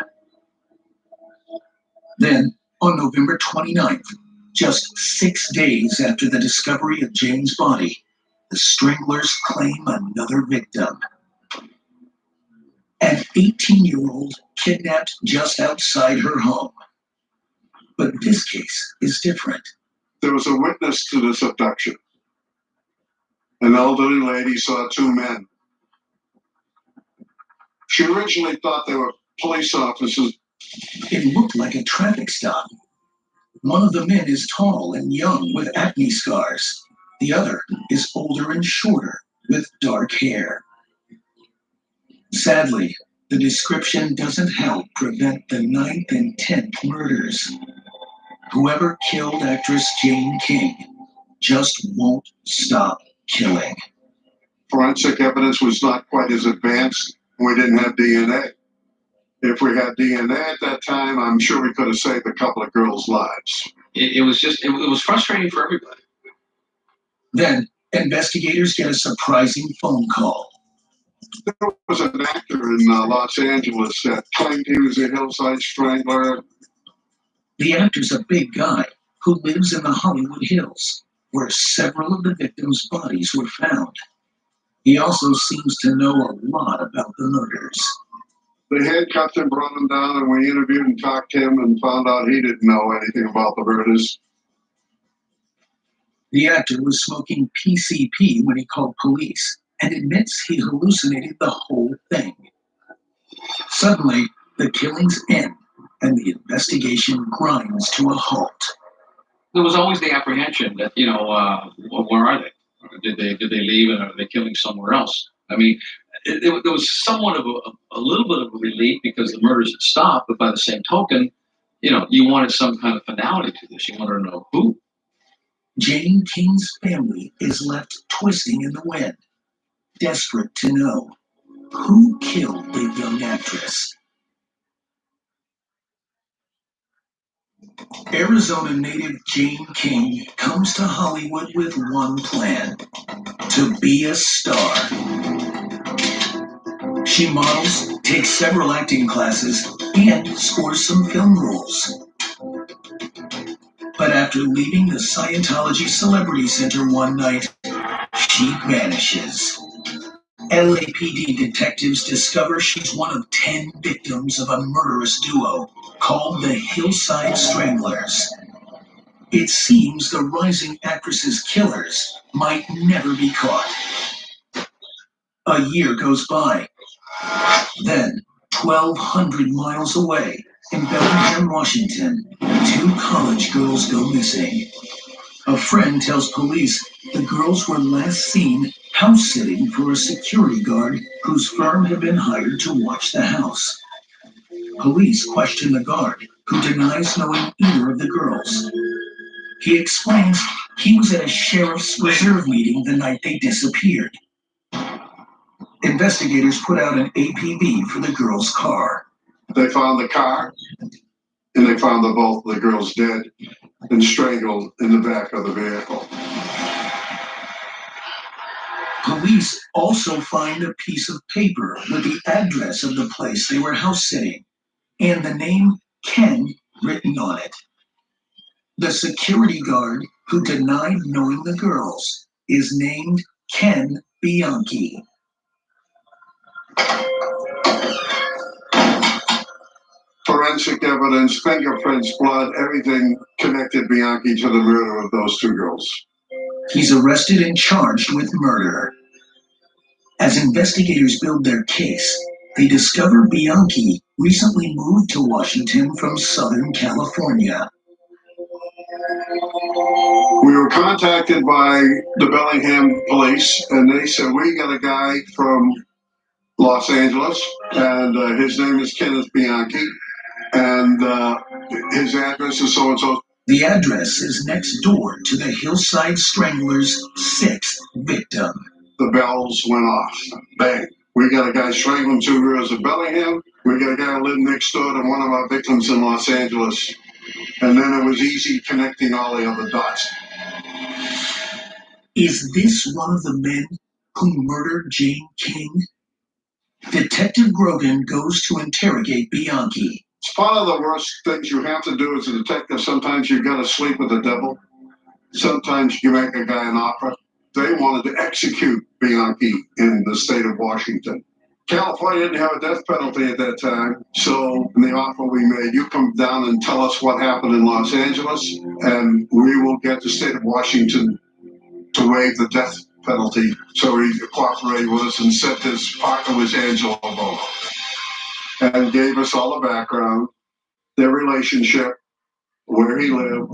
Then, on November 29th, just 6 days after the discovery of Jane's body, the Stranglers claim another victim. An 18-year-old kidnapped just outside her home. But this case is different. There was a witness to this abduction. An elderly lady saw 2 men. She originally thought they were police officers. It looked like a traffic stop. One of the men is tall and young with acne scars. The other is older and shorter with dark hair. Sadly, the description doesn't help prevent the 9th and 10th murders. Whoever killed actress Jane King just won't stop killing. Forensic evidence was not quite as advanced. We didn't have DNA. If we had DNA at that time, I'm sure we could have saved a couple of girls' lives. It was frustrating for everybody. Then, investigators get a surprising phone call. There was an actor in Los Angeles that claimed he was a Hillside Strangler. The actor's a big guy who lives in the Hollywood Hills, where several of the victims' bodies were found. He also seems to know a lot about the murders. They handcuffed him, brought him down, and we interviewed and talked to him and found out he didn't know anything about the murders. The actor was smoking PCP when he called police and admits he hallucinated the whole thing. Suddenly, the killings end and the investigation grinds to a halt. There was always the apprehension that, where are they? Did they leave and are they killing somewhere else? I mean, there was somewhat of a little bit of a relief because the murders had stopped, but by the same token, you wanted some kind of finality to this. You wanted to know who. Jane King's family is left twisting in the wind, desperate to know who killed the young actress. Arizona native Jane King comes to Hollywood with one plan: to be a star. She models, takes several acting classes, and scores some film roles. But after leaving the Scientology Celebrity Center one night, she vanishes. LAPD detectives discover she's one of 10 victims of a murderous duo called the Hillside Stranglers. It seems the rising actress's killers might never be caught. A year goes by. Then, 1,200 miles away, in Bellingham, Washington, 2 college girls go missing. A friend tells police the girls were last seen house-sitting for a security guard whose firm had been hired to watch the house. Police question the guard, who denies knowing either of the girls. He explains he was at a sheriff's reserve meeting the night they disappeared. Investigators put out an APB for the girls' car. They found the car, and they found both of the girls dead and strangled in the back of the vehicle. Police also find a piece of paper with the address of the place they were house sitting and the name Ken written on it. The security guard who denied knowing the girls is named Ken Bianchi. Forensic evidence, fingerprints, blood, everything connected Bianchi to the murder of those two girls. He's arrested and charged with murder. As investigators build their case, they discover Bianchi recently moved to Washington from Southern California. We were contacted by the Bellingham police, and they said, we got a guy from Los Angeles, and his name is Kenneth Bianchi, and his address is so-and-so. The address is next door to the Hillside Stranglers' 6th victim. The bells went off. Bang. We got a guy strangling two girls at Bellingham. We got a guy who lived next door to one of our victims in Los Angeles. And then it was easy connecting all the other dots. Is this one of the men who murdered Jane King? Detective Grogan goes to interrogate Bianchi. It's part of the worst things you have to do as a detective. Sometimes you got to sleep with the devil. Sometimes you make a guy an offer. They wanted to execute Bianchi in the state of Washington. California didn't have a death penalty at that time, so in the offer we made, you come down and tell us what happened in Los Angeles, and we will get the state of Washington to waive the death penalty. So he cooperated with us and said his partner was Angelo Bono, and gave us all the background, their relationship, where he lived.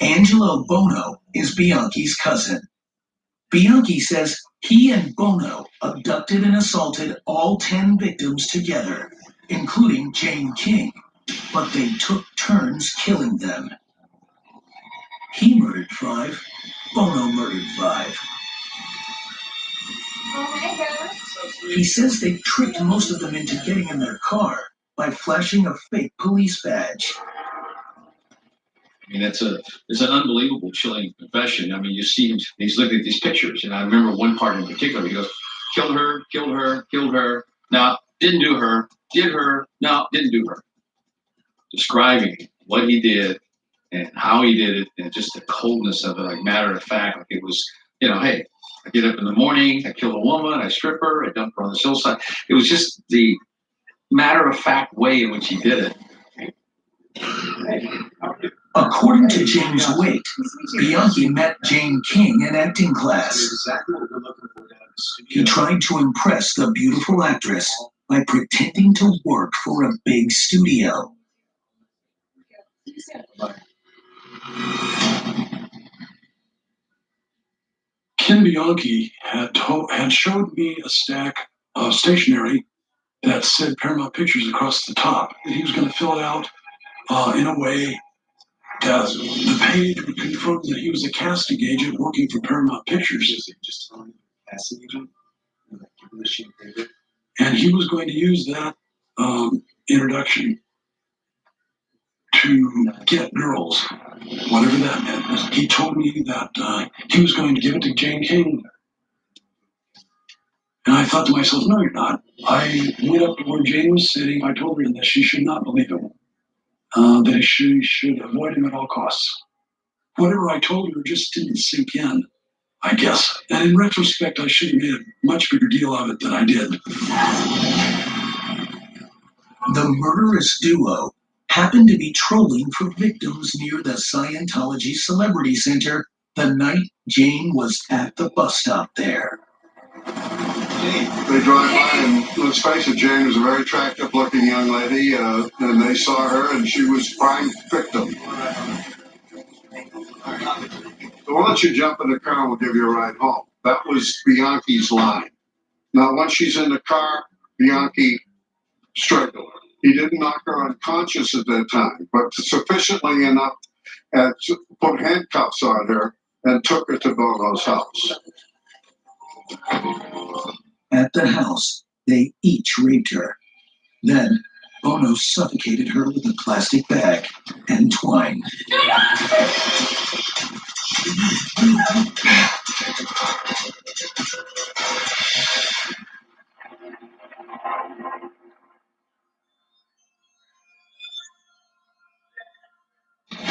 Angelo Bono is Bianchi's cousin. Bianchi says he and Bono abducted and assaulted all 10 victims together, including Jane King, but they took turns killing them. He murdered 5, Bono murdered 5. He says they tricked most of them into getting in their car by flashing a fake police badge. I mean, it's an unbelievable, chilling confession. I mean, you see him, he's looking at these pictures, and I remember one part in particular. He goes, killed her, killed her, killed her. No, didn't do her. Did her. No, didn't do her. Describing what he did and how he did it, and just the coldness of it, like matter of fact, like it was, hey, I get up in the morning, I kill a woman, I strip her, I dump her on the hillside. It was just the matter of fact way in which he did it. According to James Waite, Bianchi met Jane King in acting class. He tried to impress the beautiful actress by pretending to work for a big studio. Ken Bianchi had showed me a stack of stationery that said Paramount Pictures across the top, and he was going to fill it out in a way that the page would confirm that he was a casting agent working for Paramount Pictures. Casting agent? And he was going to use that introduction to get girls, whatever that meant. He told me that he was going to give it to Jane King. And I thought to myself, no, you're not. I went up to where Jane was sitting. I told her that she should not believe him, that she should avoid him at all costs. Whatever I told her just didn't sink in, I guess. And in retrospect, I should have made a much bigger deal of it than I did. The murderous duo happened to be trolling for victims near the Scientology Celebrity Center the night Jane was at the bus stop there. They drive by, and let's face it, Jane was a very attractive-looking young lady, and they saw her, and she was prime victim. So why don't you jump in the car and we'll give you a ride home? That was Bianchi's line. Now, once she's in the car, Bianchi strangled her. He didn't knock her unconscious at that time, but sufficiently enough to put handcuffs on her and took her to Bono's house. At the house, they each raped her. Then, Bono suffocated her with a plastic bag and twine.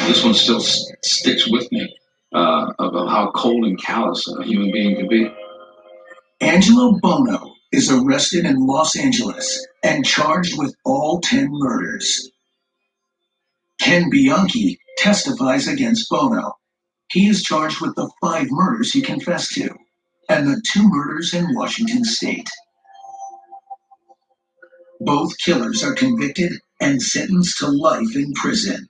This one still sticks with me about how cold and callous a human being can be. Angelo Bono is arrested in Los Angeles and charged with all 10 murders. Ken Bianchi testifies against Bono. He is charged with the 5 murders he confessed to and the 2 murders in Washington state. Both killers are convicted and sentenced to life in prison.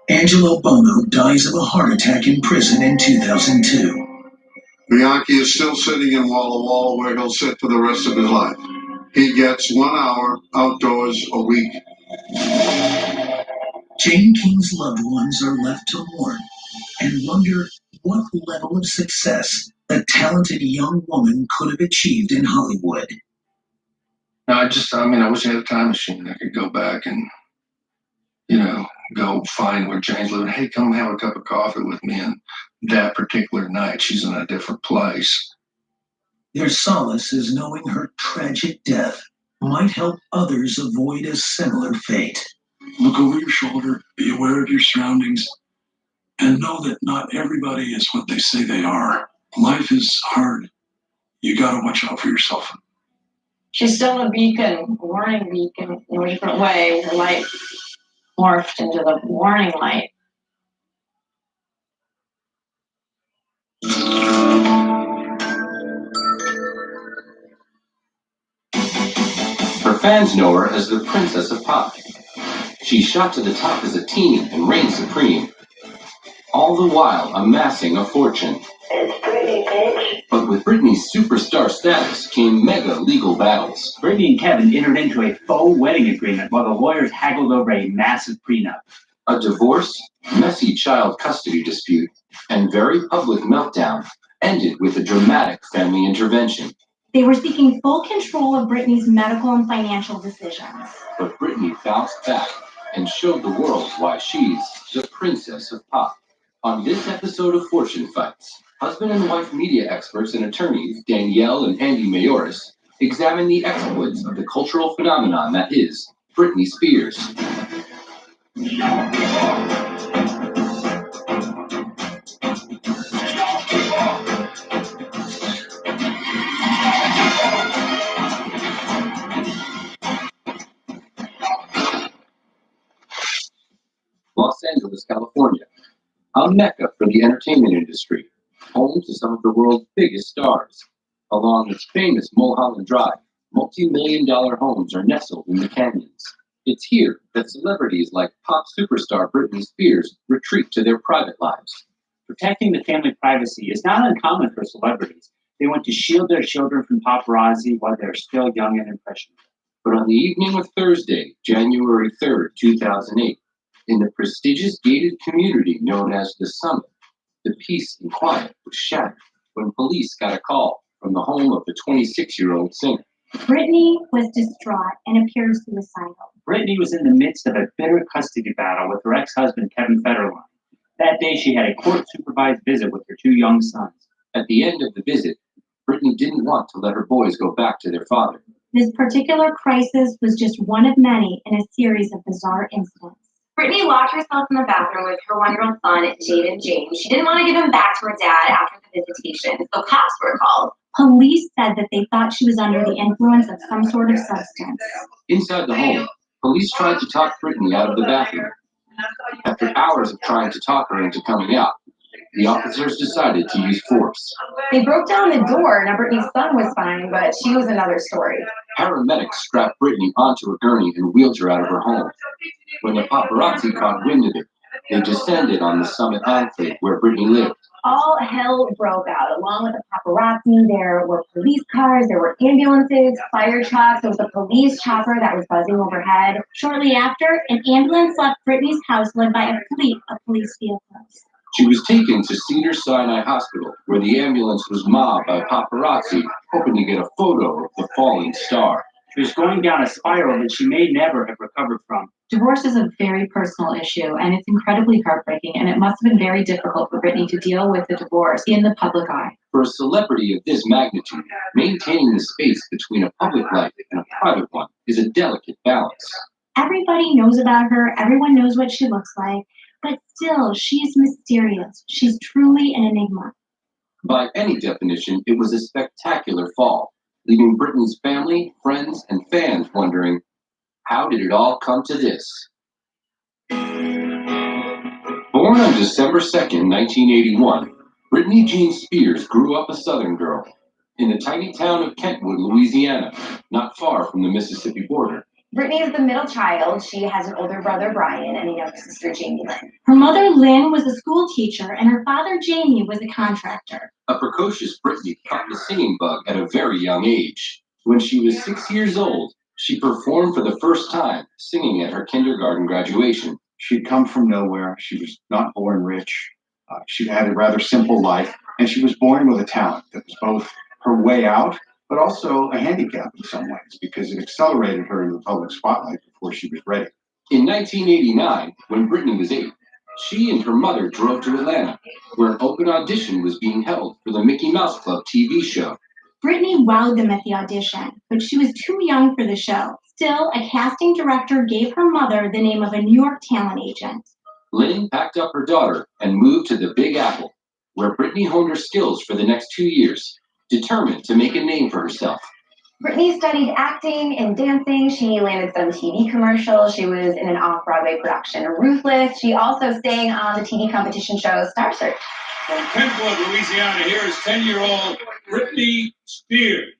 Angelo Bono dies of a heart attack in prison in 2002. Bianchi is still sitting in Walla Walla where he'll sit for the rest of his life. He gets 1 hour outdoors a week. Jane King's loved ones are left to mourn and wonder what level of success a talented young woman could have achieved in Hollywood. No, I wish I had a time machine. I could go back and, go find where Jane's living. Hey, come have a cup of coffee with me. And that particular night, she's in a different place. Their solace is knowing her tragic death might help others avoid a similar fate. Look over your shoulder, be aware of your surroundings, and know that not everybody is what they say they are. Life is hard. You gotta watch out for yourself. She's still a beacon, a warning beacon in a different way. Her light morphed into the warning light. Her fans know her as the Princess of Pop. She shot to the top as a teen and reigned supreme, all the while amassing a fortune. It's Britney, bitch. But with Britney's superstar status came mega legal battles. Britney and Kevin entered into a faux wedding agreement while the lawyers haggled over a massive prenup. A divorce, messy child custody dispute, and very public meltdown ended with a dramatic family intervention. They were seeking full control of Britney's medical and financial decisions. But Britney bounced back and showed the world why she's the Princess of Pop. On this episode of Fortune Fights, husband and wife media experts and attorneys Danielle and Andy Mayoris examine the exploits of the cultural phenomenon that is Britney Spears. Los Angeles, California, a mecca for the entertainment industry, home to some of the world's biggest stars. Along its famous Mulholland Drive, multi-million-dollar homes are nestled in the canyons. It's here that celebrities like pop superstar Britney Spears retreat to their private lives. Protecting the family privacy is not uncommon for celebrities. They want to shield their children from paparazzi while they're still young and impressionable. But on the evening of Thursday, January 3rd, 2008, in the prestigious gated community known as The Summit, the peace and quiet was shattered when police got a call from the home of the 26-year-old singer. Britney was distraught and appeared suicidal. Britney was in the midst of a bitter custody battle with her ex-husband, Kevin Federline. That day, she had a court-supervised visit with her 2 young sons. At the end of the visit, Britney didn't want to let her boys go back to their father. This particular crisis was just one of many in a series of bizarre incidents. Britney locked herself in the bathroom with her 1-year-old son, Jaden James. She didn't want to give him back to her dad after the visitation, so cops were called. Police said that they thought she was under the influence of some sort of substance. Inside the home, police tried to talk Britney out of the bathroom. After hours of trying to talk her into coming out, the officers decided to use force. They broke down the door. Now Britney's son was fine, but she was another story. Paramedics strapped Britney onto a gurney and wheeled her out of her home. When the paparazzi caught wind of it, they descended on the Summit enclave where Britney lived. All hell broke out. Along with the paparazzi, there were police cars, there were ambulances, fire trucks, there was a police chopper that was buzzing overhead. Shortly after, an ambulance left Britney's house led by a fleet of police vehicles. She was taken to Cedars-Sinai Hospital, where the ambulance was mobbed by paparazzi, hoping to get a photo of the falling star. She was going down a spiral that she may never have recovered from. Divorce is a very personal issue, and it's incredibly heartbreaking, and it must have been very difficult for Britney to deal with the divorce in the public eye. For a celebrity of this magnitude, maintaining the space between a public life and a private one is a delicate balance. Everybody knows about her, everyone knows what she looks like, but still, she's mysterious. She's truly an enigma. By any definition, it was a spectacular fall, leaving Britney's family, friends, and fans wondering, how did it all come to this? Born on December 2nd, 1981, Britney Jean Spears grew up a Southern girl in the tiny town of Kentwood, Louisiana, not far from the Mississippi border. Brittany is the middle child. She has an older brother, Brian, and a younger sister, Jamie Lynn. Her mother, Lynn, was a school teacher, and her father, Jamie, was a contractor. A precocious Britney caught the singing bug at a very young age. When she was 6 years old, she performed for the first time, singing at her kindergarten graduation. She'd come from nowhere. She was not born rich. She had a rather simple life, and she was born with a talent that was both her way out, but also a handicap in some ways, because it accelerated her into the public spotlight before she was ready. In 1989, when Britney was 8, she and her mother drove to Atlanta, where an open audition was being held for the Mickey Mouse Club TV show. Britney wowed them at the audition, but she was too young for the show. Still, a casting director gave her mother the name of a New York talent agent. Lynn packed up her daughter and moved to the Big Apple, where Britney honed her skills for the next 2 years, determined to make a name for herself. Brittany studied acting and dancing. She landed some TV commercials. She was in an off-Broadway production of Ruthless. She also sang on the TV competition show Star Search. From Kentwood, Louisiana, here is 10-year-old Britney Spears.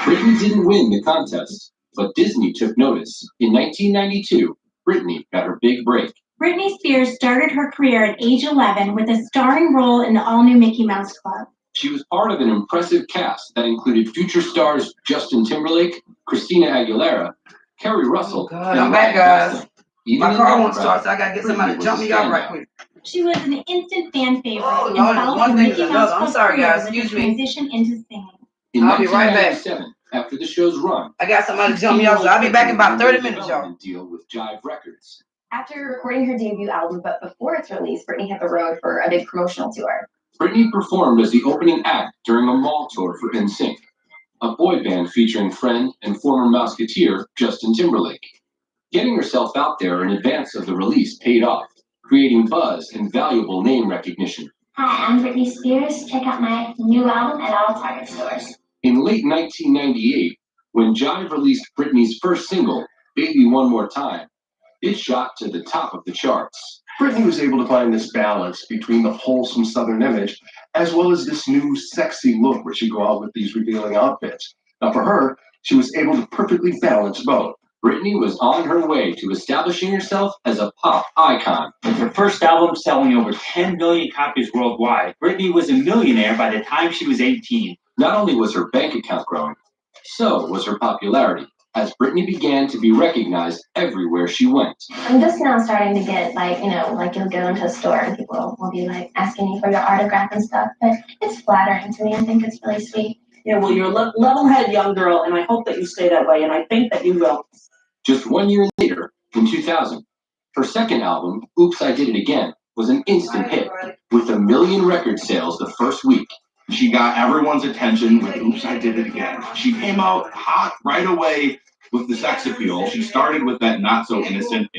Britney didn't win the contest, but Disney took notice. In 1992, Britney got her big break. Britney Spears started her career at age 11 with a starring role in the all-new Mickey Mouse Club. She was part of an impressive cast that included future stars Justin Timberlake, Christina Aguilera, Kerry Russell, and I'm back, guys. Even My car won't start, so I gotta get somebody to jump me out right quick. She was an instant fan favorite Oh, and Lord, followed one her thing Mickey is Mouse another. I'm Club sorry, career guys. with a Excuse me. transition into singing. In I'll be right back. 1997, after the show's run, I got somebody to jump me out, so I'll be back in about 30 minutes, y'all. Deal with Jive Records. After recording her debut album, but before its release, Britney hit the road for a big promotional tour. Britney performed as the opening act during a mall tour for NSYNC, a boy band featuring friend and former Mouseketeer Justin Timberlake. Getting herself out there in advance of the release paid off, creating buzz and valuable name recognition. Hi, I'm Britney Spears. Check out my new album at all Target stores. In late 1998, when Jive released Britney's first single, Baby One More Time, it shot to the top of the charts. Britney was able to find this balance between the wholesome Southern image as well as this new sexy look where she'd go out with these revealing outfits. Now for her, she was able to perfectly balance both. Britney was on her way to establishing herself as a pop icon. With her first album selling over 10 million copies worldwide, Britney was a millionaire by the time she was 18. Not only was her bank account growing, so was her popularity, as Britney began to be recognized everywhere she went. I'm just now starting to get, like you'll go into a store and people will be like asking you for your autograph and stuff, but it's flattering to me. I think it's really sweet. Yeah, well, you're a level-headed young girl, and I hope that you stay that way, and I think that you will. Just 1 year later, in 2000, her second album, Oops, I Did It Again, was an instant hit, with 1 million record sales the first week. She got everyone's attention with Oops, I Did It Again. She came out hot right away with the sex appeal. She started with that not so innocent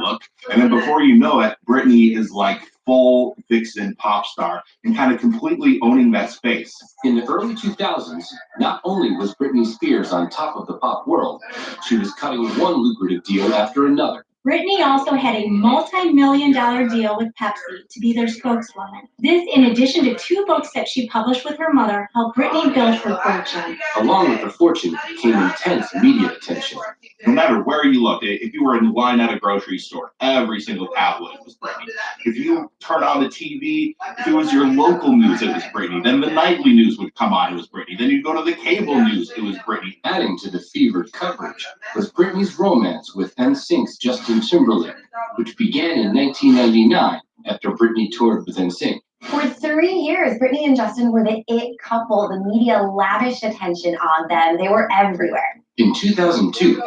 look. And then before you know it, Britney is like full vixen pop star and kind of completely owning that space. In the early 2000s, not only was Britney Spears on top of the pop world, she was cutting one lucrative deal after another. Britney also had a multi-million-dollar deal with Pepsi to be their spokeswoman. This, in addition to 2 books that she published with her mother, helped Britney build her fortune. Along with her fortune came intense media attention. No matter where you looked, if you were in line at a grocery store, every single tabloid was Britney. If you turned on the TV, if it was your local news, it was Britney. Then the nightly news would come on, it was Britney. Then you'd go to the cable news, it was Britney. Adding to the fevered coverage was Britney's romance with NSYNC's Justin Timberlake, which began in 1999 after Britney toured with NSYNC. For 3 years, Britney and Justin were the it couple. The media lavished attention on them. They were everywhere. In 2002,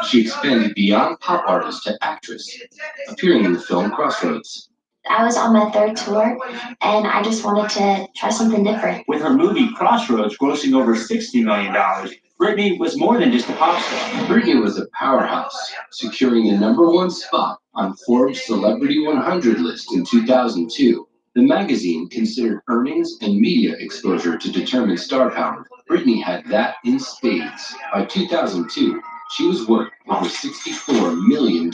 she expanded beyond pop artist to actress, appearing in the film Crossroads. I was on my 3rd tour, and I just wanted to try something different. With her movie Crossroads grossing over $60 million, Britney was more than just a pop star. Britney was a powerhouse, securing the #1 spot on Forbes Celebrity 100 list in 2002. The magazine considered earnings and media exposure to determine star power. Britney had that in spades. By 2002, she was worth over $64 million.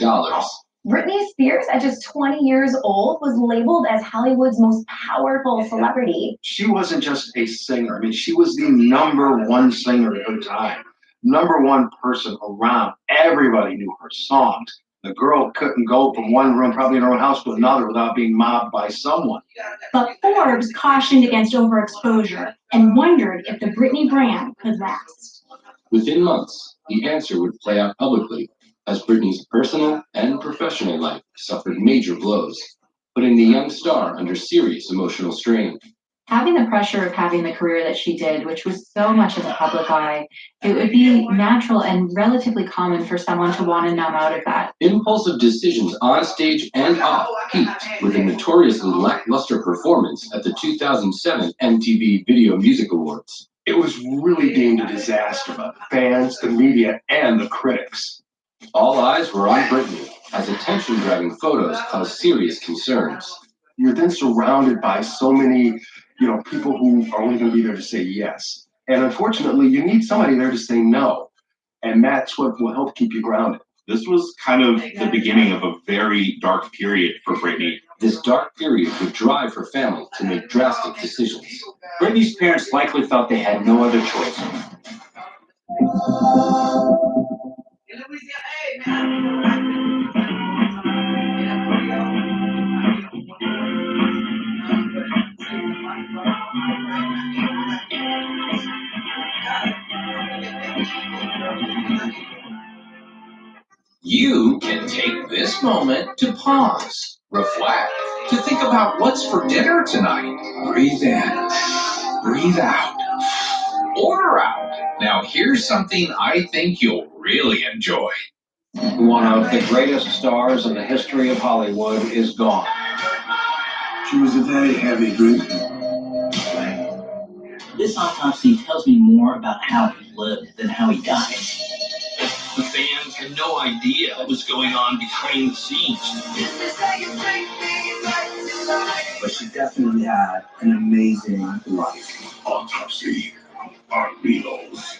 Britney Spears, at just 20 years old, was labeled as Hollywood's most powerful celebrity. She wasn't just a singer. I mean, she was the #1 singer at her time. #1 person around. Everybody knew her songs. The girl couldn't go from one room, probably in her own house, to another without being mobbed by someone. But Forbes cautioned against overexposure and wondered if the Britney brand could last. Within months, the answer would play out publicly, as Britney's personal and professional life suffered major blows, putting the young star under serious emotional strain. Having the pressure of having the career that she did, which was so much in the public eye, it would be natural and relatively common for someone to want to numb out of that. Impulsive decisions on stage and off peaked with a notoriously lackluster performance at the 2007 MTV Video Music Awards. It was really deemed a disaster by the fans, the media, and the critics. All eyes were on Britney, as attention-grabbing photos caused serious concerns. You're then surrounded by so many, people who are only going to be there to say yes. And unfortunately, you need somebody there to say no. And that's what will help keep you grounded. This was kind of the beginning of a very dark period for Britney. This dark period would drive her family to make drastic decisions. Britney's parents likely felt they had no other choice. You can take this moment to pause, reflect, to think about what's for dinner tonight. Breathe in, breathe out, order out. Now here's something I think you'll really enjoy. One of the greatest stars in the history of Hollywood is gone. She was a very heavy drinker. This autopsy tells me more about how he lived than how he died. The fans had no idea what was going on behind the scenes. But she definitely had an amazing life. Autopsy on Wheels.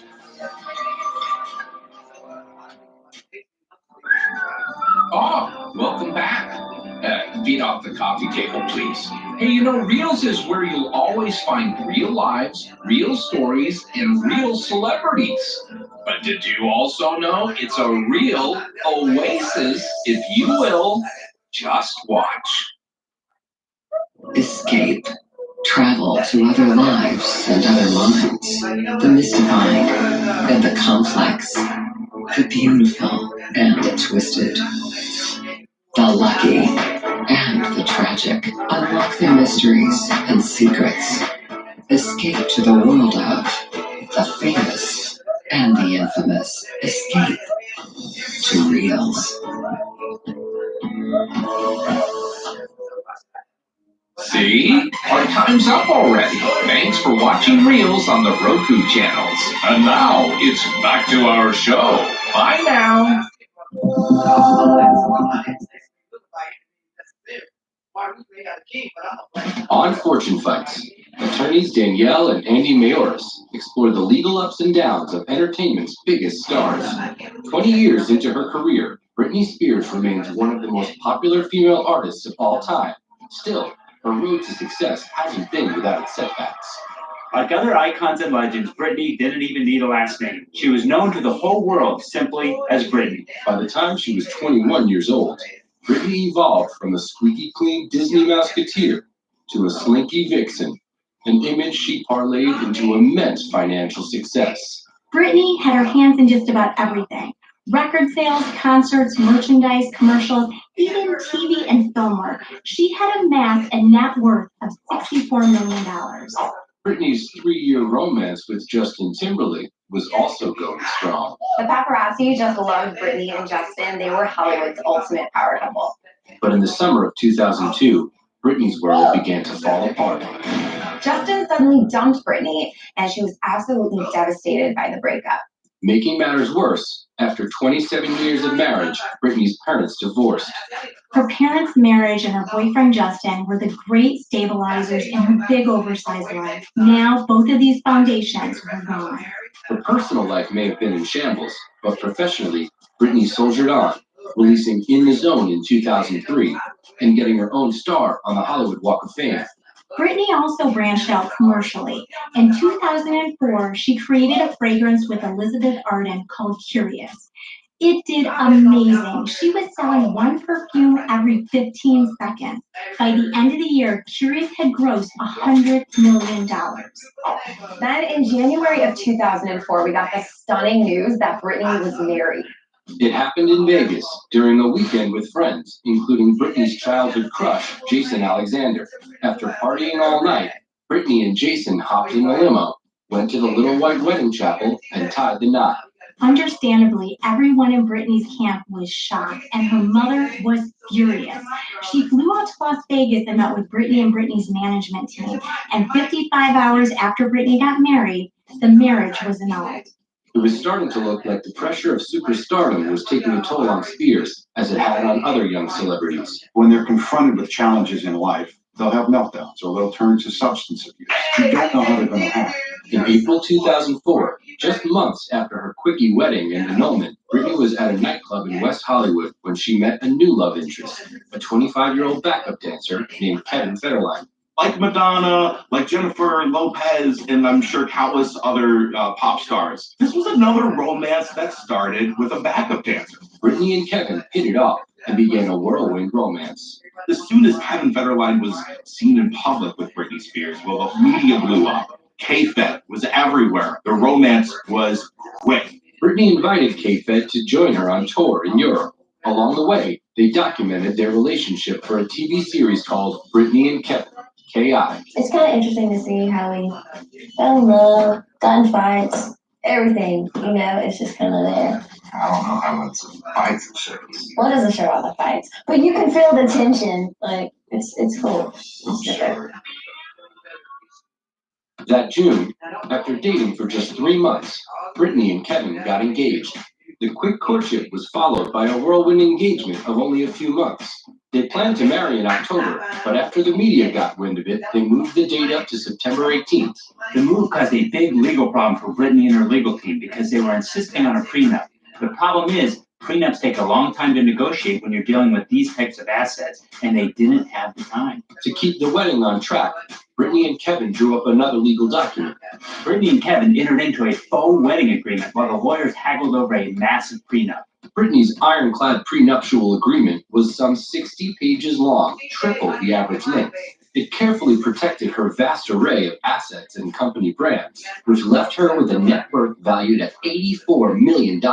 Oh, welcome back. Feed off the coffee table, please. Hey, Reels is where you'll always find real lives, real stories, and real celebrities. But did you also know it's a real oasis, if you will? Just watch. Escape. Travel to other lives and other minds. The mystifying and the complex. The beautiful and the twisted. The lucky and the tragic. Unlock their mysteries and secrets. Escape to the world of the famous and the infamous. Escape to Reels. See? Our time's up already. Thanks for watching Reels on the Roku channels. And now it's back to our show. Bye now. On Fortune Fights, attorneys Danielle and Andy Mayoris explore the legal ups and downs of entertainment's biggest stars. 20 years into her career, Britney Spears remains one of the most popular female artists of all time. Still, her road to success hasn't been without its setbacks. Like other icons and legends, Britney didn't even need a last name. She was known to the whole world simply as Britney. By the time she was 21 years old, Britney evolved from a squeaky clean Disney Mouseketeer to a slinky vixen, an image she parlayed into immense financial success. Britney had her hands in just about everything. Record sales, concerts, merchandise, commercials, even TV and film work. She had amassed a net worth of $64 million. Britney's 3-year romance with Justin Timberlake was also going strong. The paparazzi just loved Britney and Justin. They were Hollywood's ultimate power couple. But in the summer of 2002, Britney's world began to fall apart. Justin suddenly dumped Britney, and she was absolutely devastated by the breakup. Making matters worse, after 27 years of marriage, Britney's parents divorced. Her parents' marriage and her boyfriend Justin were the great stabilizers in her big oversized life. Now both of these foundations were gone. Her personal life may have been in shambles, but professionally, Britney soldiered on, releasing In the Zone in 2003 and getting her own star on the Hollywood Walk of Fame. Britney also branched out commercially. In 2004, she created a fragrance with Elizabeth Arden called Curious. It did amazing. She was selling one perfume every 15 seconds. By the end of the year, Curious had grossed $100 million. Then in January of 2004, we got the stunning news that Britney was married. It happened in Vegas during a weekend with friends, including Britney's childhood crush, Jason Alexander. After partying all night, Britney and Jason hopped in a limo, went to the Little White Wedding Chapel, and tied the knot. Understandably, everyone in Britney's camp was shocked, and her mother was furious. She flew out to Las Vegas and met with Britney and Britney's management team, and 55 hours after Britney got married, the marriage was annulled. It was starting to look like the pressure of superstardom was taking a toll on Spears, as it had on other young celebrities. When they're confronted with challenges in life, they'll have meltdowns or they'll turn to substance abuse. You don't know how they're going to act. In April 2004, just months after her quickie wedding and annulment, Britney was at a nightclub in West Hollywood when she met a new love interest, a 25-year-old backup dancer named Kevin Federline. Like Madonna, like Jennifer Lopez, and I'm sure countless other pop stars. This was another romance that started with a backup dancer. Britney and Kevin hit it off and began a whirlwind romance. As soon as Kevin Federline was seen in public with Britney Spears, well, the media blew up. K-Fed was everywhere. The romance was quick. Britney invited K-Fed to join her on tour in Europe. Along the way, they documented their relationship for a TV series called Britney and Kevin. K.I. It's kind of interesting to see how we fell in love, got in fights, everything, it's just kind of there. I don't know how much fights and shit. What doesn't show all the fights? But you can feel the tension, it's cool. It's different. That June, after dating for just 3 months, Britney and Kevin got engaged. The quick courtship was followed by a whirlwind engagement of only a few months. They planned to marry in October, but after the media got wind of it, they moved the date up to September 18th. The move caused a big legal problem for Britney and her legal team because they were insisting on a prenup. The problem is, prenups take a long time to negotiate when you're dealing with these types of assets, and they didn't have the time. To keep the wedding on track, Britney and Kevin drew up another legal document. Britney and Kevin entered into a faux wedding agreement while the lawyers haggled over a massive prenup. Britney's ironclad prenuptial agreement was some 60 pages long, triple the average length. It carefully protected her vast array of assets and company brands, which left her with a net worth valued at $84 million.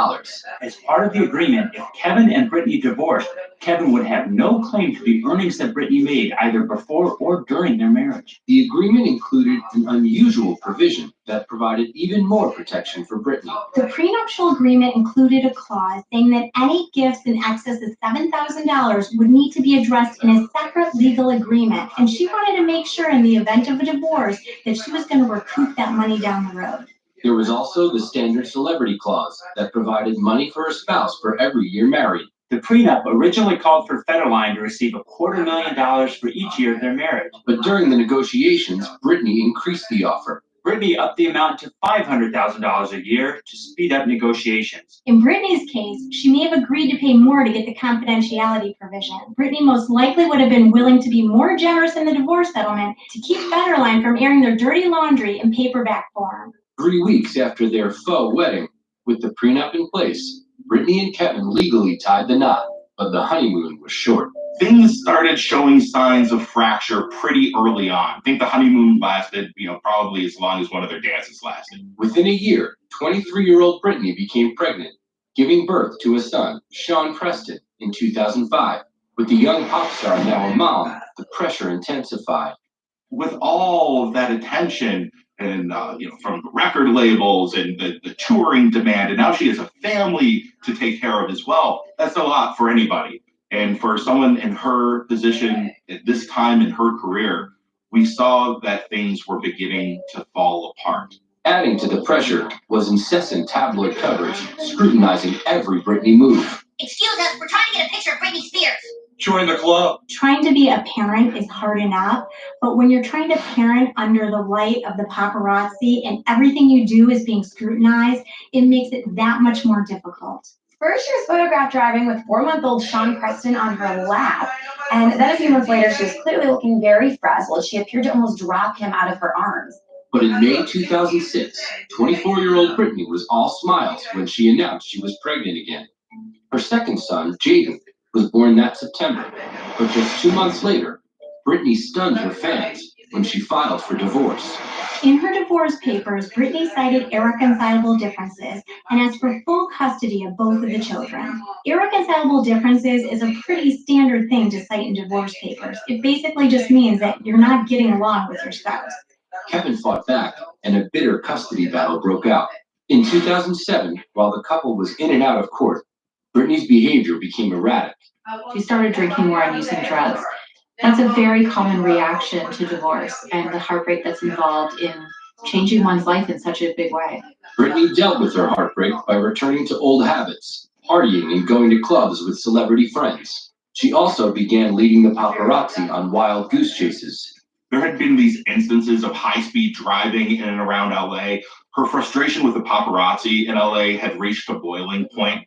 As part of the agreement, if Kevin and Britney divorced, Kevin would have no claim to the earnings that Britney made either before or during their marriage. The agreement included an unusual provision that provided even more protection for Britney. The prenuptial agreement included a clause saying that any gifts in excess of $7,000 would need to be addressed in a separate legal agreement, and she wanted to make sure in the event of a divorce that she was going to recoup that money down the road. There was also the standard celebrity clause that provided money for a spouse for every year married. The prenup originally called for Federline to receive $250,000 for each year of their marriage. But during the negotiations, Britney increased the offer. Britney upped the amount to $500,000 a year to speed up negotiations. In Britney's case, she may have agreed to pay more to get the confidentiality provision. Britney most likely would have been willing to be more generous in the divorce settlement to keep Federline from airing their dirty laundry in paperback form. 3 weeks after their faux wedding, with the prenup in place, Britney and Kevin legally tied the knot, but the honeymoon was short. Things started showing signs of fracture pretty early on. I think the honeymoon lasted, probably as long as one of their dances lasted. Within a year, 23-year-old Britney became pregnant, giving birth to a son, Sean Preston, in 2005. With the young pop star now a mom, the pressure intensified. With all of that attention, and from the record labels and the touring demand, and now she has a family to take care of as well. That's a lot for anybody. And for someone in her position at this time in her career, we saw that things were beginning to fall apart. Adding to the pressure was incessant tabloid coverage, scrutinizing every Britney move. Excuse us, we're trying to get a picture of Britney Spears. Join the club. Trying to be a parent is hard enough, but when you're trying to parent under the light of the paparazzi and everything you do is being scrutinized, it makes it that much more difficult. First, she was photographed driving with 4-month-old Sean Preston on her lap, and then a few months later, she was clearly looking very frazzled. She appeared to almost drop him out of her arms. But in May 2006, 24-year-old Britney was all smiles when she announced she was pregnant again. Her second son, Jaden, was born that September, but just 2 months later, Britney stunned her fans when she filed for divorce. In her divorce papers, Britney cited irreconcilable differences and asked for full custody of both of the children. Irreconcilable differences is a pretty standard thing to cite in divorce papers. It basically just means that you're not getting along with your spouse. Kevin fought back, and a bitter custody battle broke out. In 2007, while the couple was in and out of court, Britney's behavior became erratic. She started drinking more and using drugs. That's a very common reaction to divorce and the heartbreak that's involved in changing one's life in such a big way. Britney dealt with her heartbreak by returning to old habits, partying and going to clubs with celebrity friends. She also began leading the paparazzi on wild goose chases. There had been these instances of high-speed driving in and around LA. Her frustration with the paparazzi in LA had reached a boiling point.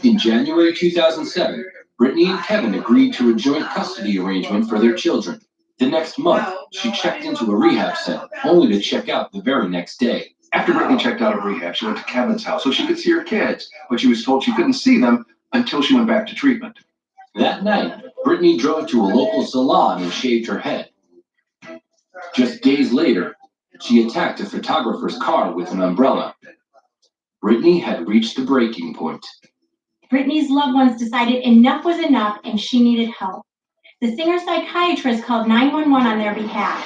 In January 2007, Britney and Kevin agreed to a joint custody arrangement for their children. The next month, she checked into a rehab center, only to check out the very next day. After Britney checked out of rehab, she went to Kevin's house so she could see her kids, but she was told she couldn't see them until she went back to treatment. That night, Britney drove to a local salon and shaved her head. Just days later, she attacked a photographer's car with an umbrella. Britney had reached the breaking point. Britney's loved ones decided enough was enough and she needed help. The singer psychiatrist called 911 on their behalf.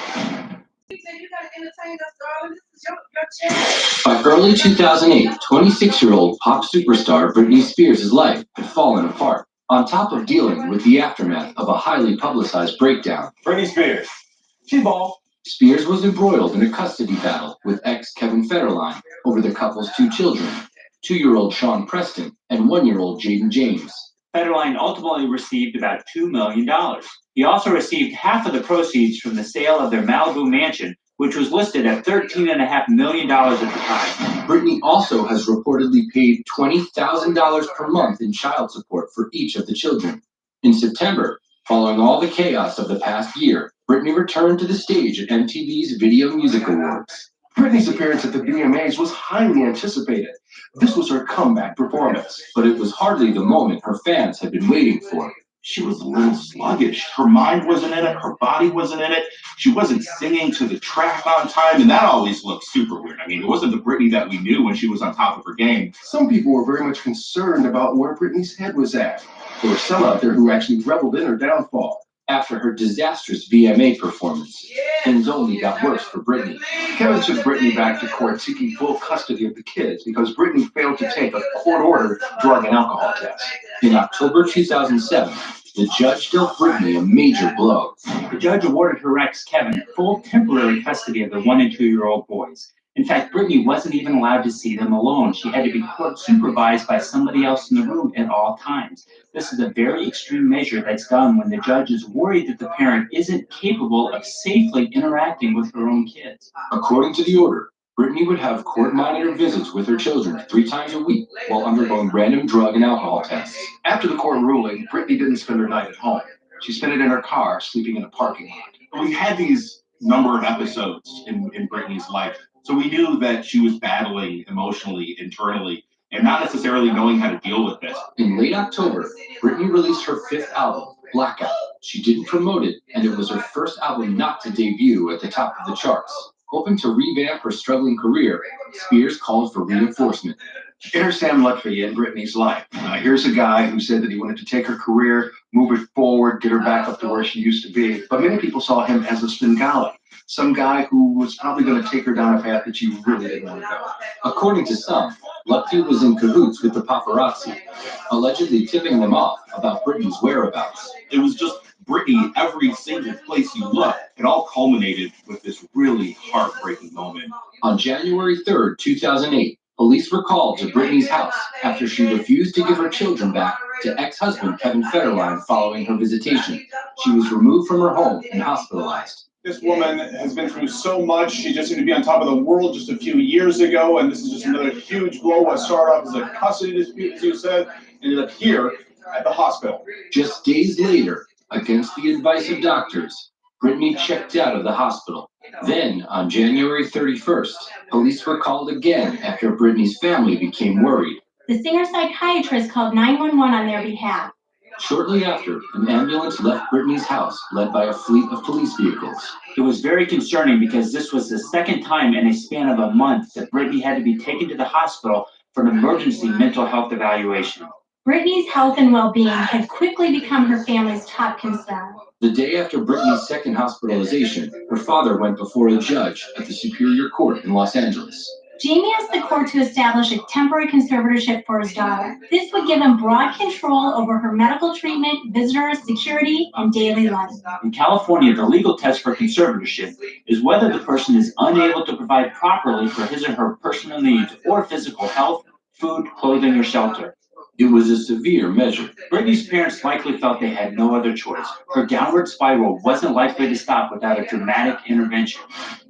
By early 2008, 26-year-old pop superstar Britney Spears' life had fallen apart. On top of dealing with the aftermath of a highly publicized breakdown, Britney Spears. She's bald. Spears was embroiled in a custody battle with ex Kevin Federline over the couple's 2 children, 2-year-old Sean Preston and 1-year-old Jaden James. Federline ultimately received about $2 million. He also received half of the proceeds from the sale of their Malibu mansion, which was listed at $13.5 million at the time. Britney also has reportedly paid $20,000 per month in child support for each of the children. In September, following all the chaos of the past year, Britney returned to the stage at MTV's Video Music Awards. Britney's appearance at the VMAs was highly anticipated. This was her comeback performance. But it was hardly the moment her fans had been waiting for. She was a little sluggish. Her mind wasn't in it. Her body wasn't in it. She wasn't singing to the track on time, and that always looked super weird. I mean, it wasn't the Britney that we knew when she was on top of her game. Some people were very much concerned about where Britney's head was at. There were some out there who actually reveled in her downfall. After her disastrous VMA performance, things only got worse for Britney. Kevin took Britney back to court seeking full custody of the kids because Britney failed to take a court-ordered drug and alcohol test. In October 2007, the judge dealt Britney a major blow. The judge awarded her ex, Kevin, full temporary custody of the 1- and 2-year-old boys. In fact, Britney wasn't even allowed to see them alone. She had to be court supervised by somebody else in the room at all times. This is a very extreme measure that's done when the judge is worried that the parent isn't capable of safely interacting with her own kids. According to the order, Britney would have court-monitored visits with her children 3 times a week while undergoing random drug and alcohol tests. After the court ruling, Britney didn't spend her night at home. She spent it in her car, sleeping in a parking lot. We had these number of episodes in Britney's life, so we knew that she was battling emotionally, internally, and not necessarily knowing how to deal with this. In late October, Britney released her 5th album, Blackout. She didn't promote it, and it was her first album not to debut at the top of the charts. Hoping to revamp her struggling career, Spears called for reinforcement. Enter Sam Lutfi in Brittany's life. Here's a guy who said that he wanted to take her career, move it forward, get her back up to where she used to be. But many people saw him as a Svengali, some guy who was probably going to take her down a path that she really didn't want to go. According to some, Lutfi was in cahoots with the paparazzi, allegedly tipping them off about Brittany's whereabouts. It was just Brittany every single place you look. It all culminated with this really heartbreaking moment. On January 3rd, 2008, police were called to Brittany's house after she refused to give her children back to ex-husband Kevin Federline following her visitation. She was removed from her home and hospitalized. This woman has been through so much. She just seemed to be on top of the world just a few years ago, and this is just another huge blow. What started off as a custody dispute, as you said, ended up here at the hospital. Just days later, against the advice of doctors, Brittany checked out of the hospital. Then, on January 31st, police were called again after Brittany's family became worried. The singer-psychiatrist called 911 on their behalf. Shortly after, an ambulance left Brittany's house, led by a fleet of police vehicles. It was very concerning because this was the second time in a span of a month that Brittany had to be taken to the hospital for an emergency mental health evaluation. Brittany's health and well-being had quickly become her family's top concern. The day after Brittany's second hospitalization, her father went before a judge at the Superior Court in Los Angeles. Jamie asked the court to establish a temporary conservatorship for his daughter. This would give him broad control over her medical treatment, visitors, security, and daily life. In California, the legal test for conservatorship is whether the person is unable to provide properly for his or her personal needs or physical health, food, clothing, or shelter. It was a severe measure. Brittany's parents likely felt they had no other choice. Her downward spiral wasn't likely to stop without a dramatic intervention.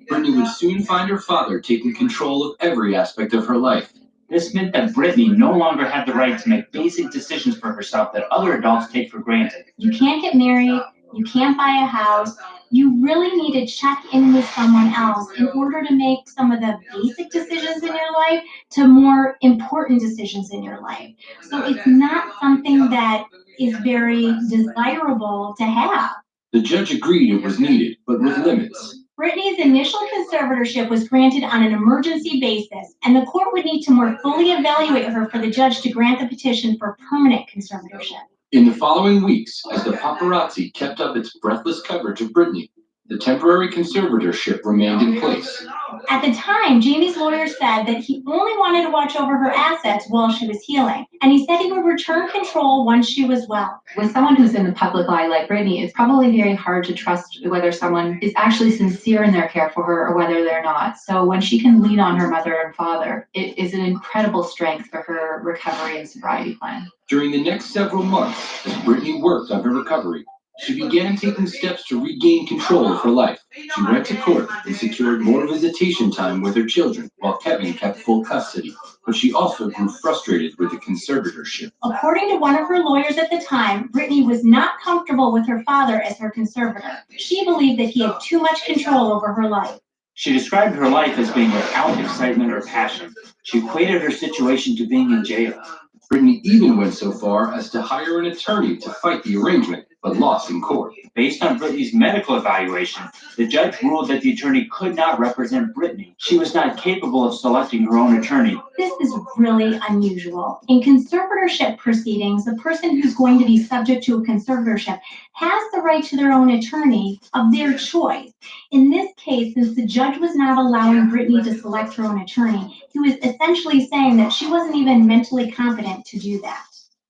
Brittany would soon find her father taking control of every aspect of her life. This meant that Brittany no longer had the right to make basic decisions for herself that other adults take for granted. You can't get married. You can't buy a house. You really need to check in with someone else in order to make some of the basic decisions in your life to more important decisions in your life. So it's not something that is very desirable to have. The judge agreed it was needed, but with limits. Brittany's initial conservatorship was granted on an emergency basis, and the court would need to more fully evaluate her for the judge to grant the petition for permanent conservatorship. In the following weeks, as the paparazzi kept up its breathless coverage of Brittany, the temporary conservatorship remained in place. At the time, Jamie's lawyer said that he only wanted to watch over her assets while she was healing, and he said he would return control once she was well. With someone who's in the public eye like Brittany, it's probably very hard to trust whether someone is actually sincere in their care for her or whether they're not. So when she can lean on her mother and father, it is an incredible strength for her recovery and sobriety plan. During the next several months, as Brittany worked on her recovery, she began taking steps to regain control of her life. She went to court and secured more visitation time with her children, while Kevin kept full custody. But she also grew frustrated with the conservatorship. According to one of her lawyers at the time, Brittany was not comfortable with her father as her conservator. She believed that he had too much control over her life. She described her life as being without excitement or passion. She equated her situation to being in jail. Brittany even went so far as to hire an attorney to fight the arrangement, but lost in court. Based on Brittany's medical evaluation, the judge ruled that the attorney could not represent Brittany. She was not capable of selecting her own attorney. This is really unusual. In conservatorship proceedings, the person who's going to be subject to a conservatorship has the right to their own attorney of their choice. In this case, since the judge was not allowing Brittany to select her own attorney, he was essentially saying that she wasn't even mentally competent to do that.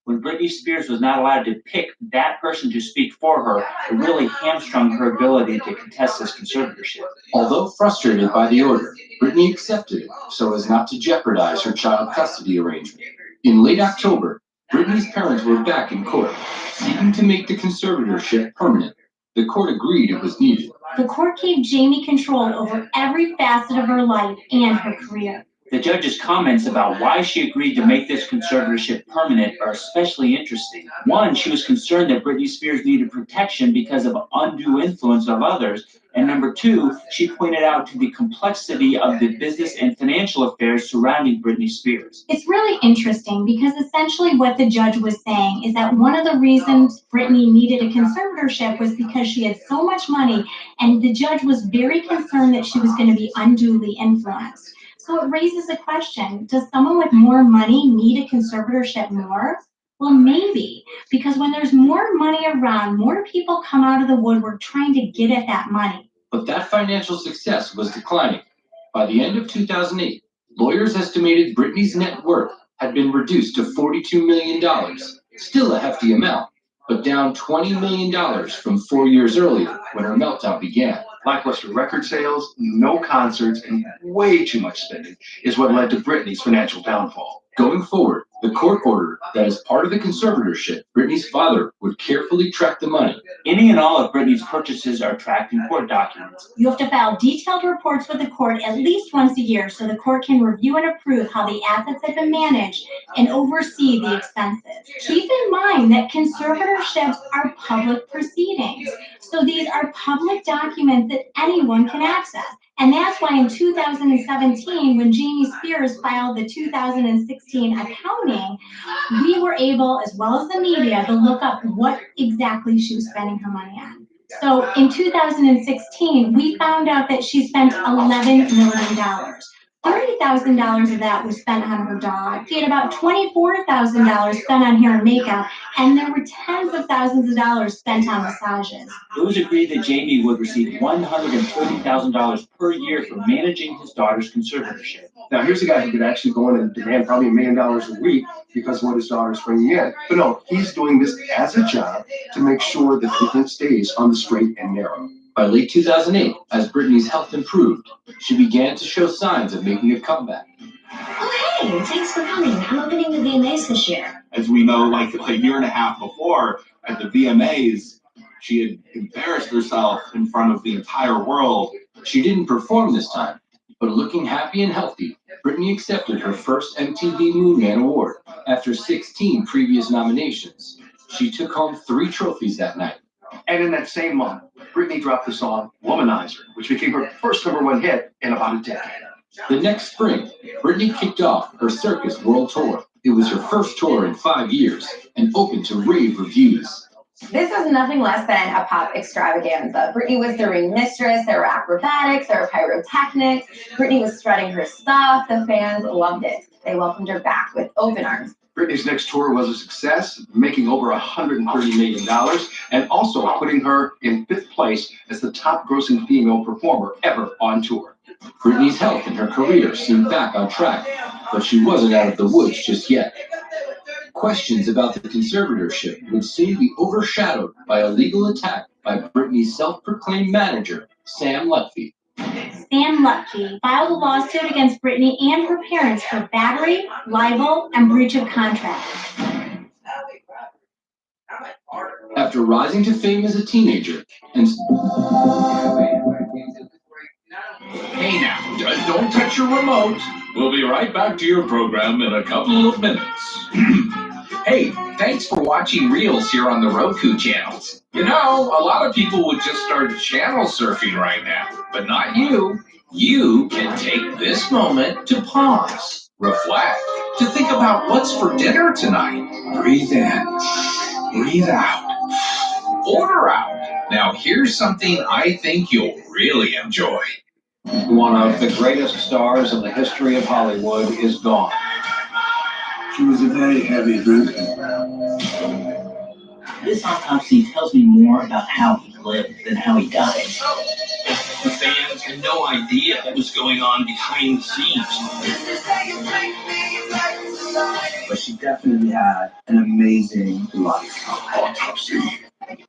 When Britney Spears was not allowed to pick that person to speak for her, it really hamstrung her ability to contest this conservatorship. Although frustrated by the order, Brittany accepted it so as not to jeopardize her child custody arrangement. In late October, Brittany's parents were back in court, seeking to make the conservatorship permanent. The court agreed it was needed. The court gave Jamie control over every facet of her life and her career. The judge's comments about why she agreed to make this conservatorship permanent are especially interesting. One, she was concerned that Britney Spears needed protection because of undue influence of others. And number two, she pointed out to the complexity of the business and financial affairs surrounding Britney Spears. It's really interesting because essentially what the judge was saying is that one of the reasons Britney needed a conservatorship was because she had so much money, and the judge was very concerned that she was going to be unduly influenced. So it raises the question, does someone with more money need a conservatorship more? Well, maybe, because when there's more money around, more people come out of the woodwork trying to get at that money. But that financial success was declining. By the end of 2008, lawyers estimated Britney's net worth had been reduced to $42 million, still a hefty amount, but down $20 million from 4 years earlier when her meltdown began. Lackluster record sales, no concerts, and way too much spending is what led to Britney's financial downfall. Going forward, the court ordered that as part of the conservatorship, Britney's father would carefully track the money. Any and all of Britney's purchases are tracked in court documents. You have to file detailed reports with the court at least once a year so the court can review and approve how the assets have been managed and oversee the expenses. Keep in mind that conservatorships are public proceedings. So these are public documents that anyone can access. And that's why in 2017, when Jamie Spears filed the 2016 accounting, we were able, as well as the media, to look up what exactly she was spending her money on. So in 2016, we found out that she spent $11 million. $30,000 of that was spent on her dog. She had about $24,000 spent on hair and makeup, and there were tens of thousands of dollars spent on massages. It was agreed that Jamie would receive $130,000 per year for managing his daughter's conservatorship. Now, here's a guy who could actually go in and demand probably $1 million a week because of what his daughter's bringing in. But no, he's doing this as a job to make sure that everything stays on the straight and narrow. By late 2008, as Britney's health improved, she began to show signs of making a comeback. Oh, hey, thanks for coming. I'm opening the VMAs this year. As we know, like a year and a half before, at the VMAs, she had embarrassed herself in front of the entire world. She didn't perform this time, but looking happy and healthy, Britney accepted her first MTV Moon Man Award after 16 previous nominations. She took home 3 trophies that night. And in that same month, Britney dropped the song Womanizer, which became her first #1 hit in about a decade. The next spring, Britney kicked off her Circus World Tour. It was her first tour in 5 years and opened to rave reviews. This was nothing less than a pop extravaganza. Britney was the ring mistress, there were acrobatics, there were pyrotechnics, Britney was strutting her stuff, the fans loved it. They welcomed her back with open arms. Britney's next tour was a success, making over $130 million, and also putting her in 5th place as the top grossing female performer ever on tour. Britney's health and her career seemed back on track, but she wasn't out of the woods just yet. Questions about the conservatorship would soon be overshadowed by a legal attack by Britney's self-proclaimed manager, Sam Lutfi. Sam Lutfi filed a lawsuit against Britney and her parents for battery, libel, and breach of contract. After rising to fame as a teenager and... Hey now, don't touch your remote. We'll be right back to your program in a couple of minutes. Hey, thanks for watching Reels here on the Roku channels. You know, a lot of people would just start channel surfing right now, but not you. You can take this moment to pause, reflect, to think about what's for dinner tonight. Breathe in, breathe out, order out. Now here's something I think you'll really enjoy. One of the greatest stars in the history of Hollywood is gone. She was a very heavy drinker. This autopsy tells me more about how he lived than how he died. The fans had no idea what was going on behind the scenes. But she definitely had an amazing life. Autopsy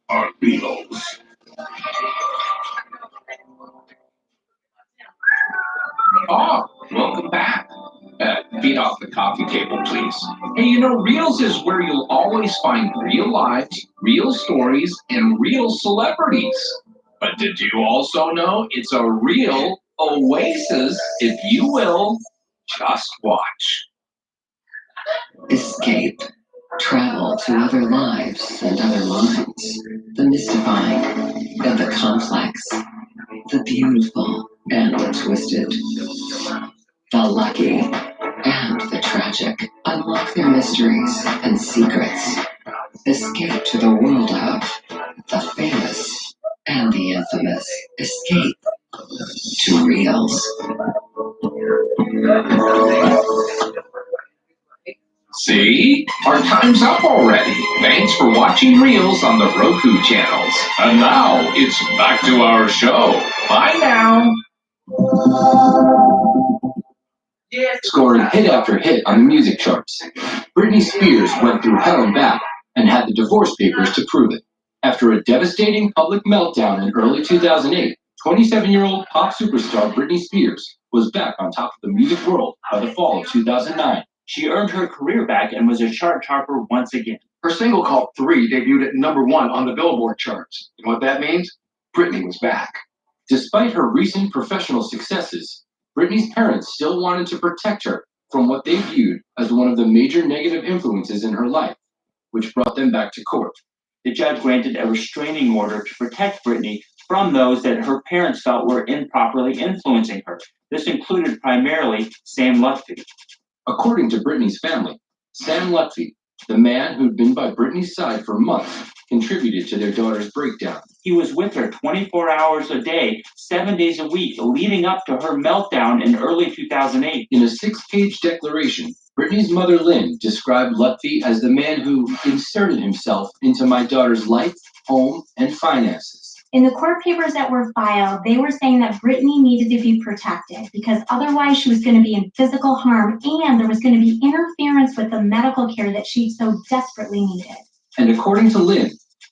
on Beatles. Oh, welcome back. Feet off the coffee table, please. Hey, you know, Reels is where you'll always find real lives, real stories, and real celebrities. But did you also know it's a real oasis, if you will? Just watch. Escape. Travel to other lives and other minds. The mystifying and the complex. The beautiful and the twisted. The lucky and the tragic. Unlock their mysteries and secrets. Escape to the world of the famous and the infamous. Escape to Reels. See? Our time's up already. Thanks for watching Reels on the Roku channels. And now it's back to our show. Bye now. Scoring hit after hit on the music charts. Britney Spears went through hell and back and had the divorce papers to prove it. After a devastating public meltdown in early 2008, 27-year-old pop superstar Britney Spears was back on top of the music world by the fall of 2009. She earned her career back and was a chart topper once again. Her single called 3 debuted at #1 on the Billboard charts. You know what that means? Britney was back. Despite her recent professional successes, Britney's parents still wanted to protect her from what they viewed as one of the major negative influences in her life, which brought them back to court. The judge granted a restraining order to protect Britney from those that her parents felt were improperly influencing her. This included primarily Sam Lutfi. According to Britney's family, Sam Lutfi, the man who'd been by Britney's side for months, contributed to their daughter's breakdown. He was with her 24 hours a day, 7 days a week, leading up to her meltdown in early 2008. In a 6-page declaration, Britney's mother, Lynn, described Lutfi as the man who inserted himself into my daughter's life, home, and finances. In the court papers that were filed, they were saying that Britney needed to be protected because otherwise she was going to be in physical harm and there was going to be interference with the medical care that she so desperately needed. And according to Lynn,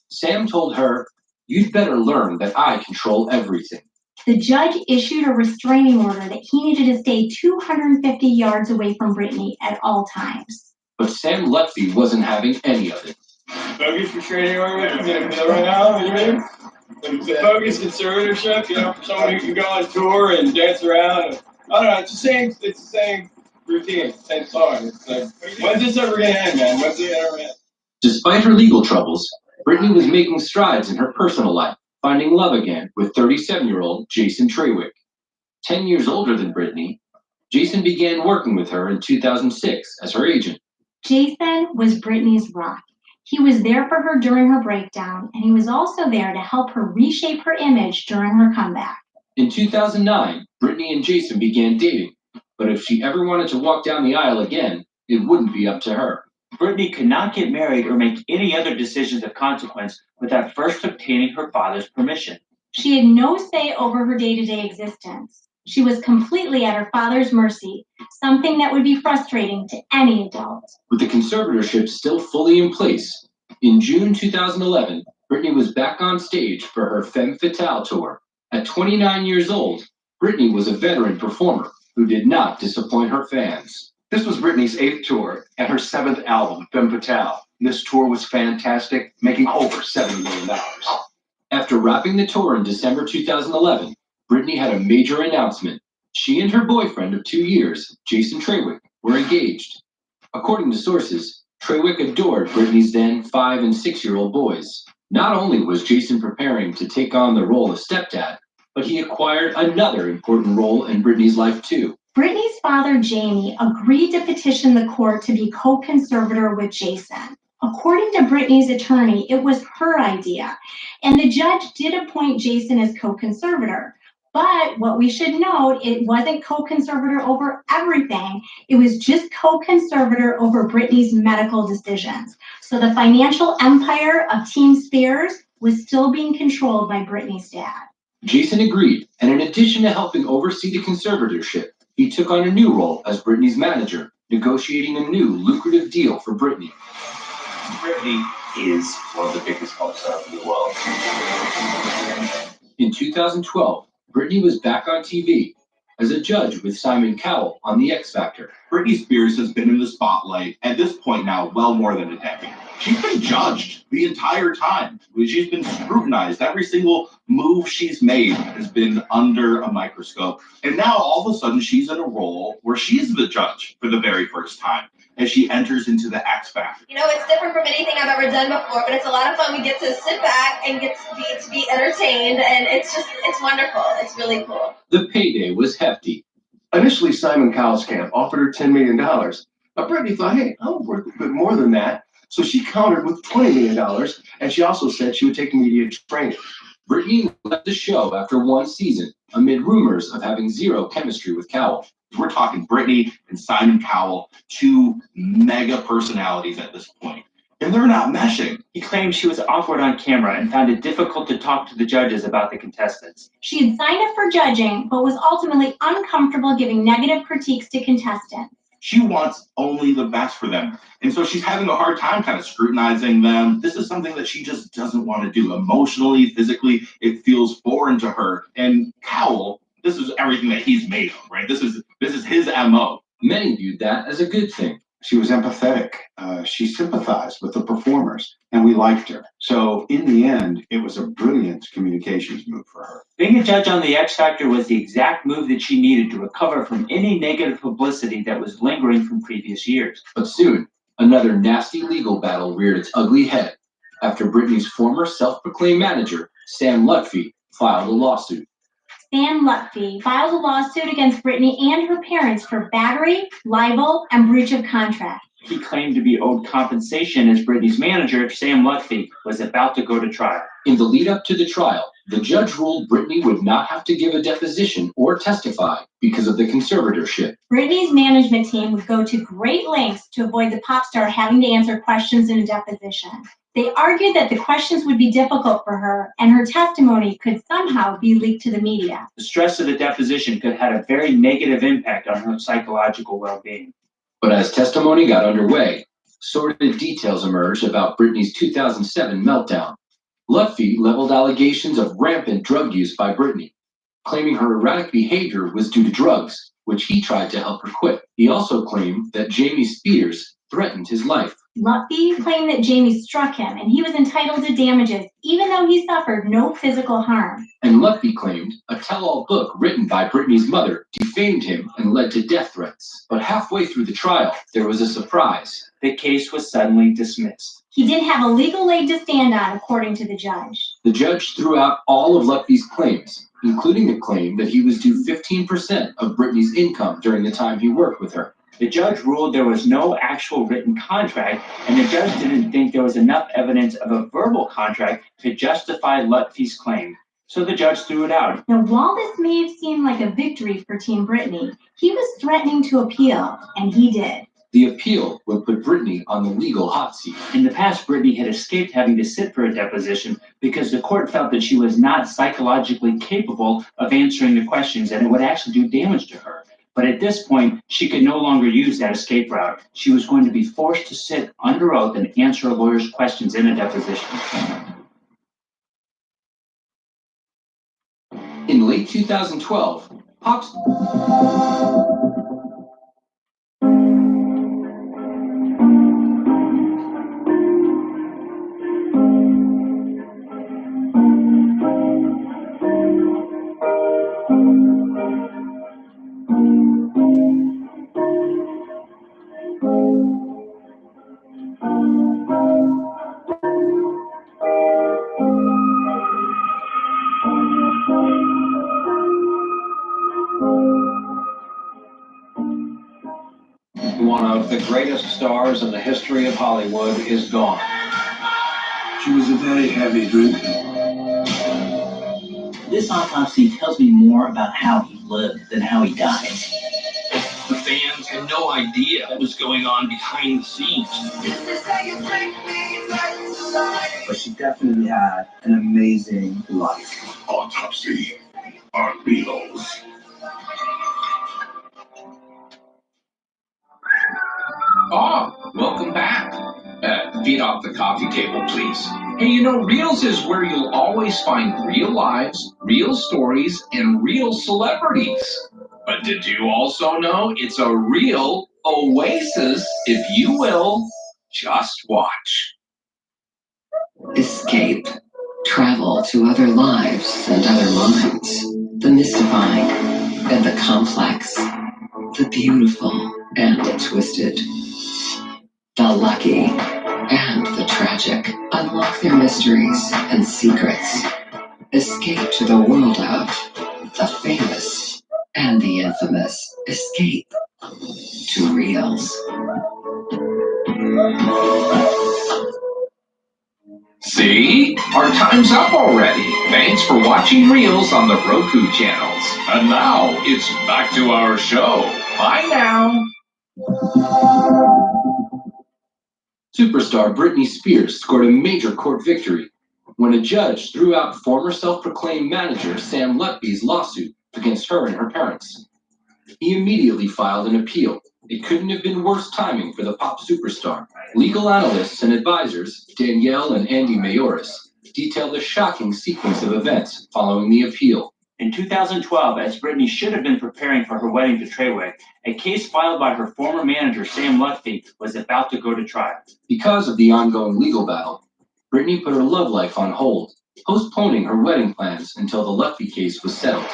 Sam told her, "You'd better learn that I control everything." The judge issued a restraining order that he needed to stay 250 yards away from Britney at all times. But Sam Lutfi wasn't having any of it. Bogus restraining order, I'm gonna feel right now, you mean? The bogus conservatorship, you know, for someone who can go on tour and dance around. And, I don't know, it's the same routine, same song. It's like, when's this ever gonna end, man? When's it ever gonna end? Despite her legal troubles, Britney was making strides in her personal life, finding love again with 37-year-old Jason Trawick. 10 years older than Britney, Jason began working with her in 2006 as her agent. Jason was Britney's rock. He was there for her during her breakdown, and he was also there to help her reshape her image during her comeback. In 2009, Britney and Jason began dating, but if she ever wanted to walk down the aisle again, it wouldn't be up to her. Britney could not get married or make any other decisions of consequence without first obtaining her father's permission. She had no say over her day-to-day existence. She was completely at her father's mercy, something that would be frustrating to any adult. With the conservatorship still fully in place, in June 2011, Britney was back on stage for her Femme Fatale tour. At 29 years old, Britney was a veteran performer who did not disappoint her fans. This was Britney's 8th tour and her 7th album, Femme Fatale. This tour was fantastic, making over $70 million. After wrapping the tour in December 2011, Britney had a major announcement. She and her boyfriend of 2 years, Jason Trawick, were engaged. According to sources, Trawick adored Britney's then 5- and 6-year-old boys. Not only was Jason preparing to take on the role of stepdad, but he acquired another important role in Britney's life too. Britney's father, Jamie, agreed to petition the court to be co-conservator with Jason. According to Britney's attorney, it was her idea, and the judge did appoint Jason as co-conservator. But what we should note, it wasn't co-conservator over everything. It was just co-conservator over Britney's medical decisions. So the financial empire of Team Spears was still being controlled by Britney's dad. Jason agreed, and in addition to helping oversee the conservatorship, he took on a new role as Britney's manager, negotiating a new lucrative deal for Britney. Britney is one of the biggest pop stars in the world. In 2012, Britney was back on TV as a judge with Simon Cowell on The X Factor. Britney Spears has been in the spotlight at this point now well more than a decade. She's been judged the entire time. She's been scrutinized. Every single move she's made has been under a microscope. And now all of a sudden she's in a role where she's the judge for the very first time as she enters into the X Factor. You know, it's different from anything I've ever done before, but it's a lot of fun. We get to sit back and get to be entertained, and it's wonderful. It's really cool. The payday was hefty. Initially, Simon Cowell's camp offered her $10 million. But Britney thought, hey, I'm worth a bit more than that. So she countered with $20 million, and she also said she would take media training. Britney left the show after one season amid rumors of having zero chemistry with Cowell. We're talking Brittany and Simon Cowell, two mega personalities at this point. And they're not meshing. He claimed she was awkward on camera and found it difficult to talk to the judges about the contestants. She had signed up for judging, but was ultimately uncomfortable giving negative critiques to contestants. She wants only the best for them. And so she's having a hard time kind of scrutinizing them. This is something that she just doesn't want to do. Emotionally, physically, it feels foreign to her. And Cowell, this is everything that he's made of, right? This is his MO. Many viewed that as a good thing. She was empathetic. She sympathized with the performers, and we liked her. So in the end, it was a brilliant communications move for her. Being a judge on the X Factor was the exact move that she needed to recover from any negative publicity that was lingering from previous years. But soon, another nasty legal battle reared its ugly head after Brittany's former self-proclaimed manager, Sam Lutfi, filed a lawsuit. Sam Lutfi filed a lawsuit against Brittany and her parents for battery, libel, and breach of contract. He claimed to be owed compensation as Brittany's manager if Sam Lutfi was about to go to trial. In the lead up to the trial, the judge ruled Brittany would not have to give a deposition or testify because of the conservatorship. Brittany's management team would go to great lengths to avoid the pop star having to answer questions in a deposition. They argued that the questions would be difficult for her and her testimony could somehow be leaked to the media. The stress of the deposition could have had a very negative impact on her psychological well-being. But as testimony got underway, sordid details emerged about Brittany's 2007 meltdown. Lutfi leveled allegations of rampant drug use by Brittany, claiming her erratic behavior was due to drugs, which he tried to help her quit. He also claimed that Jamie Spears threatened his life. Lutfi claimed that Jamie struck him and he was entitled to damages, even though he suffered no physical harm. And Lutfi claimed a tell-all book written by Brittany's mother defamed him and led to death threats. But halfway through the trial, there was a surprise. The case was suddenly dismissed. He didn't have a legal leg to stand on, according to the judge. The judge threw out all of Lutfi's claims, including the claim that he was due 15% of Brittany's income during the time he worked with her. The judge ruled there was no actual written contract, and the judge didn't think there was enough evidence of a verbal contract to justify Lutfi's claim. So the judge threw it out. Now, while this may have seemed like a victory for Team Brittany, he was threatening to appeal, and he did. The appeal would put Brittany on the legal hot seat. In the past, Brittany had escaped having to sit for a deposition because the court felt that she was not psychologically capable of answering the questions and it would actually do damage to her. But at this point, she could no longer use that escape route. She was going to be forced to sit under oath and answer a lawyer's questions in a deposition. In late 2012, Pops... One of the greatest stars in the history of Hollywood is gone. She was a very heavy drinker. This autopsy tells me more about how he lived than how he died. The fans had no idea what was going on behind the scenes. But she definitely had an amazing life. Autopsy on Beatles. Oh, welcome back. Feet off the coffee table, please. Hey, you know, Reels is where you'll always find real lives, real stories, and real celebrities. But did you also know it's a real oasis, if you will? Just watch. Escape. Travel to other lives and other minds. The mystifying and the complex. The beautiful and the twisted. The lucky and the tragic. Unlock their mysteries and secrets. Escape to the world of the famous and the infamous. Escape to Reels. See? Our time's up already. Thanks for watching Reels on the Roku channels. And now, it's back to our show. Bye now. Superstar Britney Spears scored a major court victory when a judge threw out former self-proclaimed manager Sam Lutfi's lawsuit against her and her parents. He immediately filed an appeal. It couldn't have been worse timing for the pop superstar. Legal analysts and advisors, Danielle and Andy Mayoris, detailed a shocking sequence of events following the appeal. In 2012, as Britney should have been preparing for her wedding to Treyway, a case filed by her former manager, Sam Lutfi, was about to go to trial. Because of the ongoing legal battle, Britney put her love life on hold, postponing her wedding plans until the Lutfi case was settled.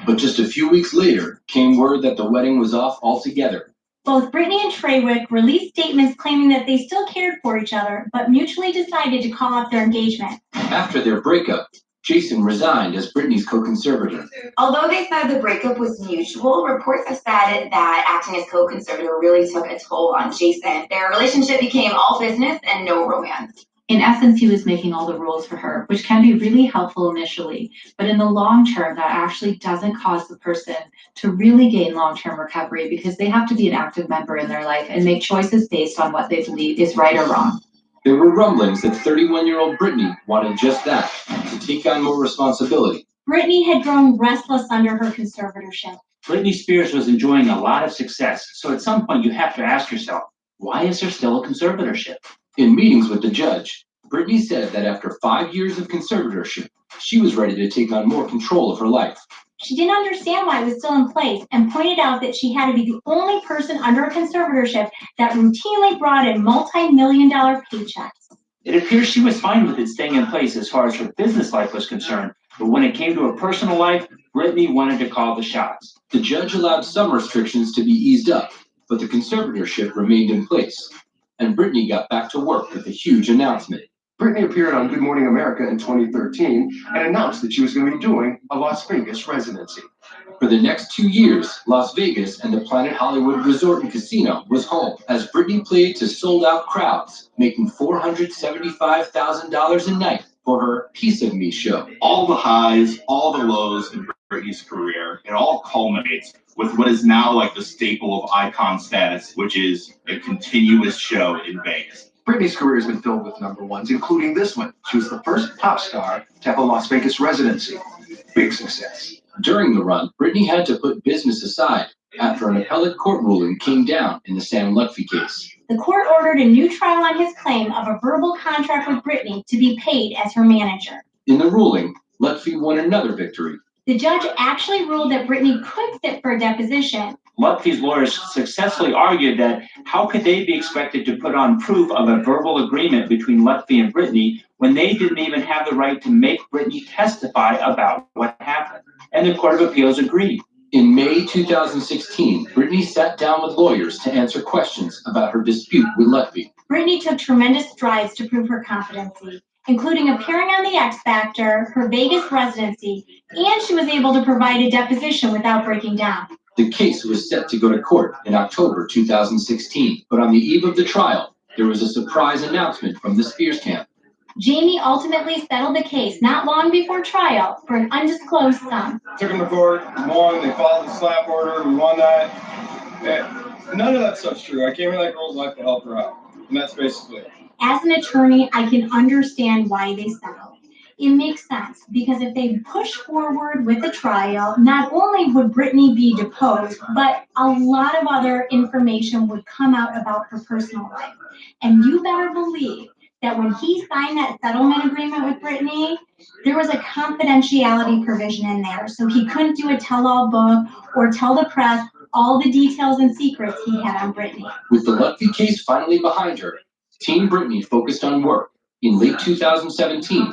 But just a few weeks later came word that the wedding was off altogether. Both Britney and Treyway released statements claiming that they still cared for each other, but mutually decided to call off their engagement. After their breakup, Jason resigned as Britney's co-conservator. Although they said the breakup was mutual, reports have said that acting as co-conservator really took a toll on Jason. Their relationship became all business and no romance. In essence, he was making all the rules for her, which can be really helpful initially, but in the long term, that actually doesn't cause the person to really gain long-term recovery because they have to be an active member in their life and make choices based on what they believe is right or wrong. There were rumblings that 31-year-old Britney wanted just that, to take on more responsibility. Britney had grown restless under her conservatorship. Britney Spears was enjoying a lot of success, so at some point you have to ask yourself, why is there still a conservatorship? In meetings with the judge, Britney said that after 5 years of conservatorship, she was ready to take on more control of her life. She didn't understand why it was still in place and pointed out that she had to be the only person under a conservatorship that routinely brought in multi-million-dollar paychecks. It appears she was fine with it staying in place as far as her business life was concerned, but when it came to her personal life, Britney wanted to call the shots. The judge allowed some restrictions to be eased up, but the conservatorship remained in place, and Britney got back to work with a huge announcement. Britney appeared on Good Morning America in 2013 and announced that she was going to be doing a Las Vegas residency. For the next 2 years, Las Vegas and the Planet Hollywood Resort and Casino was home as Britney played to sold-out crowds, making $475,000 a night for her Piece of Me show. All the highs, all the lows in Britney's career, it all culminates with what is now like the staple of icon status, which is a continuous show in Vegas. Britney's career has been filled with number ones, including this one. She was the first pop star to have a Las Vegas residency. Big success. During the run, Britney had to put business aside after an appellate court ruling came down in the Sam Lutfi case. The court ordered a new trial on his claim of a verbal contract with Britney to be paid as her manager. In the ruling, Lutfi won another victory. The judge actually ruled that Britney could sit for a deposition. Lutfi's lawyers successfully argued that how could they be expected to put on proof of a verbal agreement between Lutfi and Britney when they didn't even have the right to make Britney testify about what happened? And the Court of Appeals agreed. In May 2016, Britney sat down with lawyers to answer questions about her dispute with Lutfi. Britney took tremendous strides to prove her competency, including appearing on the X Factor, her Vegas residency, and she was able to provide a deposition without breaking down. The case was set to go to court in October 2016, but on the eve of the trial, there was a surprise announcement from the Spears camp. Jamie ultimately settled the case not long before trial for an undisclosed sum. Took them to court, won, they followed the slap order, we won that. None of that stuff's true. I came in that girl's life to help her out, and that's basically it. As an attorney, I can understand why they settled. It makes sense because if they push forward with the trial, not only would Britney be deposed, but a lot of other information would come out about her personal life. And you better believe that when he signed that settlement agreement with Britney, there was a confidentiality provision in there. So he couldn't do a tell-all book or tell the press all the details and secrets he had on Britney. With the Lutfi case finally behind her, Team Britney focused on work. In late 2017,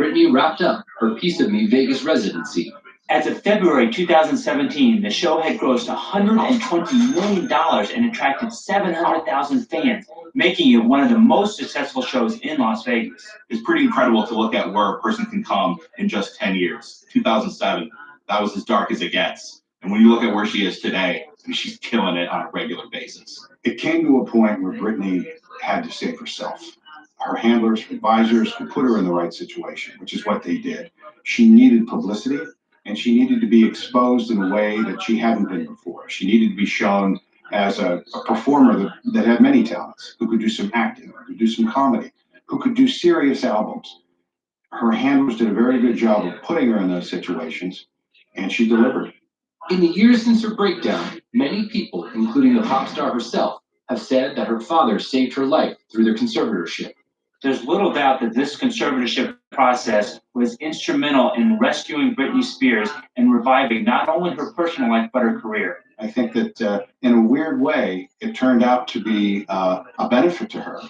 Britney wrapped up her Piece of Me Vegas residency. As of February 2017, the show had grossed $120 million and attracted 700,000 fans, making it one of the most successful shows in Las Vegas. It's pretty incredible to look at where a person can come in just 10 years. 2007, that was as dark as it gets. And when you look at where she is today, I mean, she's killing it on a regular basis. It came to a point where Britney had to save herself. Her handlers, advisors could put her in the right situation, which is what they did. She needed publicity, And she needed to be exposed in a way that she hadn't been before. She needed to be shown as a performer that had many talents, who could do some acting, who could do some comedy, who could do serious albums. Her handlers did a very good job of putting her in those situations, and she delivered. In the years since her breakdown, many people, including the pop star herself, have said that her father saved her life through their conservatorship. There's little doubt that this conservatorship process was instrumental in rescuing Britney Spears and reviving not only her personal life, but her career. I think that in a weird way, it turned out to be a benefit to her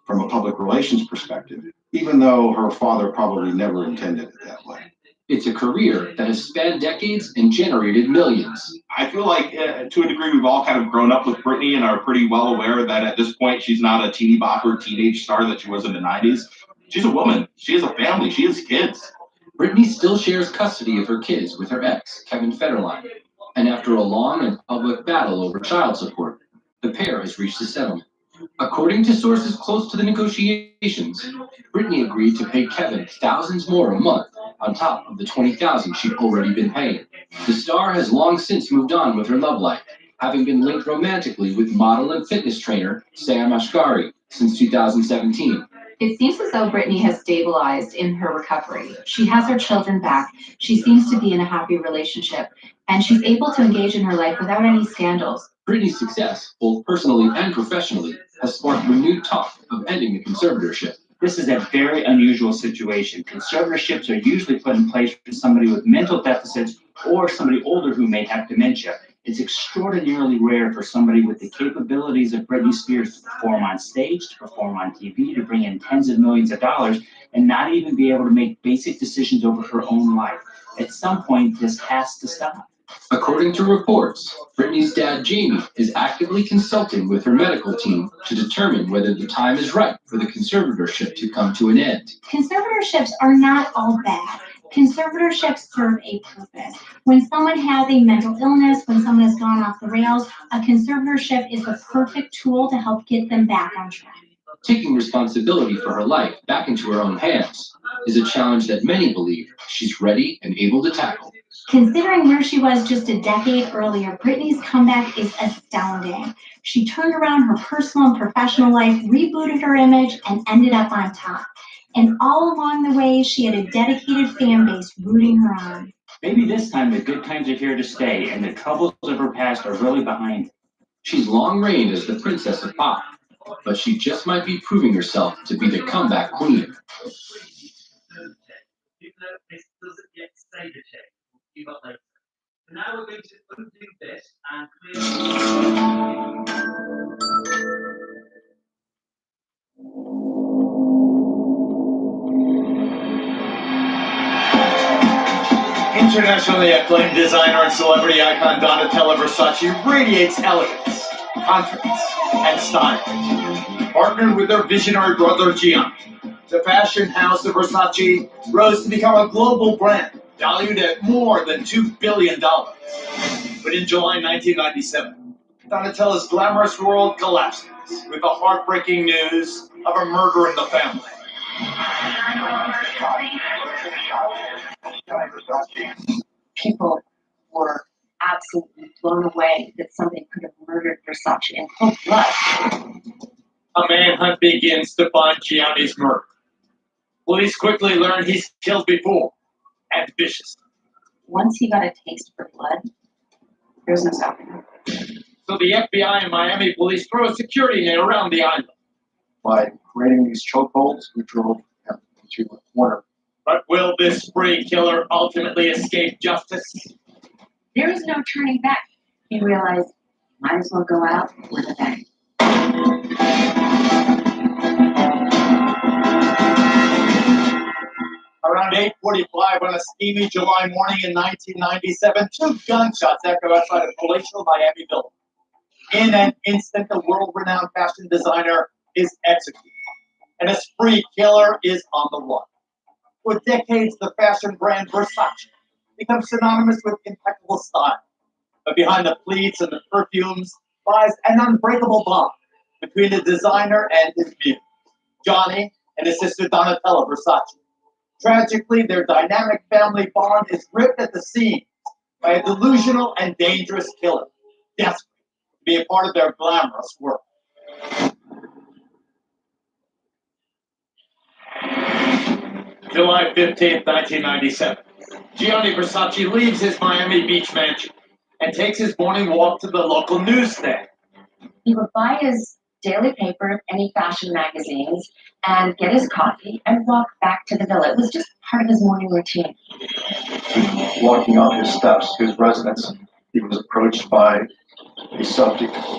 from a public relations perspective, even though her father probably never intended it that way. It's a career that has spanned decades and generated millions. I feel like to a degree we've all kind of grown up with Britney and are pretty well aware that at this point she's not a teeny bopper teenage star that she was in the 90s. She's a woman. She has a family. She has kids. Britney still shares custody of her kids with her ex, Kevin Federline. And after a long and public battle over child support, the pair has reached a settlement. According to sources close to the negotiations, Britney agreed to pay Kevin thousands more a month on top of the $20,000 she'd already been paying. The star has long since moved on with her love life, having been linked romantically with model and fitness trainer Sam Ashgari since 2017. It seems as though Britney has stabilized in her recovery. She has her children back. She seems to be in a happy relationship, and she's able to engage in her life without any scandals. Britney's success, both personally and professionally, has sparked renewed talk of ending the conservatorship. This is a very unusual situation. Conservatorships are usually put in place for somebody with mental deficits or somebody older who may have dementia. It's extraordinarily rare for somebody with the capabilities of Britney Spears to perform on stage, to perform on TV, to bring in tens of millions of dollars, and not even be able to make basic decisions over her own life. At some point, this has to stop. According to reports, Britney's dad, Jamie, is actively consulting with her medical team to determine whether the time is right for the conservatorship to come to an end. Conservatorships are not all bad. Conservatorships serve a purpose. When someone has a mental illness, when someone has gone off the rails, a conservatorship is the perfect tool to help get them back on track. Taking responsibility for her life back into her own hands is a challenge that many believe she's ready and able to tackle. Considering where she was just a decade earlier, Britney's comeback is astounding. She turned around her personal and professional life, rebooted her image, and ended up on top. And all along the way, she had a dedicated fan base rooting her on. Maybe this time the good times are here to stay and the troubles of her past are really behind her. She's long reigned as the princess of pop, but she just might be proving herself to be the comeback queen. Now we're going to undo this and clear. Internationally acclaimed designer and celebrity icon Donatella Versace radiates elegance, confidence, and style. Partnered with their visionary brother Gianni, the fashion house of Versace rose to become a global brand valued at more than $2 billion. But in July 1997, Donatella's glamorous world collapses with the heartbreaking news of a murder in the family. People were absolutely blown away that somebody could have murdered Versace in cold blood. A manhunt begins to find Gianni's murder. Police quickly learn he's killed before, and viciously. Once he got a taste for blood, there's no stopping him. So the FBI and Miami police throw a security net around the island. By creating these chokeholds, we drove him into a corner. But will this spree killer ultimately escape justice? There is no turning back. He realized, might as well go out with a bang. Around 8:45 on a steamy July morning in 1997, 2 gunshots echo outside a palatial Miami building. In an instant, the world-renowned fashion designer is executed, and a spree killer is on the run. For decades, the fashion brand Versace becomes synonymous with impeccable style. But behind the pleats and the perfumes lies an unbreakable bond between the designer and his muse, Johnny and his sister Donatella Versace. Tragically, their dynamic family bond is ripped at the seams by a delusional and dangerous killer, desperate to be a part of their glamorous world. July 15th, 1997. Gianni Versace leaves his Miami Beach mansion and takes his morning walk to the local newsstand. He would buy his daily paper, any fashion magazines, and get his coffee and walk back to the villa. It was just part of his morning routine. Walking up his steps to his residence, he was approached by a subject who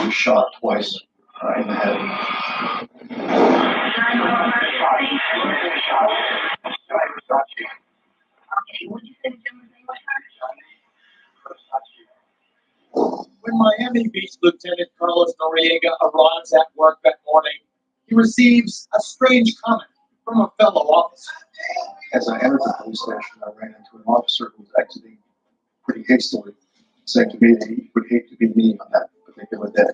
was shot twice in the head. When Miami Beach Lieutenant Carlos Noriega arrives at work that morning, he receives a strange comment from a fellow officer. As I entered the police station, I ran into an officer who was exiting pretty hastily, saying to me that he would hate to be me on that particular day.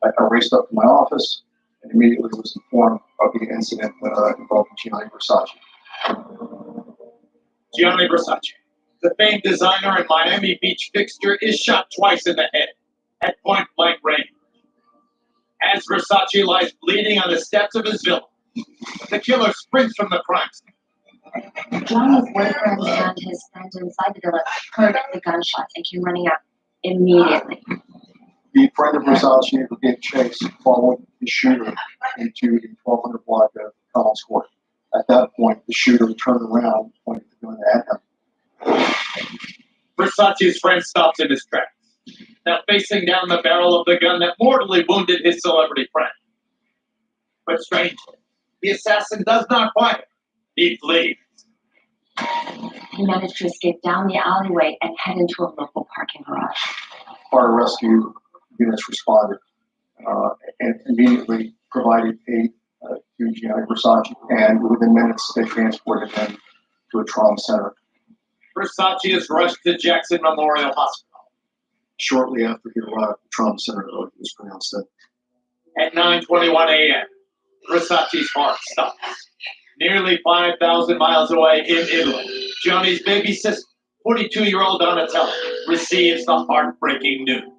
I raced up to my office and immediately was informed of the incident involving Gianni Versace. Gianni Versace, the famed designer and Miami Beach fixture, is shot twice in the head at point blank range. As Versace lies bleeding on the steps of his villa, the killer sprints from the crime scene. Gianni's boyfriend and his friend inside the villa heard the gunshots and came running out immediately. The friend of Versace gave chase, following the shooter into the 1200 block of Collins Court. At that point, the shooter turned around, pointed the gun at him. Versace's friend stops in his tracks, now facing down the barrel of the gun that mortally wounded his celebrity friend. But strangely, the assassin does not fire. He flees. He managed to escape down the alleyway and head into a local parking garage. Fire rescue units responded and immediately provided aid to Gianni Versace, and within minutes they transported him to a trauma center. Versace is rushed to Jackson Memorial Hospital. Shortly after he arrived at the trauma center, he was pronounced dead. At 9:21 a.m., Versace's heart stops. Nearly 5,000 miles away in Italy, Gianni's baby sister, 42-year-old Donatella, receives the heartbreaking news.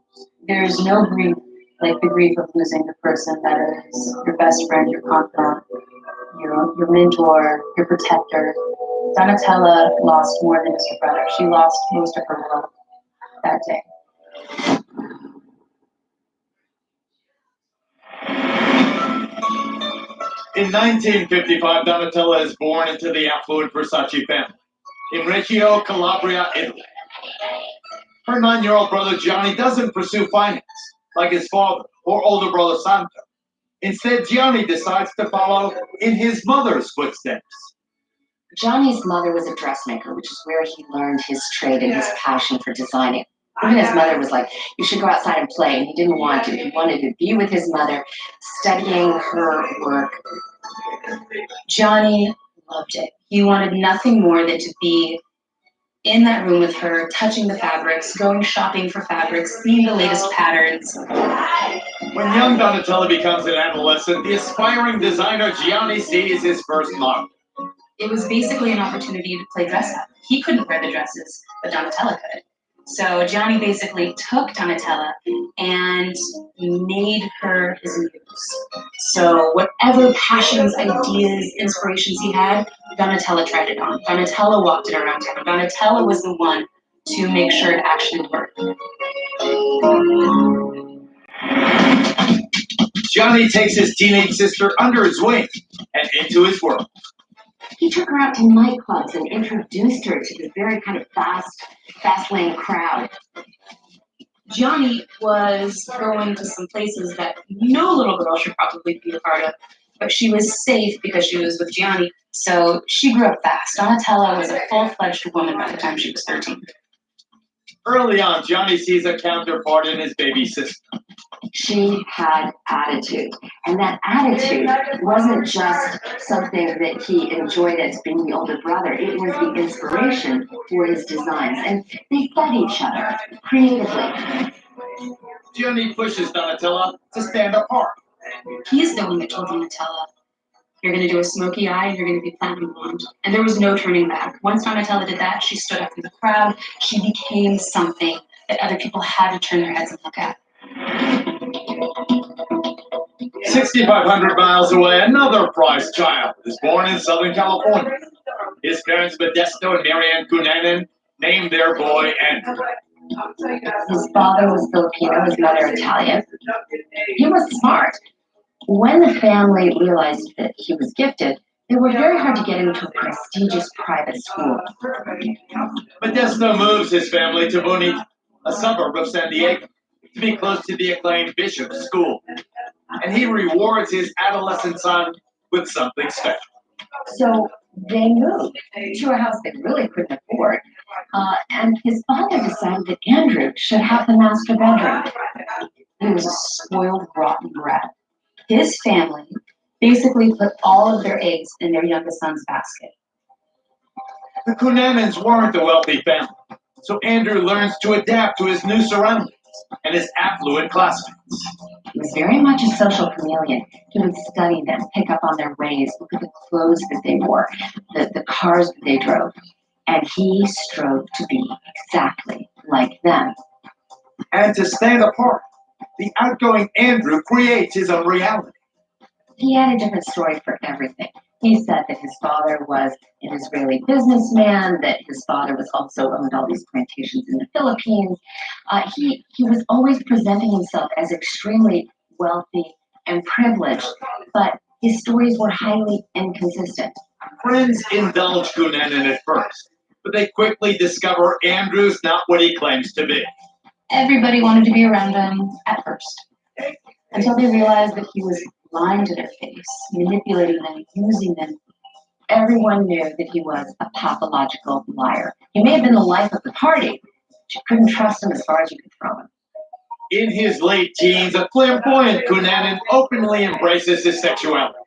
There's no grief like the grief of losing the person that is your best friend, your confidant, your mentor, your protector. Donatella lost more than just her brother. She lost most of her world that day. In 1955, Donatella is born into the affluent Versace family in Reggio Calabria, Italy. Her 9-year-old brother Gianni doesn't pursue finance like his father or older brother Santo. Instead, Gianni decides to follow in his mother's footsteps. Gianni's mother was a dressmaker, which is where he learned his trade and his passion for designing. Even his mother was like, you should go outside and play, and he didn't want to. He wanted to be with his mother, studying her work. Gianni loved it. He wanted nothing more than to be in that room with her, touching the fabrics, going shopping for fabrics, seeing the latest patterns. When young Donatella becomes an adolescent, the aspiring designer Gianni sees his first model. It was basically an opportunity to play dress up. He couldn't wear the dresses, but Donatella could. So Gianni basically took Donatella and made her his muse. So whatever passions, ideas, inspirations he had, Donatella tried it on. Donatella walked it around town. Donatella was the one to make sure it actually worked. Gianni takes his teenage sister under his wing and into his world. He took her out to nightclubs and introduced her to the very kind of fast lane crowd. Gianni was going to some places that no little girl should probably be a part of, but she was safe because she was with Gianni, so she grew up fast. Donatella was a full-fledged woman by the time she was 13. Early on, Gianni sees a counterpart in his baby sister. She had attitude, and that attitude wasn't just something that he enjoyed as being the older brother. It was the inspiration for his designs, and they fed each other creatively. Gianni pushes Donatella to stand apart. He's the one that told Donatella, You're going to do a smoky eye, and you're going to be platinum blonde. And there was no turning back. Once Donatella did that, she stood up in the crowd. She became something that other people had to turn their heads and look at. 6,500 miles away, another prize child is born in Southern California. His parents, Modesto and Marianne Cunanan, named their boy Andrew. His father was Filipino, his mother Italian. He was smart. When the family realized that he was gifted, they worked very hard to get him into a prestigious private school. Modesto moves his family to Bonita, a suburb of San Diego, to be close to the acclaimed Bishop School. And he rewards his adolescent son with something special. So they moved to a house they really couldn't afford, and his father decided that Andrew should have the master bedroom. He was a spoiled, rotten brat. His family basically put all of their eggs in their youngest son's basket. The Cunanans weren't a wealthy family, so Andrew learns to adapt to his new surroundings and his affluent classmates. He was very much a social chameleon. He would study them, pick up on their ways, look at the clothes that they wore, the cars that they drove, and he strove to be exactly like them. And to stand apart, the outgoing Andrew creates his own reality. He had a different story for everything. He said that his father was an Israeli businessman, that his father was also owned all these plantations in the Philippines. He was always presenting himself as extremely wealthy and privileged, but his stories were highly inconsistent. Friends indulge Cunanan at first, but they quickly discover Andrew's not what he claims to be. Everybody wanted to be around him at first, until they realized that he was lying to their face, manipulating them, using them. Everyone knew that he was a pathological liar. He may have been the life of the party, but you couldn't trust him as far as you could throw him. In his late teens, a flamboyant Cunanan openly embraces his sexuality.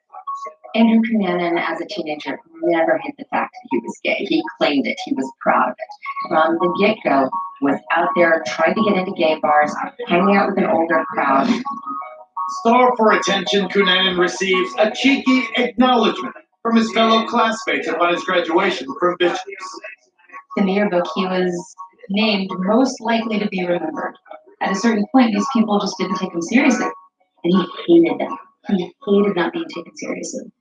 Andrew Cunanan, as a teenager, never hid the fact that he was gay. He claimed it. He was proud of it. From the get-go, was out there trying to get into gay bars, hanging out with an older crowd. Starved for attention, Cunanan receives a cheeky acknowledgement from his fellow classmates upon his graduation from Bishop's. In the yearbook, he was named most likely to be remembered. At a certain point, these people just didn't take him seriously, and he hated them. He hated not being taken seriously.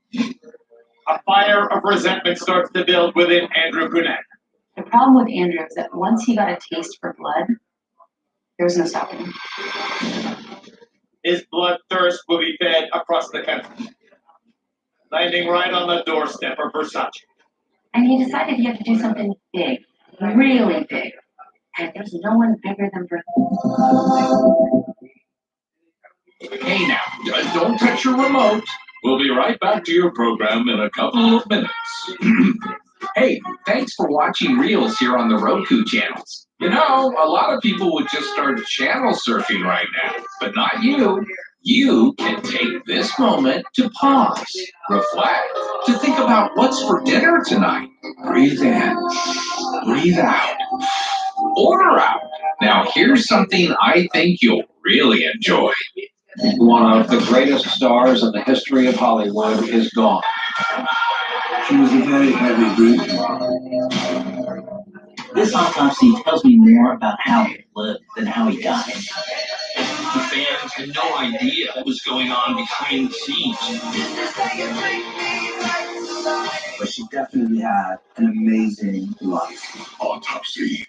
A fire of resentment starts to build within Andrew Cunanan. The problem with Andrew is that once he got a taste for blood, there was no stopping him. His bloodthirst will be fed across the country, landing right on the doorstep of Versace. And he decided he had to do something big, really big. And there's no one bigger than Brittany. Hey now, don't touch your remote. We'll be right back to your program in a couple of minutes. Hey, thanks for watching Reels here on the Roku channels. You know, a lot of people would just start channel surfing right now, but not you. You can take this moment to pause, reflect, to think about what's for dinner tonight. Breathe in, breathe out, order out. Now here's something I think you'll really enjoy. One of the greatest stars in the history of Hollywood is gone. She was a very heavy drinker. This autopsy tells me more about how he lived than how he died. The fans had no idea what was going on behind the scenes. But she definitely had an amazing life. Autopsy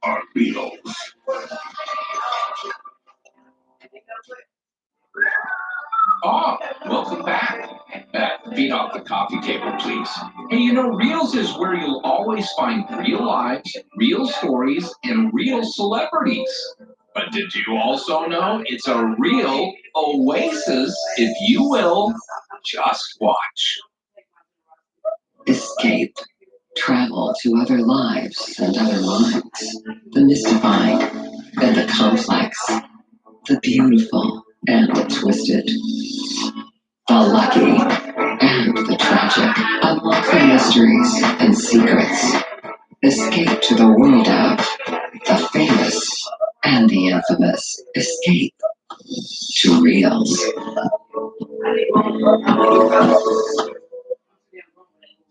on Beatles. Oh, welcome back. Feet off the coffee table, please. Hey, you know, Reels is where you'll always find real lives, real stories, and real celebrities. But did you also know it's a real oasis, if you will? Just watch. Escape. Travel to other lives and other minds. The mystified and the complex. The beautiful and the twisted. The lucky and the tragic. Unlock the mysteries and secrets. Escape to the world of the famous and the infamous. Escape to Reels.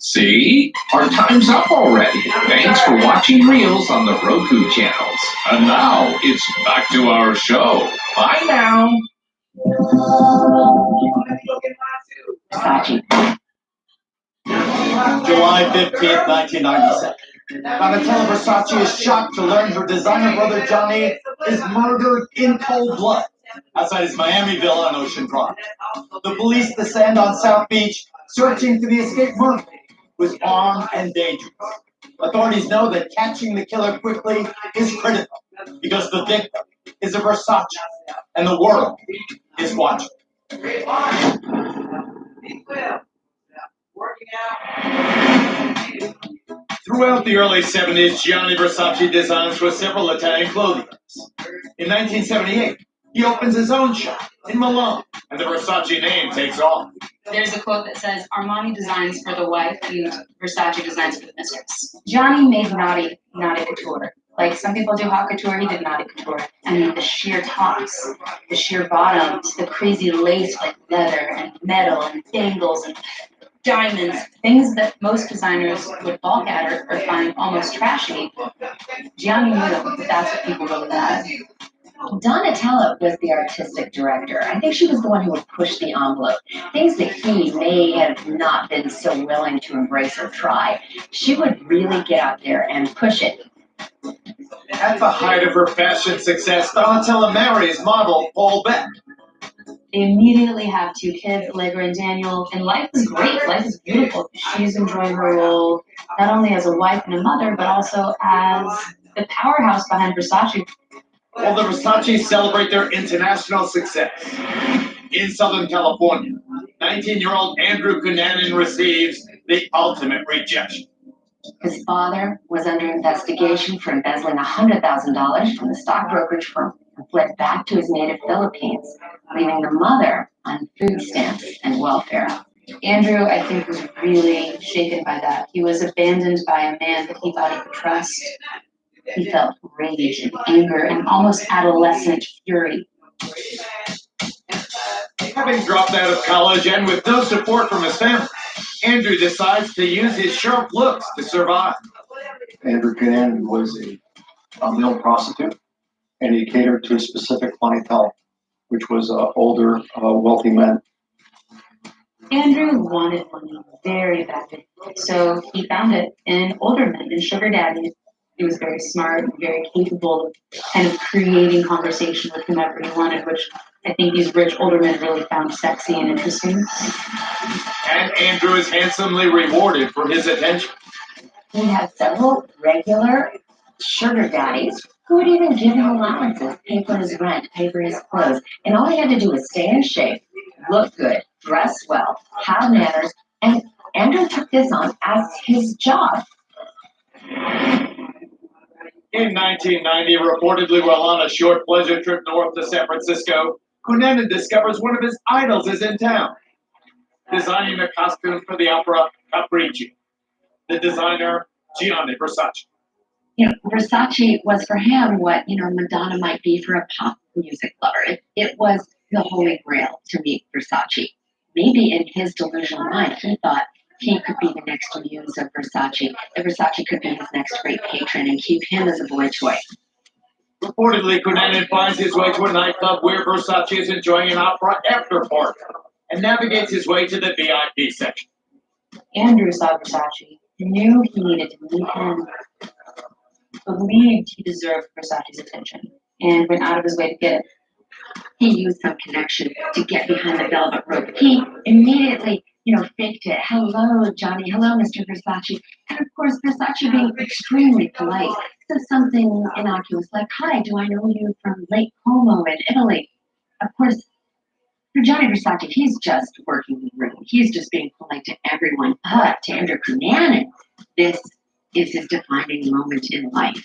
See? Our time's up already. Thanks for watching Reels on the Roku channels. And now it's back to our show. Bye now. July 15th, 1997. Donatella Versace is shocked to learn her designer brother Johnny is murdered in cold blood outside his Miami villa on Ocean Drive. The police descend on South Beach, searching for the escaped murderer, who is armed and dangerous. Authorities know that catching the killer quickly is critical because the victim is a Versace and the world is watching. Throughout the early 70s, Gianni Versace designs for several Italian clothing brands. In 1978, he opens his own shop in Milan, and the Versace name takes off. There's a quote that says, Armani designs for the wife and Versace designs for the mistress. Johnny made naughty couture. Like some people do haute couture, he did naughty couture. I mean, the sheer tops, the sheer bottoms, the crazy lace like leather and metal and bangles and diamonds, things that most designers would balk at or find almost trashy. Gianni knew that that's what people really wanted. Donatella was the artistic director. I think she was the one who would push the envelope. Things that he may have not been so willing to embrace or try. She would really get out there and push it. At the height of her fashion success, Donatella marries model Paul Beck. They immediately have 2 kids, Allegra and Daniel, and life is great. Life is beautiful. She's enjoying her role not only as a wife and a mother, but also as the powerhouse behind Versace. While the Versaces celebrate their international success, in Southern California, 19-year-old Andrew Cunanan receives the ultimate rejection. His father was under investigation for embezzling $100,000 from the stock brokerage firm and fled back to his native Philippines, leaving the mother on food stamps and welfare. Andrew, I think, was really shaken by that. He was abandoned by a man that he thought he could trust. He felt rage and anger and almost adolescent fury. Having dropped out of college and with no support from his family, Andrew decides to use his sharp looks to survive. Andrew Cunanan was a male prostitute, and he catered to a specific clientele, which was older, wealthy men. Andrew wanted money very badly, so he found it in older men, in sugar daddies. He was very smart and very capable of kind of creating conversation with whomever he wanted, which I think these rich older men really found sexy and interesting. And Andrew is handsomely rewarded for his attention. He had several regular sugar daddies who would even give him allowances, pay for his rent, pay for his clothes. And all he had to do was stay in shape, look good, dress well, have manners, and Andrew took this on as his job. In 1990, reportedly while on a short pleasure trip north to San Francisco, Cunanan discovers one of his idols is in town, designing a costume for the opera Capricci. The designer, Gianni Versace. Versace was for him what, Madonna might be for a pop music lover. It was the holy grail to meet Versace. Maybe in his delusional mind, he thought he could be the next muse of Versace, that Versace could be his next great patron and keep him as a boy toy. Reportedly, Cunanan finds his way to a nightclub where Versace is enjoying an opera after party and navigates his way to the VIP section. Andrew saw Versace, knew he needed to meet him, believed he deserved Versace's attention, and went out of his way to get it. He used some connection to get behind the velvet rope. He immediately, faked it. Hello, Johnny. Hello, Mr. Versace. And of course, Versace being extremely polite, said something innocuous like, "Hi, do I know you from Lake Como in Italy?" Of course, for Johnny Versace, he's just working the room. He's just being polite to everyone. But to Andrew Cunanan, this is his defining moment in life.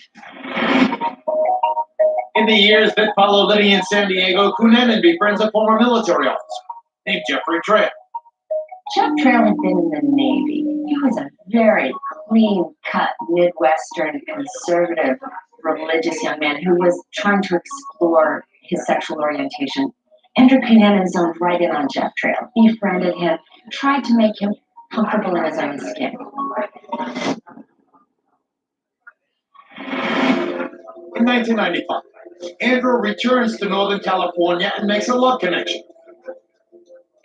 In the years that follow living in San Diego, Cunanan befriends a former military officer named Jeffrey Trail. Jeff Trail had been in the Navy. He was a very clean-cut, Midwestern, conservative, religious young man who was trying to explore his sexual orientation. Andrew Cunanan zoned right in on Jeff Trail. He befriended him, tried to make him comfortable in his own skin. In 1995, Andrew returns to Northern California and makes a love connection.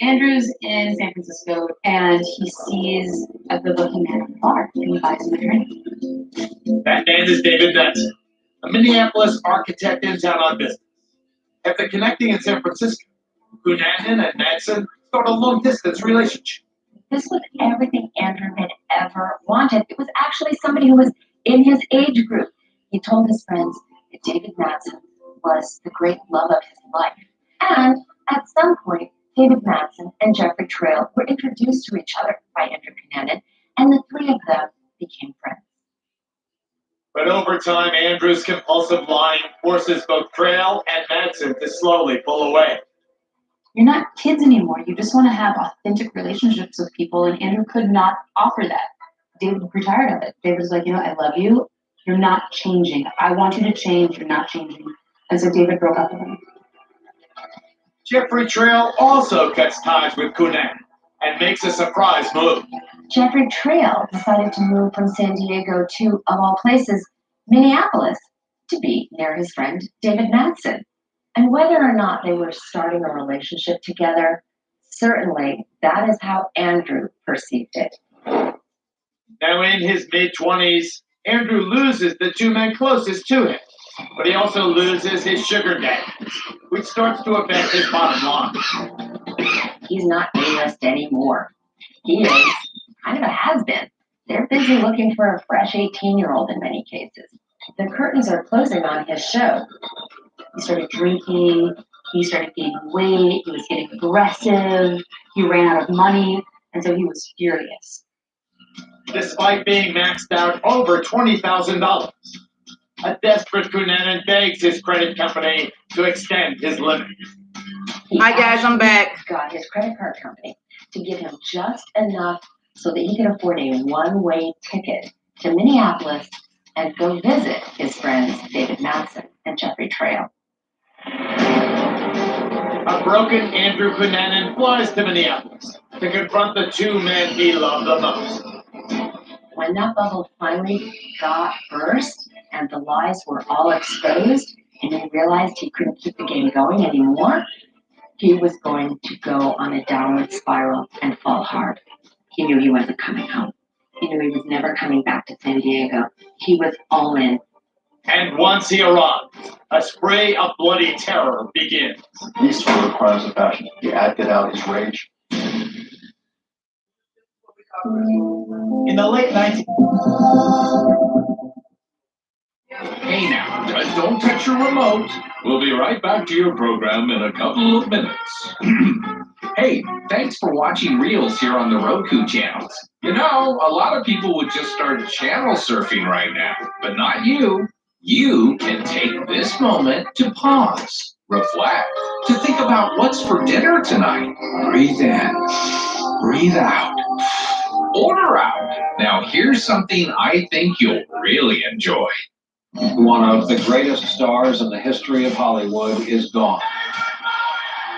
Andrew's in San Francisco and he sees a good-looking man at the bar and he buys him a drink. That man is David Benson, a Minneapolis architect in town on business. After connecting in San Francisco, Cunanan and Manson start a long-distance relationship. This was everything Andrew had ever wanted. It was actually somebody who was in his age group. He told his friends that David Madsen was the great love of his life. And at some point, David Madsen and Jeffrey Trail were introduced to each other by Andrew Cunanan, and the three of them became friends. But over time, Andrew's compulsive lying forces both Trail and Madsen to slowly pull away. You're not kids anymore. You just want to have authentic relationships with people, and Andrew could not offer that. David grew tired of it. David was like, I love you. You're not changing. I want you to change. You're not changing. And so David broke up with him. Jeffrey Trail also cuts ties with Cunanan and makes a surprise move. Jeffrey Trail decided to move from San Diego to, of all places, Minneapolis, to be near his friend David Madsen. And whether or not they were starting a relationship together, certainly that is how Andrew perceived it. Now in his mid-20s, Andrew loses the two men closest to him, but he also loses his sugar daddy, which starts to affect his bottom line. He's not A-list anymore. He is kind of a has-been. They're busy looking for a fresh 18-year-old in many cases. The curtains are closing on his show. He started drinking, he started gaining weight, he was getting aggressive, he ran out of money, and so he was furious. Despite being maxed out over $20,000, a desperate Cunanan begs his credit company to extend his limit. Hi guys, I'm back. Got his credit card company to give him just enough so that he could afford a one-way ticket to Minneapolis and go visit his friends David Madsen and Jeffrey Trail. A broken Andrew Cunanan flies to Minneapolis to confront the two men he loved the most. When that bubble finally got burst and the lies were all exposed and he realized he couldn't keep the game going anymore, he was going to go on a downward spiral and fall hard. He knew he wasn't coming home. He knew he was never coming back to San Diego. He was all in. And once he arrived, a spray of bloody terror begins. He sort of requires a passion. He acted out his rage. In the late 19th. Hey now, don't touch your remote. We'll be right back to your program in a couple of minutes. Hey, thanks for watching Reels here on the Roku channels. A lot of people would just start channel surfing right now, but not you. You can take this moment to pause, reflect, to think about what's for dinner tonight. Breathe in, breathe out, order out. Now here's something I think you'll really enjoy. One of the greatest stars in the history of Hollywood is gone.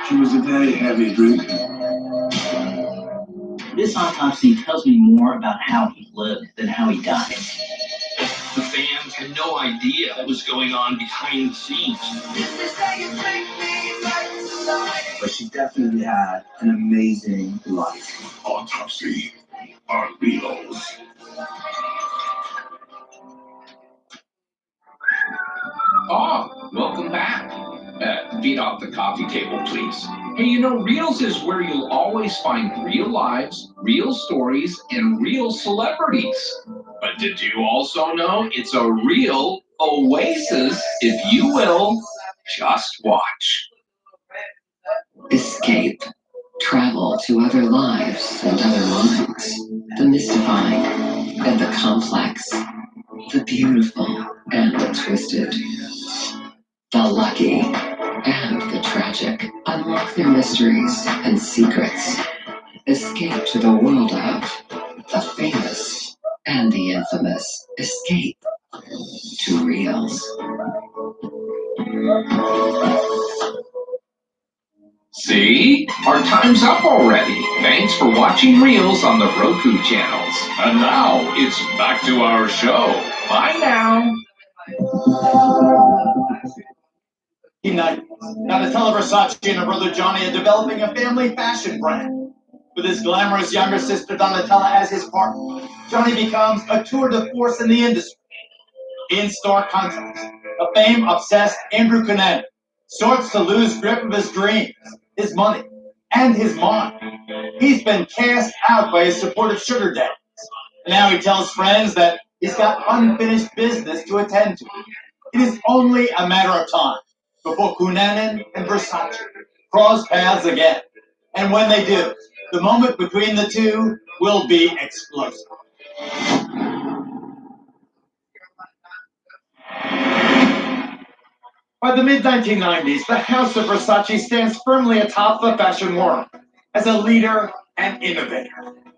She was a very heavy drinker. This autopsy tells me more about how he lived than how he died. The fans had no idea what was going on behind the scenes. But she definitely had an amazing life. Autopsy on Beatles. Oh, welcome back. Feet off the coffee table, please. Hey, Reels is where you'll always find real lives, real stories, and real celebrities. But did you also know it's a real oasis, if you will? Just watch. Escape. Travel to other lives and other minds. The mystifying and the complex. The beautiful and the twisted. The lucky and the tragic. Unlock their mysteries and secrets. Escape to the world of the famous and the infamous. Escape to Reels. See? Our time's up already. Thanks for watching Reels on the Roku channels. And now it's back to our show. Bye now. Donatella Versace and her brother Johnny are developing a family fashion brand. With his glamorous younger sister Donatella as his partner, Johnny becomes a tour de force in the industry. In stark contrast, a fame-obsessed Andrew Cunanan starts to lose grip of his dreams, his money, and his mind. He's been cast out by his supportive sugar daddies. And now he tells friends that he's got unfinished business to attend to. It is only a matter of time before Cunanan and Versace cross paths again. And when they do, the moment between the two will be explosive. By the mid-1990s, the House of Versace stands firmly atop the fashion world as a leader and innovator.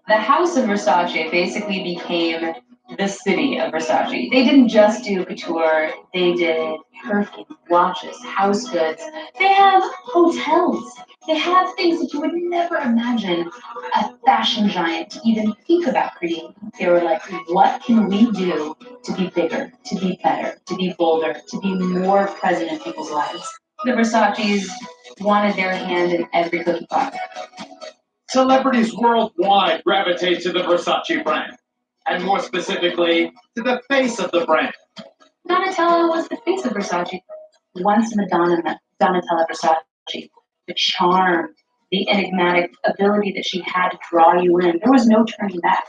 The House of Versace basically became the city of Versace. They didn't just do couture, they did perfume, watches, house goods. They have hotels. They have things that you would never imagine a fashion giant to even think about creating. They were like, what can we do to be bigger, to be better, to be bolder, to be more present in people's lives? The Versaces wanted their hand in every cookie pot. Celebrities worldwide gravitate to the Versace brand, and more specifically, to the face of the brand. Donatella was the face of Versace. Once Madonna met Donatella Versace, the charm, the enigmatic ability that she had to draw you in, there was no turning back.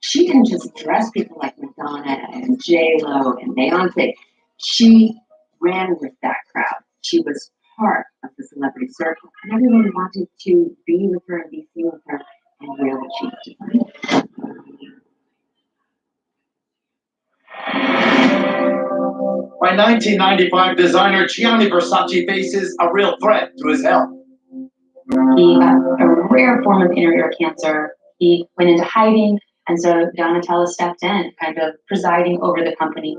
She didn't just dress people like Madonna and J-Lo and Beyonce. She ran with that crowd. She was part of the celebrity circle, and everyone wanted to be with her and be seen with her and wear what she designed. By 1995, designer Gianni Versace faces a real threat to his health. He got a rare form of inner ear cancer. He went into hiding, and so Donatella stepped in, kind of presiding over the company.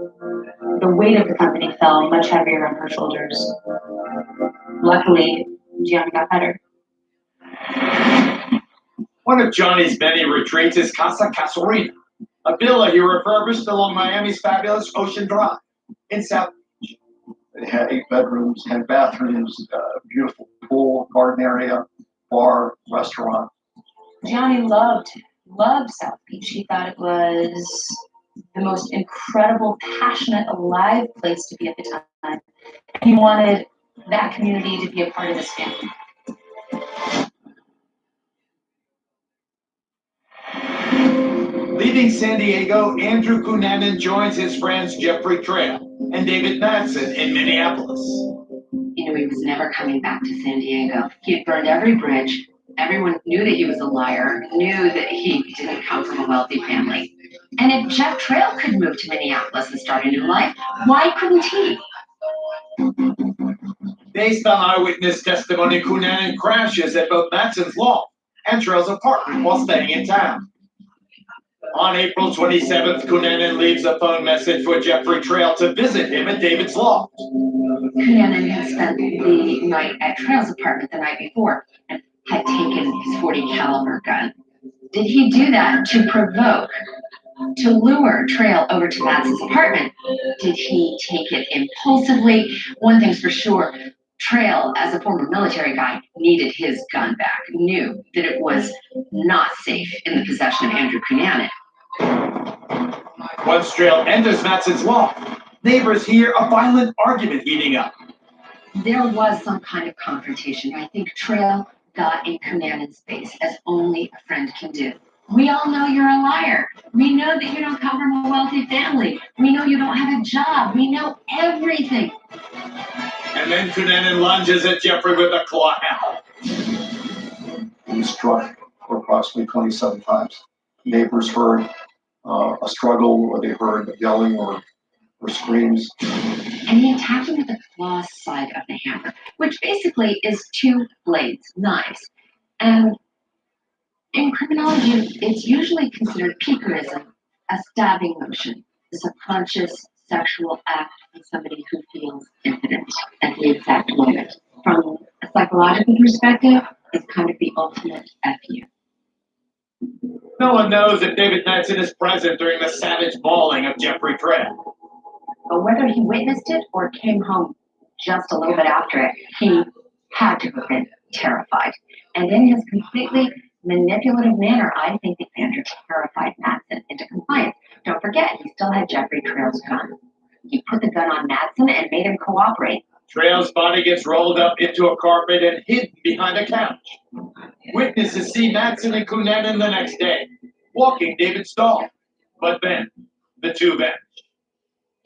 The weight of the company fell much heavier on her shoulders. Luckily, Gianni got better. One of Johnny's many retreats is Casa Casuarina, a villa he refurbished along Miami's fabulous Ocean Drive in South Beach. It had 8 bedrooms, 10 bathrooms, beautiful pool, garden area, bar, restaurant. Gianni loved South Beach. He thought it was the most incredible, passionate, alive place to be at the time. He wanted that community to be a part of his family. Leaving San Diego, Andrew Cunanan joins his friends Jeffrey Trail and David Madsen in Minneapolis. He knew he was never coming back to San Diego. He had burned every bridge. Everyone knew that he was a liar, knew that he didn't come from a wealthy family. And if Jeff Trail could move to Minneapolis and start a new life, why couldn't he? Based on eyewitness testimony, Cunanan crashes at both Madsen's loft and Trail's apartment while staying in town. On April 27th, Cunanan leaves a phone message for Jeffrey Trail to visit him at David's loft. Cunanan had spent the night at Trail's apartment the night before and had taken his .40 caliber gun. Did he do that to provoke, to lure Trail over to Madsen's apartment? Did he take it impulsively? One thing's for sure, Trail, as a former military guy, needed his gun back, knew that it was not safe in the possession of Andrew Cunanan. Once Trail enters Madsen's loft, neighbors hear a violent argument heating up. There was some kind of confrontation. I think Trail got in Cunanan's face, as only a friend can do. We all know you're a liar. We know that you don't come from a wealthy family. We know you don't have a job. We know everything. And then Cunanan lunges at Jeffrey with a claw hammer. He was struck for approximately 27 times. Neighbors heard a struggle, or they heard yelling or screams. And he attacked him with the claw side of the hammer, which basically is 2 blades, knives. And in criminology, it's usually considered piquerism, a stabbing motion, a subconscious sexual act in somebody who feels impotent at the exact moment. from a psychological perspective, it's kind of the ultimate FU. No one knows if David Madsen is present during the savage mauling of Jeffrey Trail. But whether he witnessed it or came home just a little bit after it, he had to have been terrified. And in his completely manipulative manner, I think that Andrew terrified Madsen into compliance. Don't forget, he still had Jeffrey Trail's gun. He put the gun on Madsen and made him cooperate. Trail's body gets rolled up into a carpet and hidden behind a couch. Witnesses see Madsen and Cunanan the next day, walking David's stall. But then, the two vanish.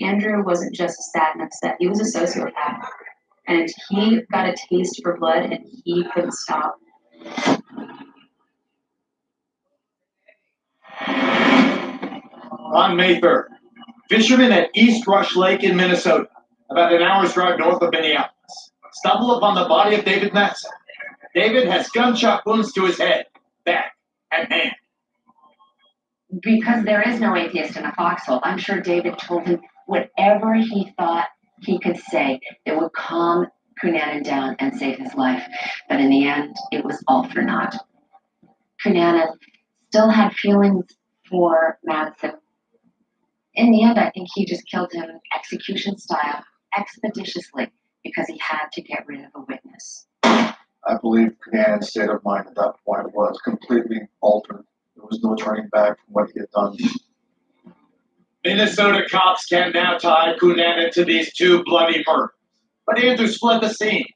Andrew wasn't just sad and upset, he was a sociopath. And he got a taste for blood and he couldn't stop. On May 3rd, fishermen at East Rush Lake in Minnesota, about an hour's drive north of Minneapolis, stumble upon the body of David Madsen. David has gunshot wounds to his head, back, and hand. Because there is no atheist in a foxhole, I'm sure David told him whatever he thought he could say that would calm Cunanan down and save his life. But in the end, it was all for naught. Cunanan still had feelings for Madsen. In the end, I think he just killed him execution style, expeditiously, because he had to get rid of a witness. I believe Cunanan's state of mind at that point was completely altered. There was no turning back from what he had done. Minnesota cops can now tie Cunanan to these two bloody murders. But Andrew fled the scene.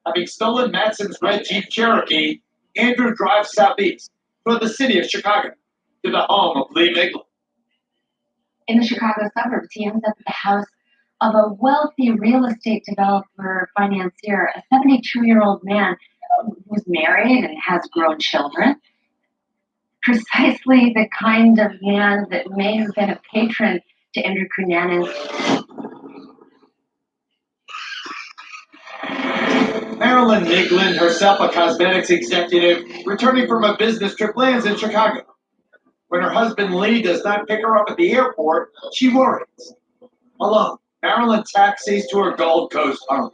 Having stolen Madsen's red Jeep Cherokee, Andrew drives southeast toward the city of Chicago, to the home of Lee Miglin. In the Chicago suburbs, he ends up at the house of a wealthy real estate developer financier, a 72-year-old man who's married and has grown children. Precisely the kind of man that may have been a patron to Andrew Cunanan. Marilyn Miglin, herself a cosmetics executive, returning from a business trip, lands in Chicago. When her husband Lee does not pick her up at the airport, she worries. Alone, Marilyn taxis to her Gold Coast home.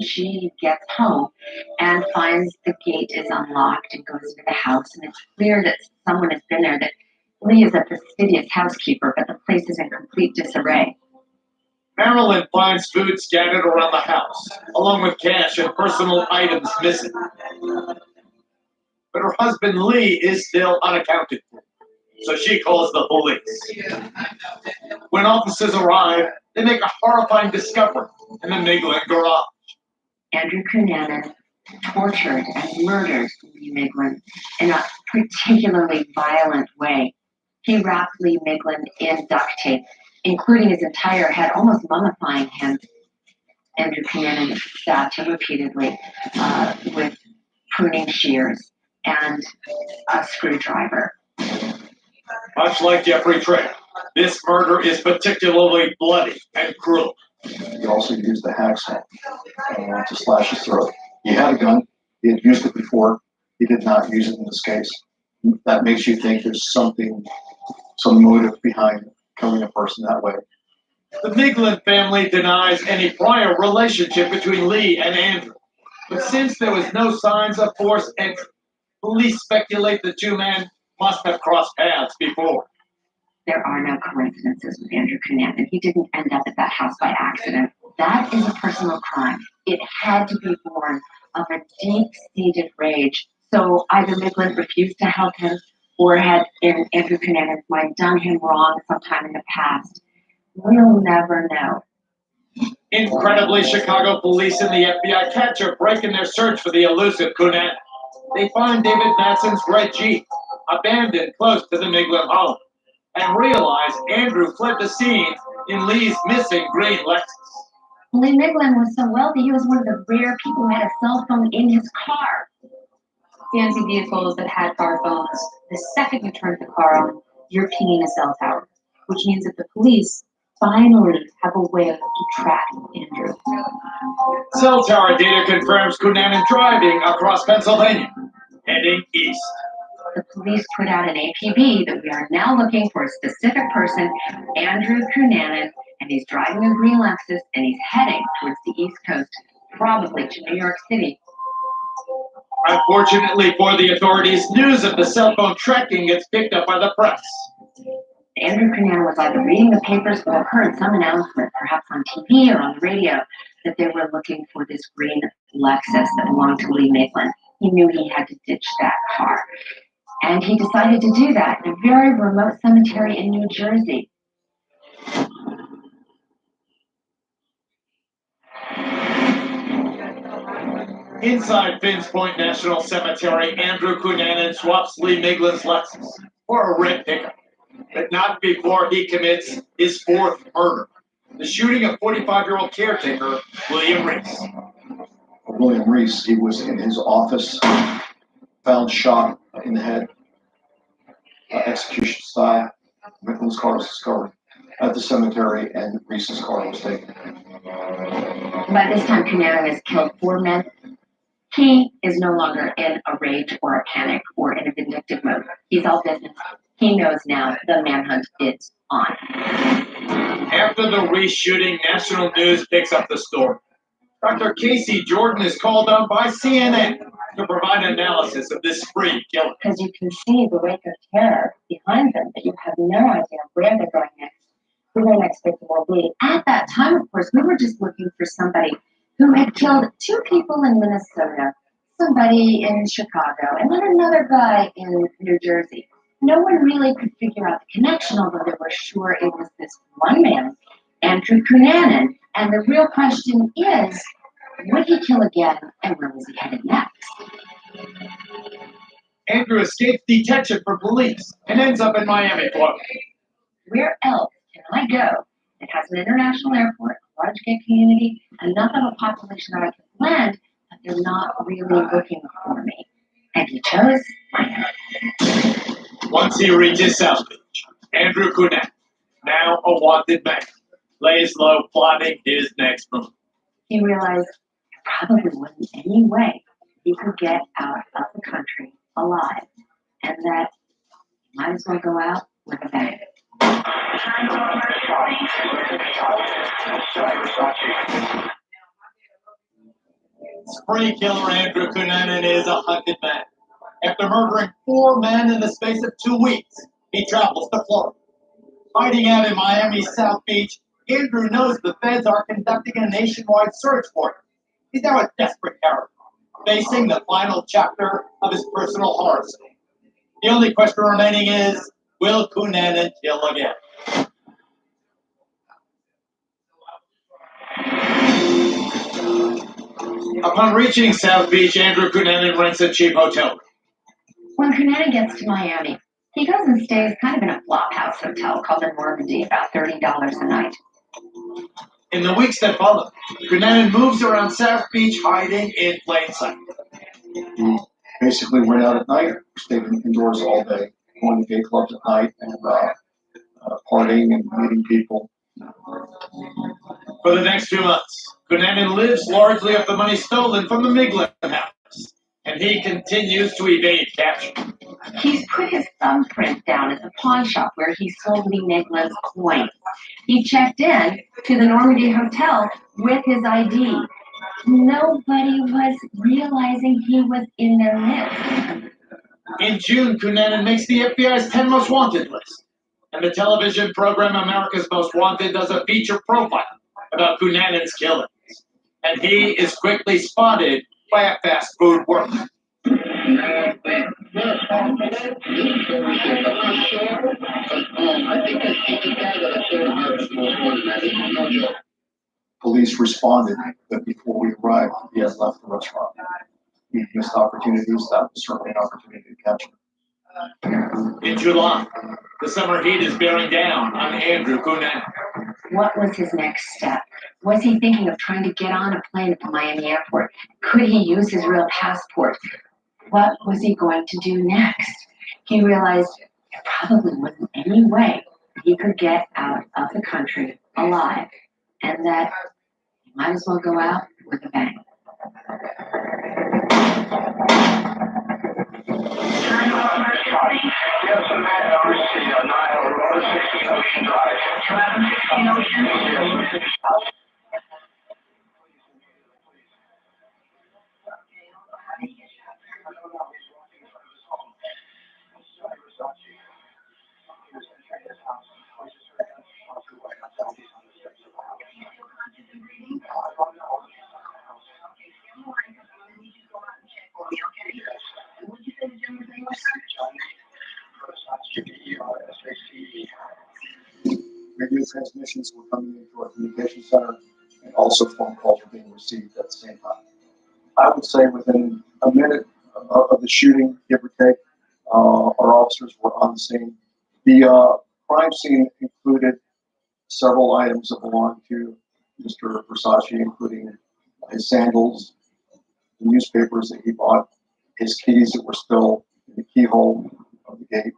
She gets home and finds the gate is unlocked and goes into the house, and it's clear that someone has been there, that Lee is a fastidious housekeeper, but the place is in complete disarray. Marilyn finds food scattered around the house, along with cash and personal items missing. But her husband Lee is still unaccounted for, so she calls the police. When officers arrive, they make a horrifying discovery in the Miglin garage. Andrew Cunanan tortured and murdered Lee Miglin in a particularly violent way. He wrapped Lee Miglin in duct tape, including his entire head, almost mummifying him. Andrew Cunanan stabbed him repeatedly with pruning shears and a screwdriver. Much like Jeffrey Trail, this murder is particularly bloody and cruel. He also used the hacksaw to slash his throat. He had a gun. He had used it before. He did not use it in this case. That makes you think there's some motive behind killing a person that way. The Miglin family denies any prior relationship between Lee and Andrew. But since there was no signs of forced entry, police speculate the two men must have crossed paths before. There are no coincidences with Andrew Cunanan. He didn't end up at that house by accident. That is a personal crime. It had to be born of a deep-seated rage. So either Miglin refused to help him, or had, in Andrew Cunanan's mind, done him wrong sometime in the past. We'll never know. Incredibly, Chicago police and the FBI catch a break in their search for the elusive Cunanan. They find David Madsen's red Jeep, abandoned close to the Miglin home, and realize Andrew fled the scene in Lee's missing green Lexus. Lee Miglin was so wealthy, he was one of the rare people who had a cell phone in his car. Fancy vehicles that had car phones, the second you turn the car on, you're pinging a cell tower, which means that the police finally have a way to track Andrew. Cell tower data confirms Cunanan driving across Pennsylvania, heading east. The police put out an APB that we are now looking for a specific person, Andrew Cunanan, and he's driving a green Lexus and he's heading towards the East Coast. probably to New York City. Unfortunately for the authorities, news of the cell phone tracking gets picked up by the press. Andrew Cunanan was either reading the papers or heard some announcement, perhaps on TV or on the radio, that they were looking for this green Lexus that belonged to Lee Maitland. He knew he had to ditch that car. And he decided to do that in a very remote cemetery in New Jersey. Inside Finns Point National Cemetery, Andrew Cunanan swaps Lee Maitland's Lexus for a red pickup, but not before he commits his fourth murder, the shooting of 45-year-old caretaker William Reese. William Reese, he was in his office, found shot in the head, execution style. Maitland's car was discovered at the cemetery, and Reese's car was taken. By this time, Cunanan has killed 4 men. He is no longer in a rage or a panic or in a vindictive mode. He's all business. He knows now the manhunt is on. After the Reese shooting, national news picks up the story. Dr. Casey Jordan is called on by CNN to provide analysis of this spree killing. Because you can see the wake of terror behind them, but you have no idea where they're going next, who their next victim will be. At that time, of course, we were just looking for somebody who had killed 2 people in Minnesota, somebody in Chicago, and then another guy in New Jersey. No one really could figure out the connection, although they were sure it was this one man, Andrew Cunanan. And the real question is, would he kill again, and where was he headed next? Andrew escapes detection from police and ends up in Miami, Florida. Where else can I go? It has an international airport, a large gay community, enough of a population that I can blend, but they're not really looking for me. And he chose Miami. Once he reaches South Beach, Andrew Cunanan, now a wanted man, lays low plotting his next move. He realized there probably wasn't any way he could get out of the country alive, and that he might as well go out with a bang. Spree killer Andrew Cunanan is a hunted man. After murdering 4 men in the space of 2 weeks, he travels to Florida. Hiding out in Miami's South Beach, Andrew knows the feds are conducting a nationwide search for him. He's now a desperate character, facing the final chapter of his personal horror story. The only question remaining is, will Cunanan kill again? Upon reaching South Beach, Andrew Cunanan rents a cheap hotel room. When Cunanan gets to Miami, he goes and stays kind of in a flophouse hotel called the Normandy, about $30 a night. In the weeks that follow, Cunanan moves around South Beach hiding in plain sight. He basically went out at night, stayed indoors all day, going to gay clubs at night, and partying and meeting people. For the next 2 months, Cunanan lives largely off the money stolen from the Miglin house, and he continues to evade capture. He's put his thumbprint down at the pawn shop where he sold Lee Maitland's coins. He checked in to the Normandy Hotel with his ID. Nobody was realizing he was in their midst. In June, Cunanan makes the FBI's 10 Most Wanted list, and the television program America's Most Wanted does a feature profile about Cunanan's killings, and he is quickly spotted by a fast food worker. Police responded that before we arrived, he had left the restaurant. He missed opportunities. That was certainly an opportunity to catch him. In July, the summer heat is bearing down on Andrew Cunanan. What was his next step? Was he thinking of trying to get on a plane at the Miami airport? Could he use his real passport? What was he going to do next? He realized there probably wasn't any way he could get out of the country alive, and that he might as well go out with a bang. transmissions were coming into our communication center, and also phone calls were being received at the same time. I would say within a minute of the shooting, give or take, our officers were on the scene. The crime scene included several items that belonged to Mr. Versace, including his sandals, the newspapers that he bought, his keys that were still in the keyhole of the gate.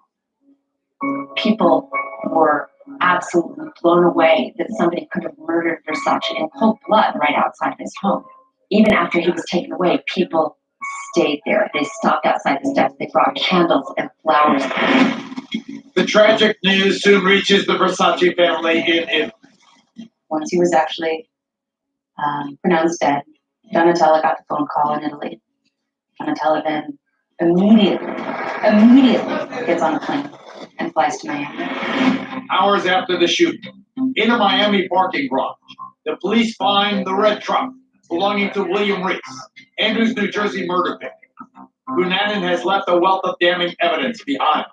People were absolutely blown away that somebody could have murdered Versace in cold blood right outside his home. Even after he was taken away, people stayed there. They stopped outside the steps. They brought candles and flowers. The tragic news soon reaches the Versace family in Italy. Once he was actually pronounced dead, Donatella got the phone call in Italy. Donatella then immediately gets on a plane and flies to Miami. Hours after the shooting, in a Miami parking garage, the police find the red truck belonging to William Reese, Andrew's New Jersey murder victim. Cunanan has left a wealth of damning evidence behind.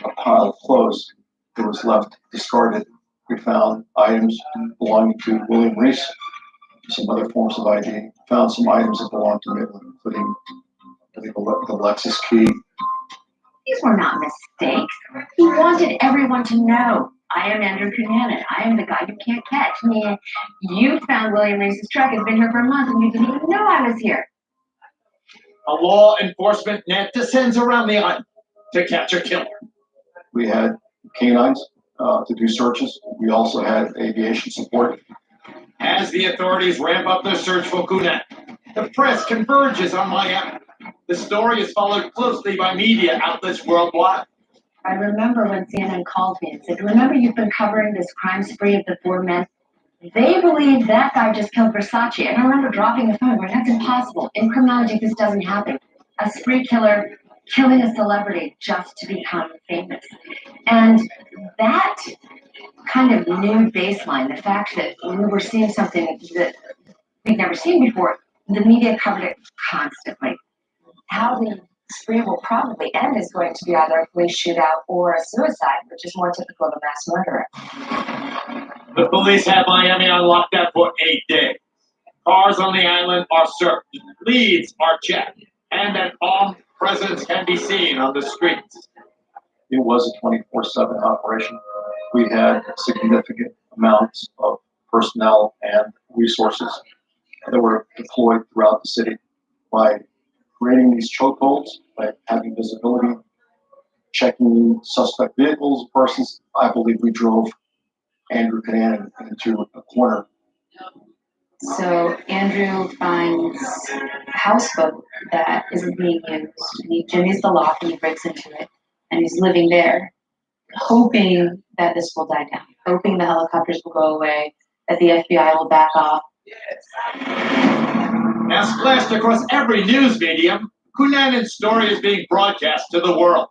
A pile of clothes that was left discarded. We found items belonging to William Reese, some other forms of ID. Found some items that belonged to Midland, including the Lexus key. These were not mistakes. He wanted everyone to know, I am Andrew Cunanan. I am the guy you can't catch. Man, you found William Reese's truck. It's been here for a month and you didn't even know I was here. A law enforcement net descends around the island to catch a killer. We had canines to do searches. We also had aviation support. As the authorities ramp up their search for Cunanan, the press converges on Miami. The story is followed closely by media outlets worldwide. I remember when CNN called me and said, remember you've been covering this crime spree of the 4 men? They believe that guy just killed Versace. And I remember dropping the phone, going, that's impossible. In criminology, this doesn't happen. A spree killer killing a celebrity just to become famous. And that kind of new baseline, the fact that we were seeing something that we'd never seen before, the media covered it constantly. How the spree will probably end is going to be either a police shootout or a suicide, which is more typical of a mass murderer. The police have Miami on lockdown for 8 days. Cars on the island are searched, leads are checked, and an armed presence can be seen on the streets. It was a 24/7 operation. We had significant amounts of personnel and resources that were deployed throughout the city by creating these chokeholds, by having visibility, checking suspect vehicles, persons. I believe we drove Andrew Cunanan into a corner. So Andrew finds a houseboat that isn't being used. And he jimmies the lock and he breaks into it. And he's living there, hoping that this will die down, hoping the helicopters will go away, that the FBI will back off. As splashed across every news medium, Cunanan's story is being broadcast to the world.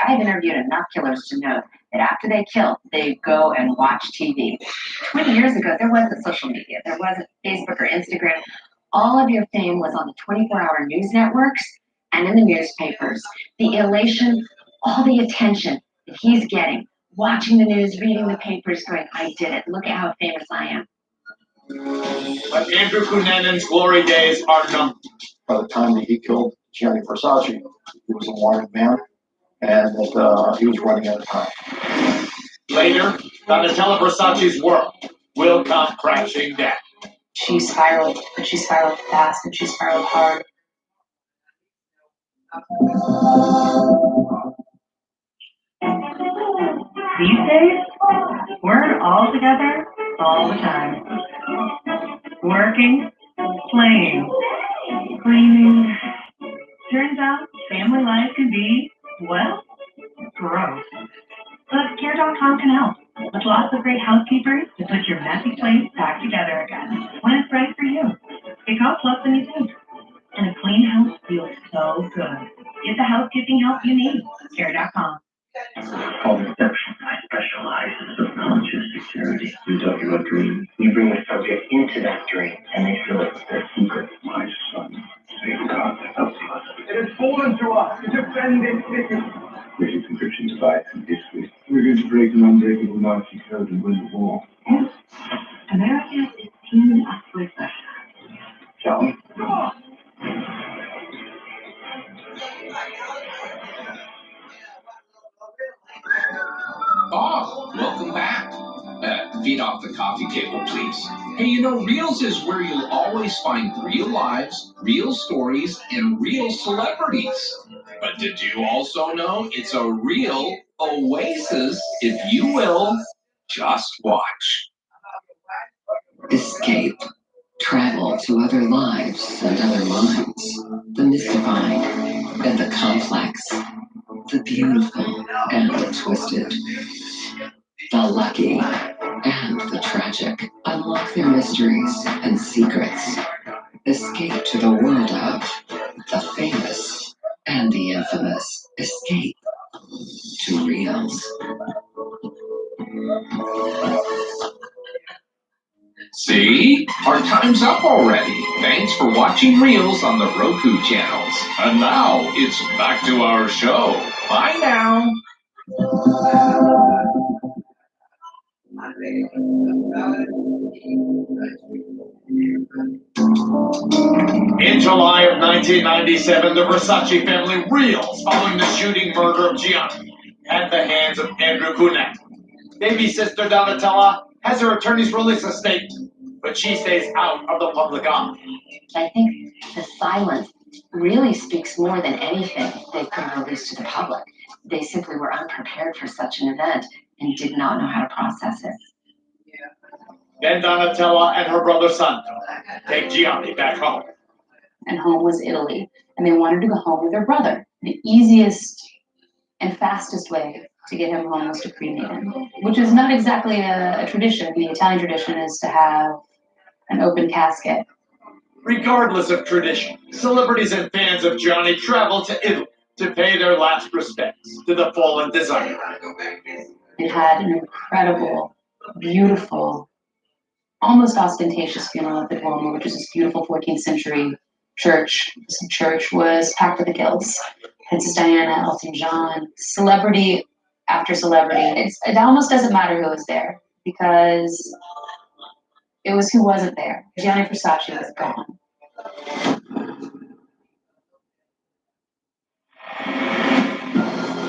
I've interviewed enough killers to know that after they kill, they go and watch TV. 20 years ago, there wasn't social media. There wasn't Facebook or Instagram. All of your fame was on the 24-hour news networks and in the newspapers. The elation, all the attention that he's getting, watching the news, reading the papers, going, I did it. Look at how famous I am. But Andrew Cunanan's glory days are numbered. By the time that he killed Gianni Versace, he was a wanted man, and that he was running out of time. Later, Donatella Versace's world will come crashing down. She spiraled, but she spiraled fast and she spiraled hard. These days, we're all together all the time. Working, playing, cleaning. Turns out family life can be, well, gross. But Care.com can help. With lots of great housekeepers to put your messy place back together again when it's right for you. It costs less than you think. And a clean house feels so good. Get the housekeeping help you need. Care.com. Called Inception. I specialize in subconscious security. You tell you a dream. You bring the subject into that dream, and they feel it's their secret. My son, same God that helps us. It has fallen to us to defend its mission. This encryption device and history. We're going to break an unbreakable Nazi code and win the war. Yes. America is teaming up with Russia. Shall we? Bob, welcome back. Feet off the coffee table, please. Hey, you know, Reels is where you'll always find real lives, real stories, and real celebrities. But did you also know it's a real oasis, if you will? Just watch. Escape. Travel to other lives and other minds. The mystified and the complex. The beautiful and the twisted. The lucky and the tragic. Unlock their mysteries and secrets. Escape to the world of the famous and the infamous. Escape to Reels. See? Our time's up already. Thanks for watching Reels on the Roku channels. And now it's back to our show. Bye now. In July of 1997, the Versace family reels following the shooting murder of Gianni at the hands of Andrew Cunet. Baby sister Donatella has her attorneys release a statement, but she stays out of the public eye. I think the silence really speaks more than anything they could have released to the public. They simply were unprepared for such an event and did not know how to process it. Then Donatella and her brother Santo take Gianni back home. And home was Italy. And they wanted to go home with their brother. The easiest and fastest way to get him home was to cremate him, which is not exactly a tradition. The Italian tradition is to have an open casket. Regardless of tradition, celebrities and fans of Gianni travel to Italy to pay their last respects to the fallen designer. It had an incredible, beautiful, almost ostentatious funeral at the Duomo, which is this beautiful 14th century church. This church was packed with the gills. Princess Diana, Elton John, celebrity after celebrity. It almost doesn't matter who was there because it was who wasn't there. Gianni Versace was gone.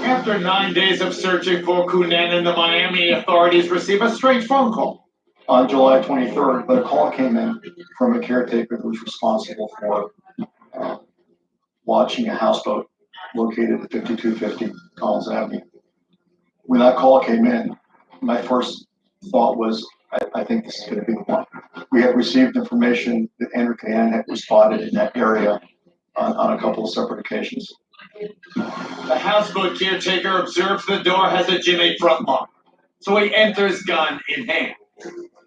After 9 days of searching for Cunan, the Miami authorities receive a strange phone call. On July 23rd, but a call came in from a caretaker who was responsible for watching a houseboat located at 5250 Collins Avenue. When that call came in, my first thought was, I think this is going to be the one. We had received information that Andrew Cunan was spotted in that area on a couple of separate occasions. The houseboat caretaker observes the door has a jimmy front lock, so he enters gun in hand.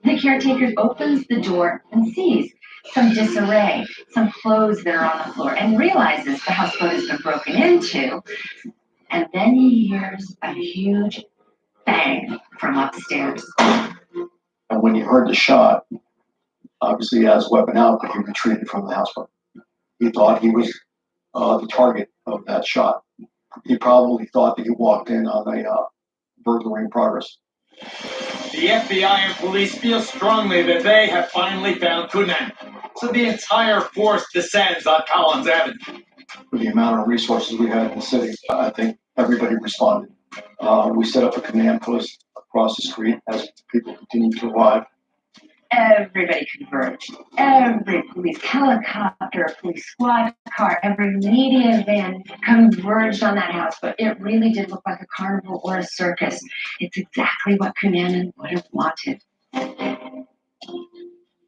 The caretaker opens the door and sees some disarray, some clothes that are on the floor, and realizes the houseboat has been broken into. And then he hears a huge bang from upstairs. And when he heard the shot, obviously he has his weapon out, but he retreated from the houseboat. He thought he was the target of that shot. He probably thought that he walked in on a burglary in progress. The FBI and police feel strongly that they have finally found Cunan, so the entire force descends on Collins Avenue. For the amount of resources we had in the city, I think everybody responded. We set up a command post across the street as people continued to arrive. Everybody converged. Every police helicopter, police squad car, every media van converged on that house. But it really did look like a carnival or a circus. It's exactly what Cunan would have wanted.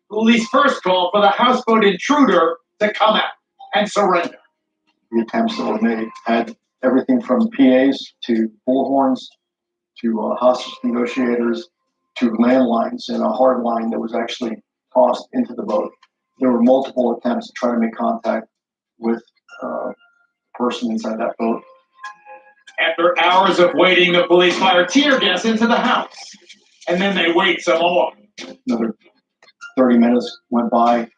Police first called for the houseboat intruder to come out and surrender. The attempts that were made had everything from PAs to bullhorns to hostage negotiators to landlines and a hard line that was actually tossed into the boat. There were multiple attempts to try to make contact with the person inside that boat. After hours of waiting, the police fire tear gas into the house, and then they wait some more. Another 30 minutes went by.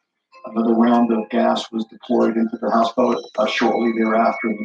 Another round of gas was deployed into the houseboat. Shortly thereafter,